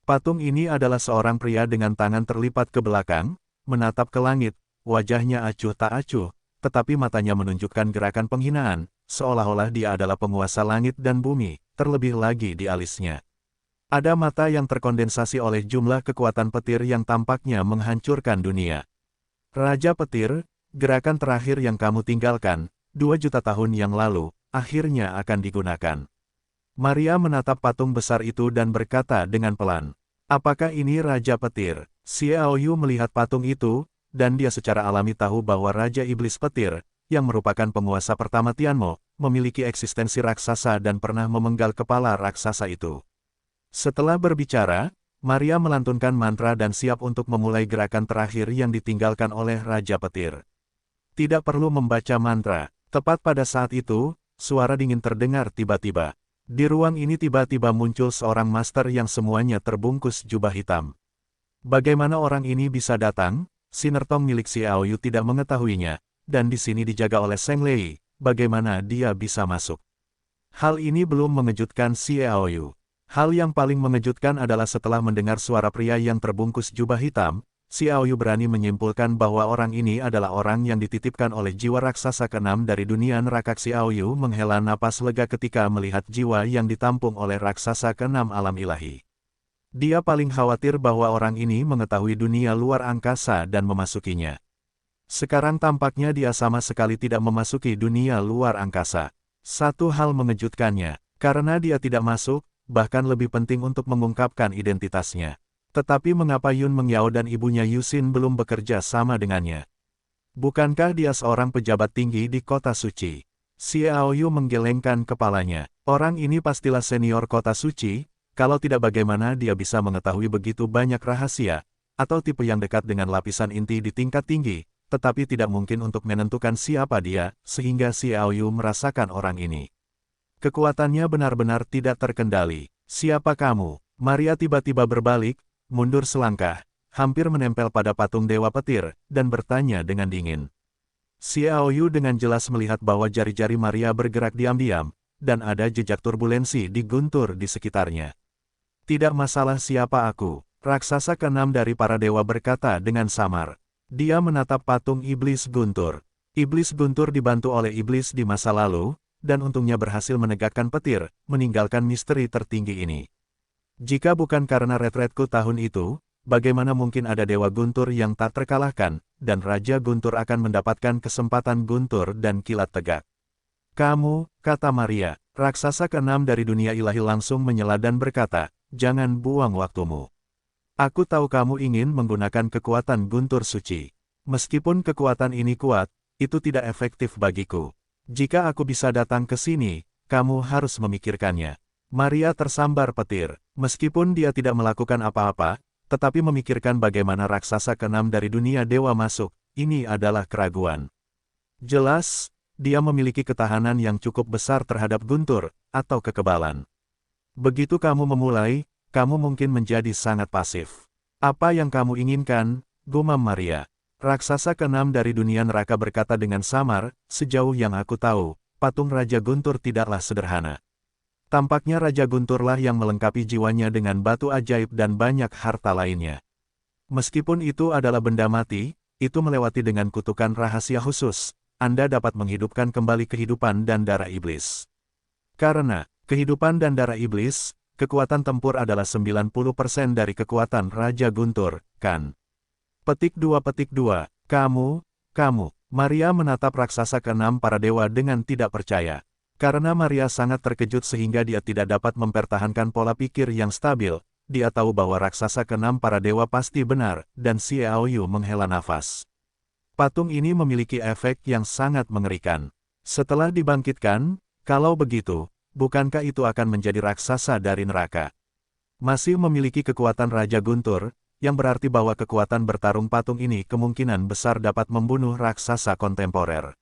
A: Patung ini adalah seorang pria dengan tangan terlipat ke belakang, menatap ke langit, wajahnya acuh tak acuh, tetapi matanya menunjukkan gerakan penghinaan, seolah-olah dia adalah penguasa langit dan bumi, terlebih lagi di alisnya. Ada mata yang terkondensasi oleh jumlah kekuatan petir yang tampaknya menghancurkan dunia. Raja Petir, gerakan terakhir yang kamu tinggalkan, 2 juta tahun yang lalu, akhirnya akan digunakan. Maria menatap patung besar itu dan berkata dengan pelan, "Apakah ini Raja Petir?" Xiao Yu melihat patung itu, dan dia secara alami tahu bahwa Raja Iblis Petir, yang merupakan penguasa pertama Tianmo, memiliki eksistensi raksasa dan pernah memenggal kepala raksasa itu. Setelah berbicara, Maria melantunkan mantra dan siap untuk memulai gerakan terakhir yang ditinggalkan oleh Raja Petir. Tidak perlu membaca mantra, tepat pada saat itu, suara dingin terdengar tiba-tiba. Di ruang ini tiba-tiba muncul seorang master yang semuanya terbungkus jubah hitam. Bagaimana orang ini bisa datang? Sinertong milik Xiao Yu tidak mengetahuinya, dan di sini dijaga oleh Seng Lei, bagaimana dia bisa masuk? Hal ini belum mengejutkan Xiao Yu. Hal yang paling mengejutkan adalah setelah mendengar suara pria yang terbungkus jubah hitam, Xiao Yu berani menyimpulkan bahwa orang ini adalah orang yang dititipkan oleh jiwa raksasa ke-6 dari dunia neraka. Xiao Yu menghela napas lega ketika melihat jiwa yang ditampung oleh raksasa ke-6 alam ilahi. Dia paling khawatir bahwa orang ini mengetahui dunia luar angkasa dan memasukinya. Sekarang tampaknya dia sama sekali tidak memasuki dunia luar angkasa. Satu hal mengejutkannya, karena dia tidak masuk, bahkan lebih penting untuk mengungkapkan identitasnya. Tetapi mengapa Yun Mengyao dan ibunya Yusin belum bekerja sama dengannya? Bukankah dia seorang pejabat tinggi di kota suci? Xiao Yu menggelengkan kepalanya. Orang ini pastilah senior kota suci, kalau tidak bagaimana dia bisa mengetahui begitu banyak rahasia, atau tipe yang dekat dengan lapisan inti di tingkat tinggi, tetapi tidak mungkin untuk menentukan siapa dia, sehingga Xiao Yu merasakan orang ini. Kekuatannya benar-benar tidak terkendali. Siapa kamu? Maria tiba-tiba berbalik, mundur selangkah, hampir menempel pada patung Dewa Petir, dan bertanya dengan dingin. Xiao Yu dengan jelas melihat bahwa jari-jari Maria bergerak diam-diam, dan ada jejak turbulensi di guntur di sekitarnya. Tidak masalah siapa aku, raksasa ke-6 dari para dewa berkata dengan samar. Dia menatap patung Iblis Guntur. Iblis Guntur dibantu oleh iblis di masa lalu, dan untungnya berhasil menegakkan petir, meninggalkan misteri tertinggi ini. Jika bukan karena retretku tahun itu, bagaimana mungkin ada Dewa Guntur yang tak terkalahkan, dan Raja Guntur akan mendapatkan kesempatan guntur dan kilat tegak. Kamu, kata Maria, raksasa ke-6 dari dunia ilahi langsung menyela dan berkata, jangan buang waktumu. Aku tahu kamu ingin menggunakan kekuatan guntur suci. Meskipun kekuatan ini kuat, itu tidak efektif bagiku. Jika aku bisa datang ke sini, kamu harus memikirkannya. Maria tersambar petir. Meskipun dia tidak melakukan apa-apa, tetapi memikirkan bagaimana raksasa ke-6 dari dunia dewa masuk, ini adalah keraguan. Jelas, dia memiliki ketahanan yang cukup besar terhadap guntur, atau kekebalan. Begitu kamu memulai, kamu mungkin menjadi sangat pasif. Apa yang kamu inginkan? Gumam Maria. Raksasa ke-6 dari dunia neraka berkata dengan samar, sejauh yang aku tahu, patung Raja Guntur tidaklah sederhana. Tampaknya Raja Gunturlah yang melengkapi jiwanya dengan batu ajaib dan banyak harta lainnya. Meskipun itu adalah benda mati, itu melewati dengan kutukan rahasia khusus, Anda dapat menghidupkan kembali kehidupan dan darah iblis. Karena kehidupan dan darah iblis, kekuatan tempur adalah 90% dari kekuatan Raja Guntur, kan? Petik 2. Kamu. Maria menatap raksasa ke-6 para dewa dengan tidak percaya. Karena Maria sangat terkejut sehingga dia tidak dapat mempertahankan pola pikir yang stabil, dia tahu bahwa raksasa ke-6 para dewa pasti benar, dan Xiao Yu menghela nafas. Patung ini memiliki efek yang sangat mengerikan. Setelah dibangkitkan, kalau begitu, bukankah itu akan menjadi raksasa dari neraka? Masih memiliki kekuatan Raja Guntur, yang berarti bahwa kekuatan bertarung patung ini kemungkinan besar dapat membunuh raksasa kontemporer.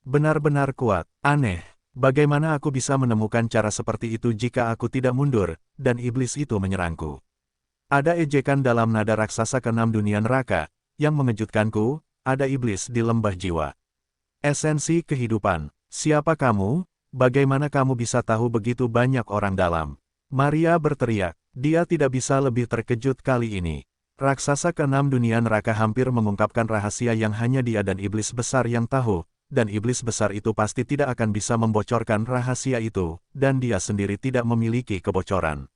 A: Benar-benar kuat, aneh. Bagaimana aku bisa menemukan cara seperti itu jika aku tidak mundur, dan iblis itu menyerangku? Ada ejekan dalam nada raksasa keenam dunia neraka, yang mengejutkanku, ada iblis di lembah jiwa. Esensi kehidupan. Siapa kamu? Bagaimana kamu bisa tahu begitu banyak orang dalam? Maria berteriak. Dia tidak bisa lebih terkejut kali ini. Raksasa keenam dunia neraka hampir mengungkapkan rahasia yang hanya dia dan iblis besar yang tahu, dan iblis besar itu pasti tidak akan bisa membocorkan rahasia itu, dan dia sendiri tidak memiliki kebocoran.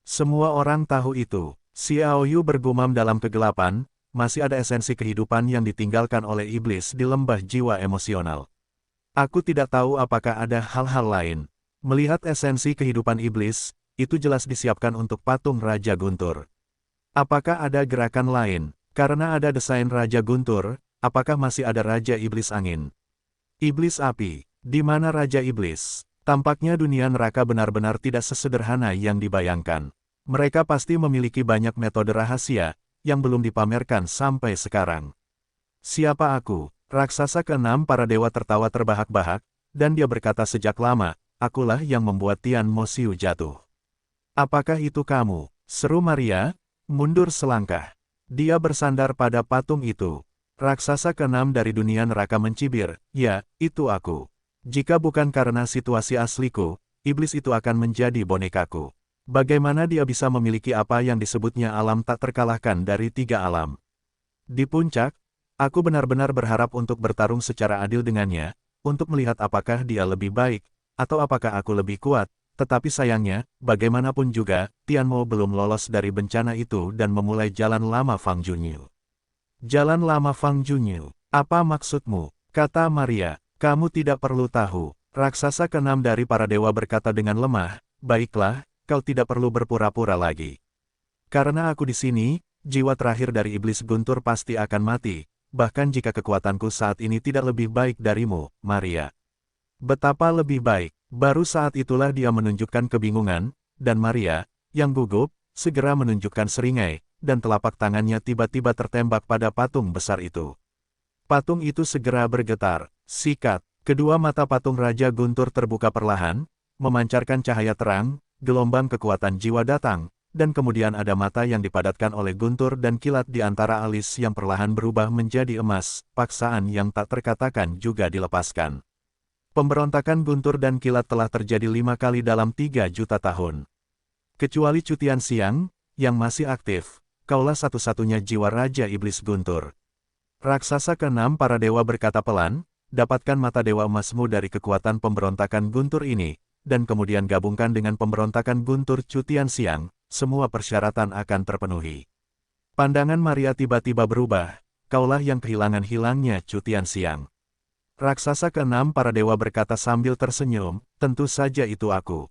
A: Semua orang tahu itu. Xiao Yu bergumam dalam kegelapan, masih ada esensi kehidupan yang ditinggalkan oleh iblis di lembah jiwa emosional. Aku tidak tahu apakah ada hal-hal lain. Melihat esensi kehidupan iblis, itu jelas disiapkan untuk patung Raja Guntur. Apakah ada gerakan lain? Karena ada desain Raja Guntur, apakah masih ada Raja Iblis Angin? Iblis Api, di mana Raja Iblis? Tampaknya dunia neraka benar-benar tidak sesederhana yang dibayangkan. Mereka pasti memiliki banyak metode rahasia, yang belum dipamerkan sampai sekarang. Siapa aku? Raksasa keenam para dewa tertawa terbahak-bahak, dan dia berkata sejak lama, akulah yang membuat Tian Mo Xiu jatuh. Apakah itu kamu? Seru Maria, mundur selangkah. Dia bersandar pada patung itu. Raksasa keenam dari dunia neraka mencibir, ya, itu aku. Jika bukan karena situasi asliku, iblis itu akan menjadi bonekaku. Bagaimana dia bisa memiliki apa yang disebutnya alam tak terkalahkan dari tiga alam? Di puncak, aku benar-benar berharap untuk bertarung secara adil dengannya, untuk melihat apakah dia lebih baik, atau apakah aku lebih kuat, tetapi sayangnya, bagaimanapun juga, Tian Mo belum lolos dari bencana itu dan memulai jalan lama Fang Junyu. Jalan lama Fang Junyu, apa maksudmu? Kata Maria, kamu tidak perlu tahu. Raksasa keenam dari para dewa berkata dengan lemah, baiklah, kau tidak perlu berpura-pura lagi. Karena aku di sini, jiwa terakhir dari iblis Guntur pasti akan mati, bahkan jika kekuatanku saat ini tidak lebih baik darimu, Maria. Betapa lebih baik, baru saat itulah dia menunjukkan kebingungan, dan Maria, yang gugup, segera menunjukkan seringai, dan telapak tangannya tiba-tiba tertembak pada patung besar itu. Patung itu segera bergetar, sikat, kedua mata patung Raja Guntur terbuka perlahan, memancarkan cahaya terang, gelombang kekuatan jiwa datang, dan kemudian ada mata yang dipadatkan oleh Guntur dan kilat di antara alis yang perlahan berubah menjadi emas, paksaan yang tak terkatakan juga dilepaskan. Pemberontakan Guntur dan kilat telah terjadi 5 kali dalam 3 juta tahun. Kecuali Cutian Siang, yang masih aktif, kaulah satu-satunya jiwa Raja Iblis Guntur. Raksasa keenam para dewa berkata pelan, dapatkan mata dewa emasmu dari kekuatan pemberontakan Guntur ini, dan kemudian gabungkan dengan pemberontakan Guntur Cutian Siang, semua persyaratan akan terpenuhi. Pandangan Maria tiba-tiba berubah, kaulah yang kehilangan hilangnya Cutian Siang. Raksasa keenam para dewa berkata sambil tersenyum, tentu saja itu aku.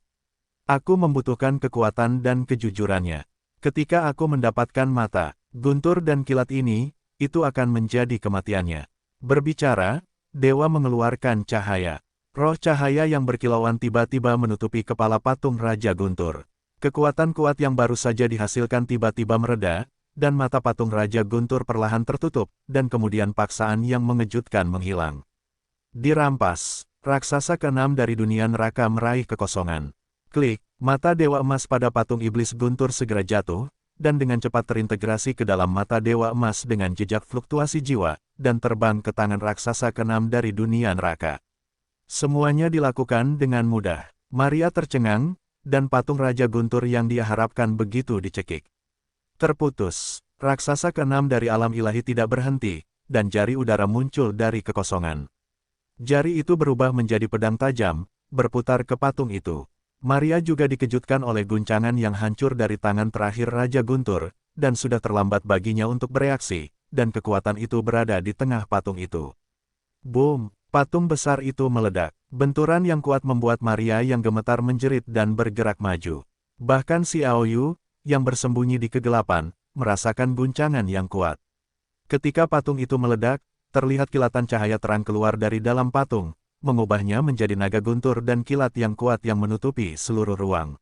A: Aku membutuhkan kekuatan dan kejujurannya. Ketika aku mendapatkan mata, Guntur dan kilat ini, itu akan menjadi kematiannya. Berbicara, dewa mengeluarkan cahaya. Roh cahaya yang berkilauan tiba-tiba menutupi kepala patung Raja Guntur. Kekuatan kuat yang baru saja dihasilkan tiba-tiba mereda, dan mata patung Raja Guntur perlahan tertutup, dan kemudian paksaan yang mengejutkan menghilang. Dirampas, raksasa keenam dari dunia neraka meraih kekosongan. Klik, mata dewa emas pada patung iblis Guntur segera jatuh, dan dengan cepat terintegrasi ke dalam mata dewa emas dengan jejak fluktuasi jiwa, dan terbang ke tangan raksasa keenam dari dunia neraka. Semuanya dilakukan dengan mudah. Maria tercengang, dan patung Raja Guntur yang dia harapkan begitu dicekik. Terputus, raksasa keenam dari alam ilahi tidak berhenti, dan jari udara muncul dari kekosongan. Jari itu berubah menjadi pedang tajam, berputar ke patung itu. Maria juga dikejutkan oleh guncangan yang hancur dari tangan terakhir Raja Guntur, dan sudah terlambat baginya untuk bereaksi, dan kekuatan itu berada di tengah patung itu. Boom! Patung besar itu meledak. Benturan yang kuat membuat Maria yang gemetar menjerit dan bergerak maju. Bahkan Xiao Yu, yang bersembunyi di kegelapan, merasakan guncangan yang kuat. Ketika patung itu meledak, terlihat kilatan cahaya terang keluar dari dalam patung, mengubahnya menjadi naga guntur dan kilat yang kuat yang menutupi seluruh ruang.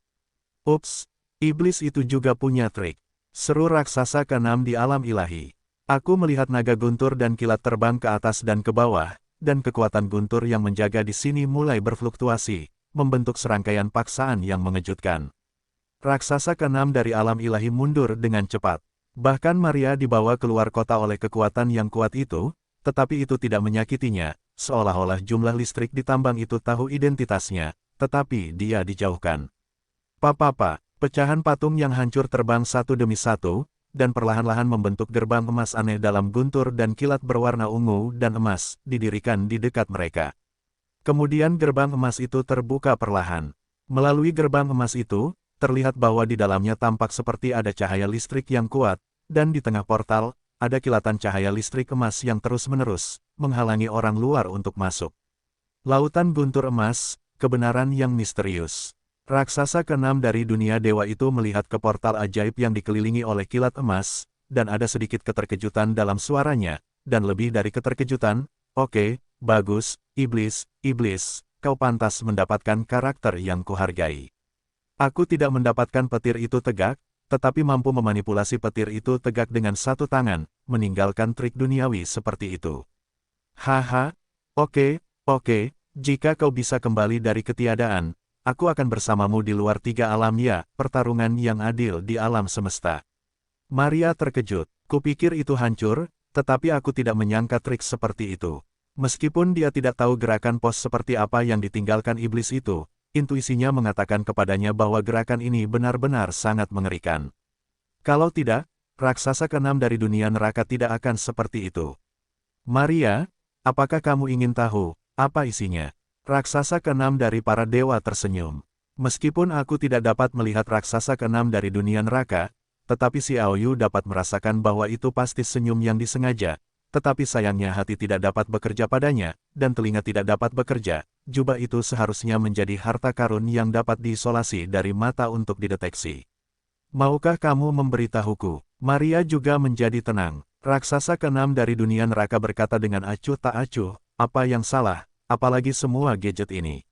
A: Ups, iblis itu juga punya trik. Seru raksasa keenam di alam ilahi. Aku melihat naga guntur dan kilat terbang ke atas dan ke bawah, dan kekuatan guntur yang menjaga di sini mulai berfluktuasi, membentuk serangkaian paksaan yang mengejutkan. Raksasa keenam dari alam ilahi mundur dengan cepat. Bahkan Maria dibawa keluar kota oleh kekuatan yang kuat itu, tetapi itu tidak menyakitinya, seolah-olah jumlah listrik di tambang itu tahu identitasnya, tetapi dia dijauhkan. Papa, pecahan patung yang hancur terbang satu demi satu, dan perlahan-lahan membentuk gerbang emas aneh dalam guntur dan kilat berwarna ungu dan emas, didirikan di dekat mereka. Kemudian gerbang emas itu terbuka perlahan. Melalui gerbang emas itu, terlihat bahwa di dalamnya tampak seperti ada cahaya listrik yang kuat, dan di tengah portal, ada kilatan cahaya listrik emas yang terus-menerus, menghalangi orang luar untuk masuk. Lautan guntur emas, kebenaran yang misterius. Raksasa keenam dari dunia dewa itu melihat ke portal ajaib yang dikelilingi oleh kilat emas, dan ada sedikit keterkejutan dalam suaranya, dan lebih dari keterkejutan, oke, bagus, iblis, kau pantas mendapatkan karakter yang kuhargai. Aku tidak mendapatkan petir itu tegak, tetapi mampu memanipulasi petir itu tegak dengan satu tangan, meninggalkan trik duniawi seperti itu. Haha, oke, jika kau bisa kembali dari ketiadaan, aku akan bersamamu di luar tiga alam ya, pertarungan yang adil di alam semesta. Maria terkejut, kupikir itu hancur, tetapi aku tidak menyangka trik seperti itu. Meskipun dia tidak tahu gerakan pos seperti apa yang ditinggalkan iblis itu, intuisinya mengatakan kepadanya bahwa gerakan ini benar-benar sangat mengerikan. Kalau tidak, raksasa keenam dari dunia neraka tidak akan seperti itu. Maria, apakah kamu ingin tahu, apa isinya? Raksasa keenam dari para dewa tersenyum. Meskipun aku tidak dapat melihat raksasa keenam dari dunia neraka, tetapi Xiao Yu dapat merasakan bahwa itu pasti senyum yang disengaja, tetapi sayangnya hati tidak dapat bekerja padanya, dan telinga tidak dapat bekerja. Jubah itu seharusnya menjadi harta karun yang dapat diisolasi dari mata untuk dideteksi. Maukah kamu memberitahuku? Maria juga menjadi tenang. Raksasa keenam dari dunia neraka berkata dengan acuh tak acuh, apa yang salah? Apalagi semua gadget ini.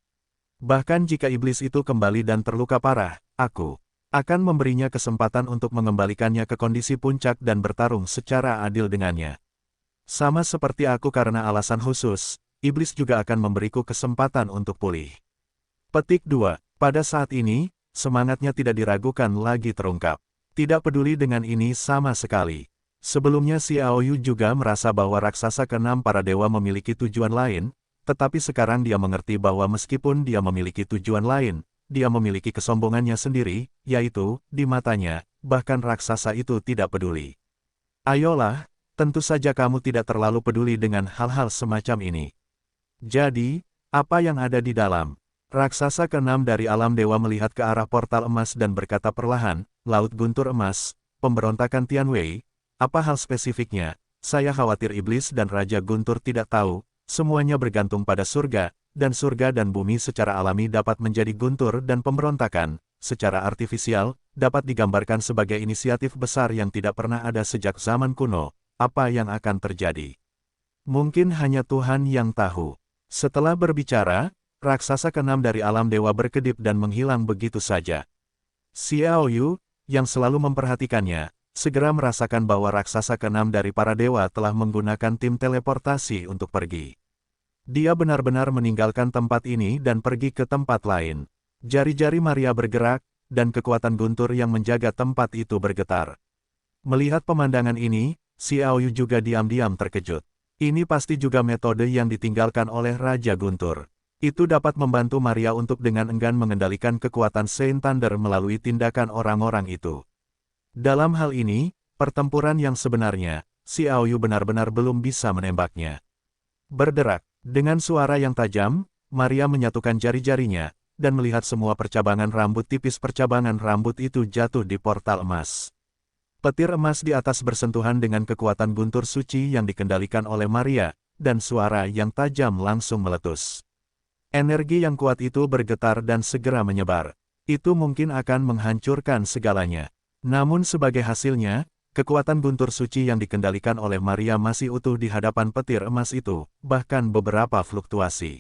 A: Bahkan jika iblis itu kembali dan terluka parah, aku akan memberinya kesempatan untuk mengembalikannya ke kondisi puncak dan bertarung secara adil dengannya. Sama seperti aku karena alasan khusus, iblis juga akan memberiku kesempatan untuk pulih. Petik 2. Pada saat ini, semangatnya tidak diragukan lagi terungkap. Tidak peduli dengan ini sama sekali. Sebelumnya Xiao Yu juga merasa bahwa raksasa keenam para dewa memiliki tujuan lain, tetapi sekarang dia mengerti bahwa meskipun dia memiliki tujuan lain, dia memiliki kesombongannya sendiri, yaitu, di matanya, bahkan raksasa itu tidak peduli. Ayolah, tentu saja kamu tidak terlalu peduli dengan hal-hal semacam ini. Jadi, apa yang ada di dalam? Raksasa keenam dari alam dewa melihat ke arah portal emas dan berkata perlahan, Laut Guntur Emas, pemberontakan Tianwei, apa hal spesifiknya? Saya khawatir iblis dan Raja Guntur tidak tahu. Semuanya bergantung pada surga dan bumi secara alami dapat menjadi guntur dan pemberontakan, secara artifisial, dapat digambarkan sebagai inisiatif besar yang tidak pernah ada sejak zaman kuno. Apa yang akan terjadi? Mungkin hanya Tuhan yang tahu. Setelah berbicara, raksasa keenam dari alam dewa berkedip dan menghilang begitu saja. Xiao Yu, yang selalu memperhatikannya, segera merasakan bahwa raksasa keenam dari para dewa telah menggunakan tim teleportasi untuk pergi. Dia benar-benar meninggalkan tempat ini dan pergi ke tempat lain. Jari-jari Maria bergerak, dan kekuatan guntur yang menjaga tempat itu bergetar. Melihat pemandangan ini, Xiao Yu juga diam-diam terkejut. Ini pasti juga metode yang ditinggalkan oleh Raja Guntur. Itu dapat membantu Maria untuk dengan enggan mengendalikan kekuatan Saint Thunder melalui tindakan orang-orang itu. Dalam hal ini, pertempuran yang sebenarnya, Xiao Yu benar-benar belum bisa menembaknya. Berderak. Dengan suara yang tajam, Maria menyatukan jari-jarinya, dan melihat semua percabangan rambut tipis percabangan rambut itu jatuh di portal emas. Petir emas di atas bersentuhan dengan kekuatan guntur suci yang dikendalikan oleh Maria, dan suara yang tajam langsung meletus. Energi yang kuat itu bergetar dan segera menyebar. Itu mungkin akan menghancurkan segalanya. Namun sebagai hasilnya, kekuatan guntur suci yang dikendalikan oleh Maria masih utuh di hadapan petir emas itu, bahkan beberapa fluktuasi.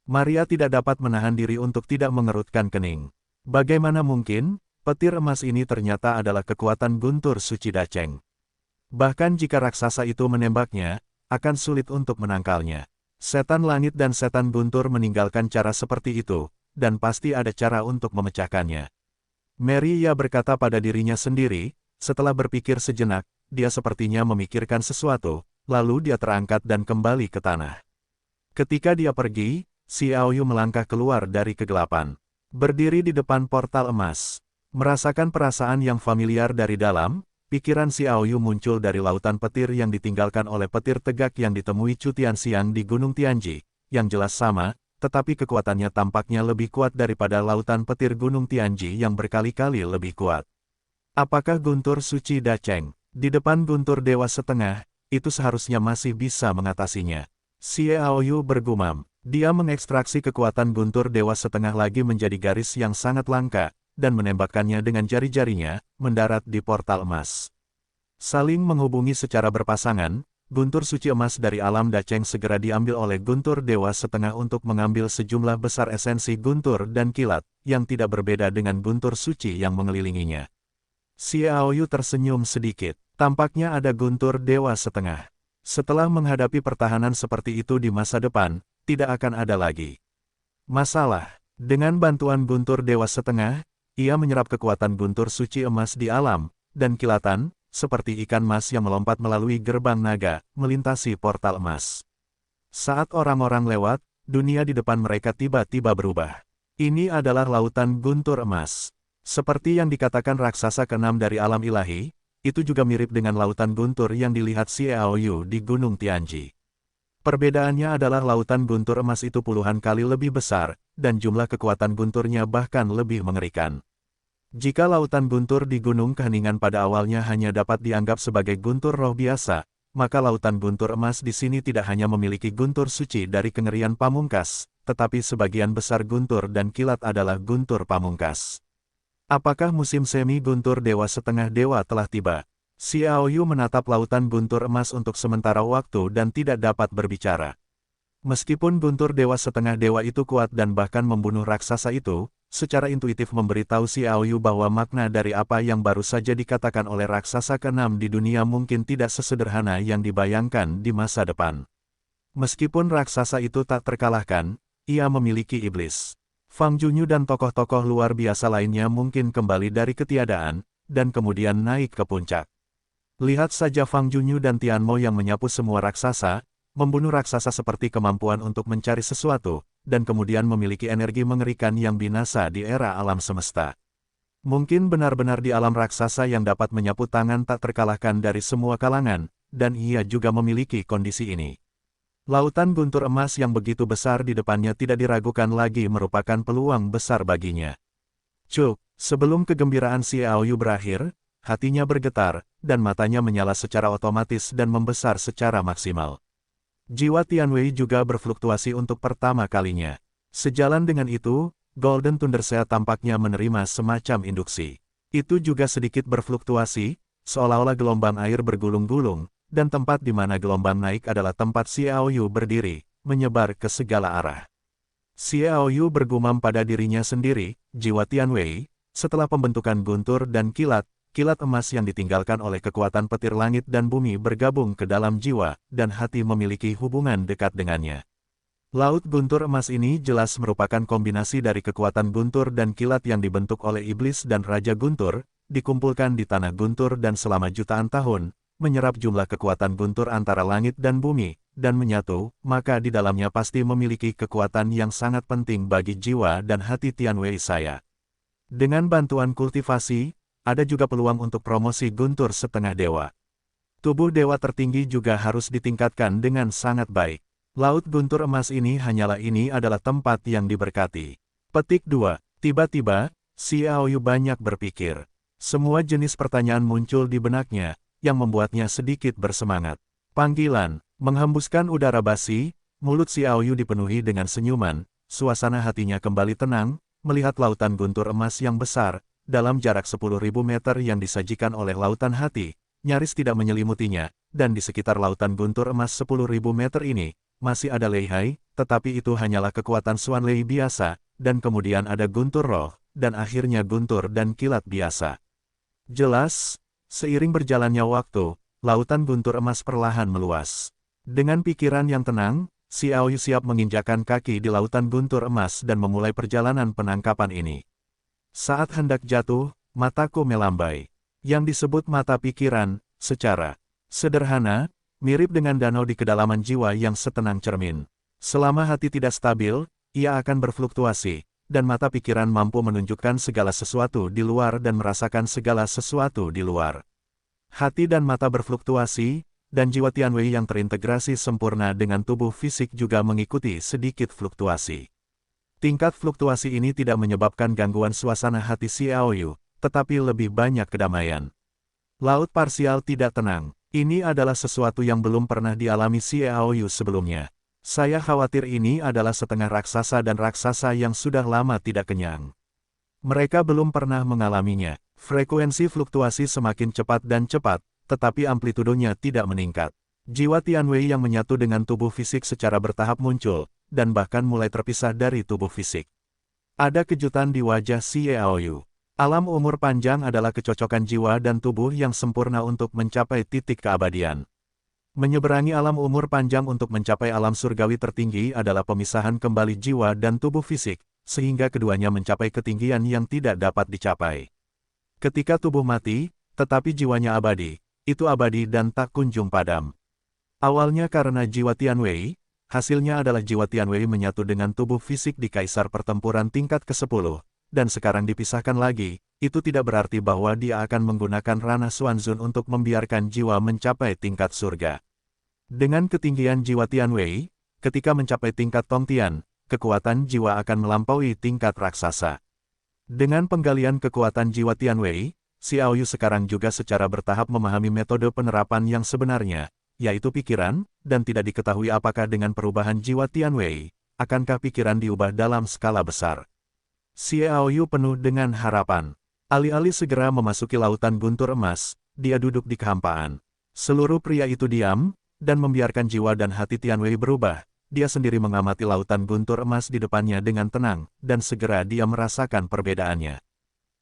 A: Maria tidak dapat menahan diri untuk tidak mengerutkan kening. Bagaimana mungkin, petir emas ini ternyata adalah kekuatan guntur suci Dacheng. Bahkan jika raksasa itu menembaknya, akan sulit untuk menangkalnya. Setan langit dan setan guntur meninggalkan cara seperti itu, dan pasti ada cara untuk memecahkannya. Maria berkata pada dirinya sendiri, setelah berpikir sejenak, dia sepertinya memikirkan sesuatu, lalu dia terangkat dan kembali ke tanah. Ketika dia pergi, Xiaoyu melangkah keluar dari kegelapan. Berdiri di depan portal emas. Merasakan perasaan yang familiar dari dalam, pikiran Xiaoyu muncul dari lautan petir yang ditinggalkan oleh petir tegak yang ditemui Chu Tianxiang di Gunung Tianji, yang jelas sama, tetapi kekuatannya tampaknya lebih kuat daripada lautan petir Gunung Tianji yang berkali-kali lebih kuat. Apakah guntur suci Dacheng, di depan guntur dewa setengah, itu seharusnya masih bisa mengatasinya? Xiaoyu bergumam, dia mengekstraksi kekuatan guntur dewa setengah lagi menjadi garis yang sangat langka, dan menembakkannya dengan jari-jarinya, mendarat di portal emas. Saling menghubungi secara berpasangan, guntur suci emas dari alam Dacheng segera diambil oleh guntur dewa setengah untuk mengambil sejumlah besar esensi guntur dan kilat, yang tidak berbeda dengan guntur suci yang mengelilinginya. Xiaoyu tersenyum sedikit, tampaknya ada guntur dewa setengah. Setelah menghadapi pertahanan seperti itu di masa depan, tidak akan ada lagi masalah. Dengan bantuan guntur dewa setengah, ia menyerap kekuatan guntur suci emas di alam, dan kilatan, seperti ikan mas yang melompat melalui gerbang naga, melintasi portal emas. Saat orang-orang lewat, dunia di depan mereka tiba-tiba berubah. Ini adalah lautan guntur emas. Seperti yang dikatakan raksasa keenam dari alam ilahi, itu juga mirip dengan lautan guntur yang dilihat Xiaoyu di Gunung Tianji. Perbedaannya adalah lautan guntur emas itu puluhan kali lebih besar, dan jumlah kekuatan gunturnya bahkan lebih mengerikan. Jika lautan guntur di Gunung Keheningan pada awalnya hanya dapat dianggap sebagai guntur roh biasa, maka lautan guntur emas di sini tidak hanya memiliki guntur suci dari kengerian pamungkas, tetapi sebagian besar guntur dan kilat adalah guntur pamungkas. Apakah musim semi guntur dewa setengah dewa telah tiba? Xiaoyu menatap lautan guntur emas untuk sementara waktu dan tidak dapat berbicara. Meskipun guntur dewa setengah dewa itu kuat dan bahkan membunuh raksasa itu, secara intuitif memberitahu Xiaoyu bahwa makna dari apa yang baru saja dikatakan oleh raksasa keenam di dunia mungkin tidak sesederhana yang dibayangkan di masa depan. Meskipun raksasa itu tak terkalahkan, ia memiliki iblis. Fang Junyu dan tokoh-tokoh luar biasa lainnya mungkin kembali dari ketiadaan, dan kemudian naik ke puncak. Lihat saja Fang Junyu dan Tianmo yang menyapu semua raksasa, membunuh raksasa seperti kemampuan untuk mencari sesuatu, dan kemudian memiliki energi mengerikan yang binasa di era alam semesta. Mungkin benar-benar di alam raksasa yang dapat menyapu tangan tak terkalahkan dari semua kalangan, dan ia juga memiliki kondisi ini. Lautan guntur emas yang begitu besar di depannya tidak diragukan lagi merupakan peluang besar baginya. Cuk, sebelum kegembiraan Xiaoyu berakhir, hatinya bergetar, dan matanya menyala secara otomatis dan membesar secara maksimal. Jiwa Tianwei juga berfluktuasi untuk pertama kalinya. Sejalan dengan itu, Golden Thundersail tampaknya menerima semacam induksi. Itu juga sedikit berfluktuasi, seolah-olah gelombang air bergulung-gulung, dan tempat di mana gelombang naik adalah tempat Xiaoyu berdiri, menyebar ke segala arah. Xiaoyu bergumam pada dirinya sendiri, jiwa Tianwei, setelah pembentukan guntur dan kilat emas yang ditinggalkan oleh kekuatan petir langit dan bumi bergabung ke dalam jiwa, dan hati memiliki hubungan dekat dengannya. Laut guntur emas ini jelas merupakan kombinasi dari kekuatan guntur dan kilat yang dibentuk oleh iblis dan Raja Guntur, dikumpulkan di tanah guntur dan selama jutaan tahun, menyerap jumlah kekuatan guntur antara langit dan bumi, dan menyatu, maka di dalamnya pasti memiliki kekuatan yang sangat penting bagi jiwa dan hati Tianwei saya. Dengan bantuan kultivasi, ada juga peluang untuk promosi guntur setengah dewa. Tubuh dewa tertinggi juga harus ditingkatkan dengan sangat baik. Laut guntur emas ini adalah tempat yang diberkati. Petik 2. Tiba-tiba, Xiaoyu banyak berpikir. Semua jenis pertanyaan muncul di benaknya, yang membuatnya sedikit bersemangat. Panggilan, menghembuskan udara basi, mulut Xiaoyu dipenuhi dengan senyuman, suasana hatinya kembali tenang, melihat lautan guntur emas yang besar, dalam jarak 10.000 meter yang disajikan oleh lautan hati, nyaris tidak menyelimutinya, dan di sekitar lautan guntur emas 10.000 meter ini, masih ada Leihai, tetapi itu hanyalah kekuatan Xuan Lei biasa, dan kemudian ada guntur roh, dan akhirnya guntur dan kilat biasa. Jelas, seiring berjalannya waktu, lautan guntur emas perlahan meluas. Dengan pikiran yang tenang, Xiao Yu siap menginjakan kaki di lautan guntur emas dan memulai perjalanan penangkapan ini. Saat hendak jatuh, mataku melambai. Yang disebut mata pikiran, secara sederhana, mirip dengan danau di kedalaman jiwa yang setenang cermin. Selama hati tidak stabil, ia akan berfluktuasi, dan mata pikiran mampu menunjukkan segala sesuatu di luar dan merasakan segala sesuatu di luar. Hati dan mata berfluktuasi, dan jiwa Tianwei yang terintegrasi sempurna dengan tubuh fisik juga mengikuti sedikit fluktuasi. Tingkat fluktuasi ini tidak menyebabkan gangguan suasana hati Xiao Yu, tetapi lebih banyak kedamaian. Laut parsial tidak tenang. Ini adalah sesuatu yang belum pernah dialami Xiao Yu sebelumnya. Saya khawatir ini adalah setengah raksasa dan raksasa yang sudah lama tidak kenyang. Mereka belum pernah mengalaminya. Frekuensi fluktuasi semakin cepat dan cepat, tetapi amplitudonya tidak meningkat. Jiwa Tianwei yang menyatu dengan tubuh fisik secara bertahap muncul, dan bahkan mulai terpisah dari tubuh fisik. Ada kejutan di wajah Xiao Yu. Alam umur panjang adalah kecocokan jiwa dan tubuh yang sempurna untuk mencapai titik keabadian. Menyeberangi alam umur panjang untuk mencapai alam surgawi tertinggi adalah pemisahan kembali jiwa dan tubuh fisik, sehingga keduanya mencapai ketinggian yang tidak dapat dicapai. Ketika tubuh mati, tetapi jiwanya abadi, itu abadi dan tak kunjung padam. Awalnya karena jiwa Tianwei, hasilnya adalah jiwa Tianwei menyatu dengan tubuh fisik di Kaisar Pertempuran tingkat ke-10, dan sekarang dipisahkan lagi, itu tidak berarti bahwa dia akan menggunakan ranah Xuanzun untuk membiarkan jiwa mencapai tingkat surga. Dengan ketinggian jiwa Tianwei, ketika mencapai tingkat Tongtian, kekuatan jiwa akan melampaui tingkat raksasa. Dengan penggalian kekuatan jiwa Tianwei, Xiao Yu sekarang juga secara bertahap memahami metode penerapan yang sebenarnya, yaitu pikiran, dan tidak diketahui apakah dengan perubahan jiwa Tianwei, akankah pikiran diubah dalam skala besar. Xiao Yu penuh dengan harapan. Alih-alih segera memasuki lautan guntur emas, dia duduk di kehampaan. Seluruh pria itu diam, dan membiarkan jiwa dan hati Tianwei berubah. Dia sendiri mengamati lautan guntur emas di depannya dengan tenang, dan segera dia merasakan perbedaannya.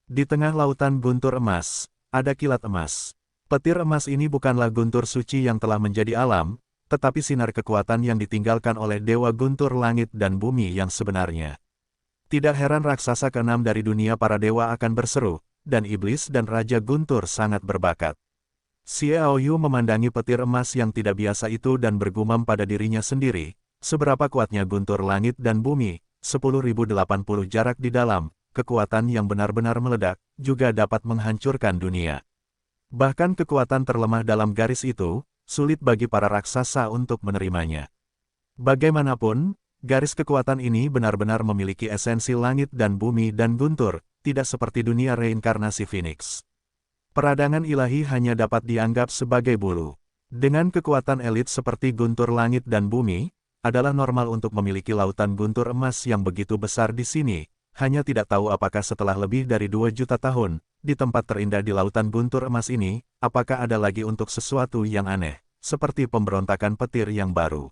A: Di tengah lautan guntur emas, ada kilat emas. Petir emas ini bukanlah guntur suci yang telah menjadi alam, tetapi sinar kekuatan yang ditinggalkan oleh Dewa Guntur Langit dan Bumi yang sebenarnya. Tidak heran raksasa ke-6 dari dunia para dewa akan berseru, dan iblis dan Raja Guntur sangat berbakat. Xiao Yu memandangi petir emas yang tidak biasa itu dan bergumam pada dirinya sendiri, seberapa kuatnya Guntur Langit dan Bumi, 10.080 jarak di dalam, kekuatan yang benar-benar meledak, juga dapat menghancurkan dunia. Bahkan kekuatan terlemah dalam garis itu, sulit bagi para raksasa untuk menerimanya. Bagaimanapun, garis kekuatan ini benar-benar memiliki esensi langit dan bumi dan guntur, tidak seperti dunia reinkarnasi Phoenix. Peradangan ilahi hanya dapat dianggap sebagai bulu. Dengan kekuatan elit seperti guntur langit dan bumi, adalah normal untuk memiliki lautan guntur emas yang begitu besar di sini, hanya tidak tahu apakah setelah lebih dari 2 juta tahun, di tempat terindah di lautan guntur emas ini, apakah ada lagi untuk sesuatu yang aneh, seperti pemberontakan petir yang baru.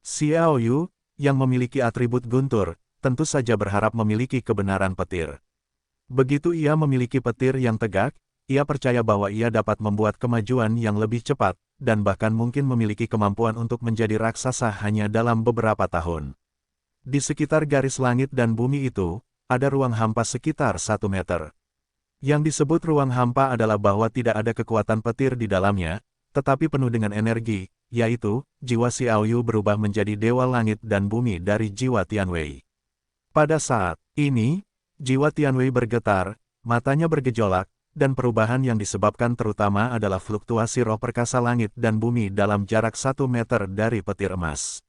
A: Xiao Yu, yang memiliki atribut guntur, tentu saja berharap memiliki kebenaran petir. Begitu ia memiliki petir yang tegak, ia percaya bahwa ia dapat membuat kemajuan yang lebih cepat, dan bahkan mungkin memiliki kemampuan untuk menjadi raksasa hanya dalam beberapa tahun. Di sekitar garis langit dan bumi itu, ada ruang hampa sekitar 1 meter. Yang disebut ruang hampa adalah bahwa tidak ada kekuatan petir di dalamnya, tetapi penuh dengan energi, yaitu, jiwa Xiao Yu berubah menjadi dewa langit dan bumi dari jiwa Tianwei. Pada saat ini, jiwa Tianwei bergetar, matanya bergejolak, dan perubahan yang disebabkan terutama adalah fluktuasi roh perkasa langit dan bumi dalam jarak 1 meter dari petir emas.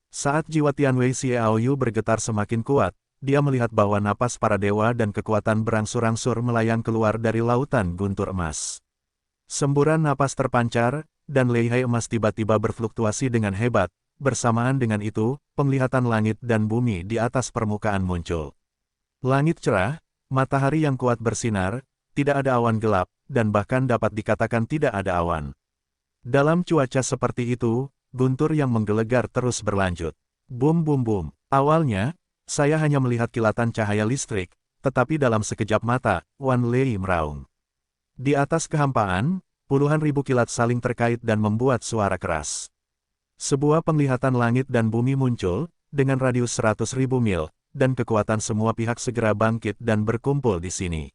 A: Saat jiwa Tianwei Xiao Yu bergetar semakin kuat, dia melihat bahwa napas para dewa dan kekuatan berangsur-angsur melayang keluar dari lautan guntur emas. Semburan napas terpancar, dan lehai emas tiba-tiba berfluktuasi dengan hebat. Bersamaan dengan itu, penglihatan langit dan bumi di atas permukaan muncul. Langit cerah, matahari yang kuat bersinar, tidak ada awan gelap, dan bahkan dapat dikatakan tidak ada awan. Dalam cuaca seperti itu, guntur yang menggelegar terus berlanjut. Bum bum bum. Awalnya, saya hanya melihat kilatan cahaya listrik, tetapi dalam sekejap mata, Wan Lei meraung. Di atas kehampaan, puluhan ribu kilat saling terkait dan membuat suara keras. Sebuah penglihatan langit dan bumi muncul, dengan radius 100.000 mil, dan kekuatan semua pihak segera bangkit dan berkumpul di sini.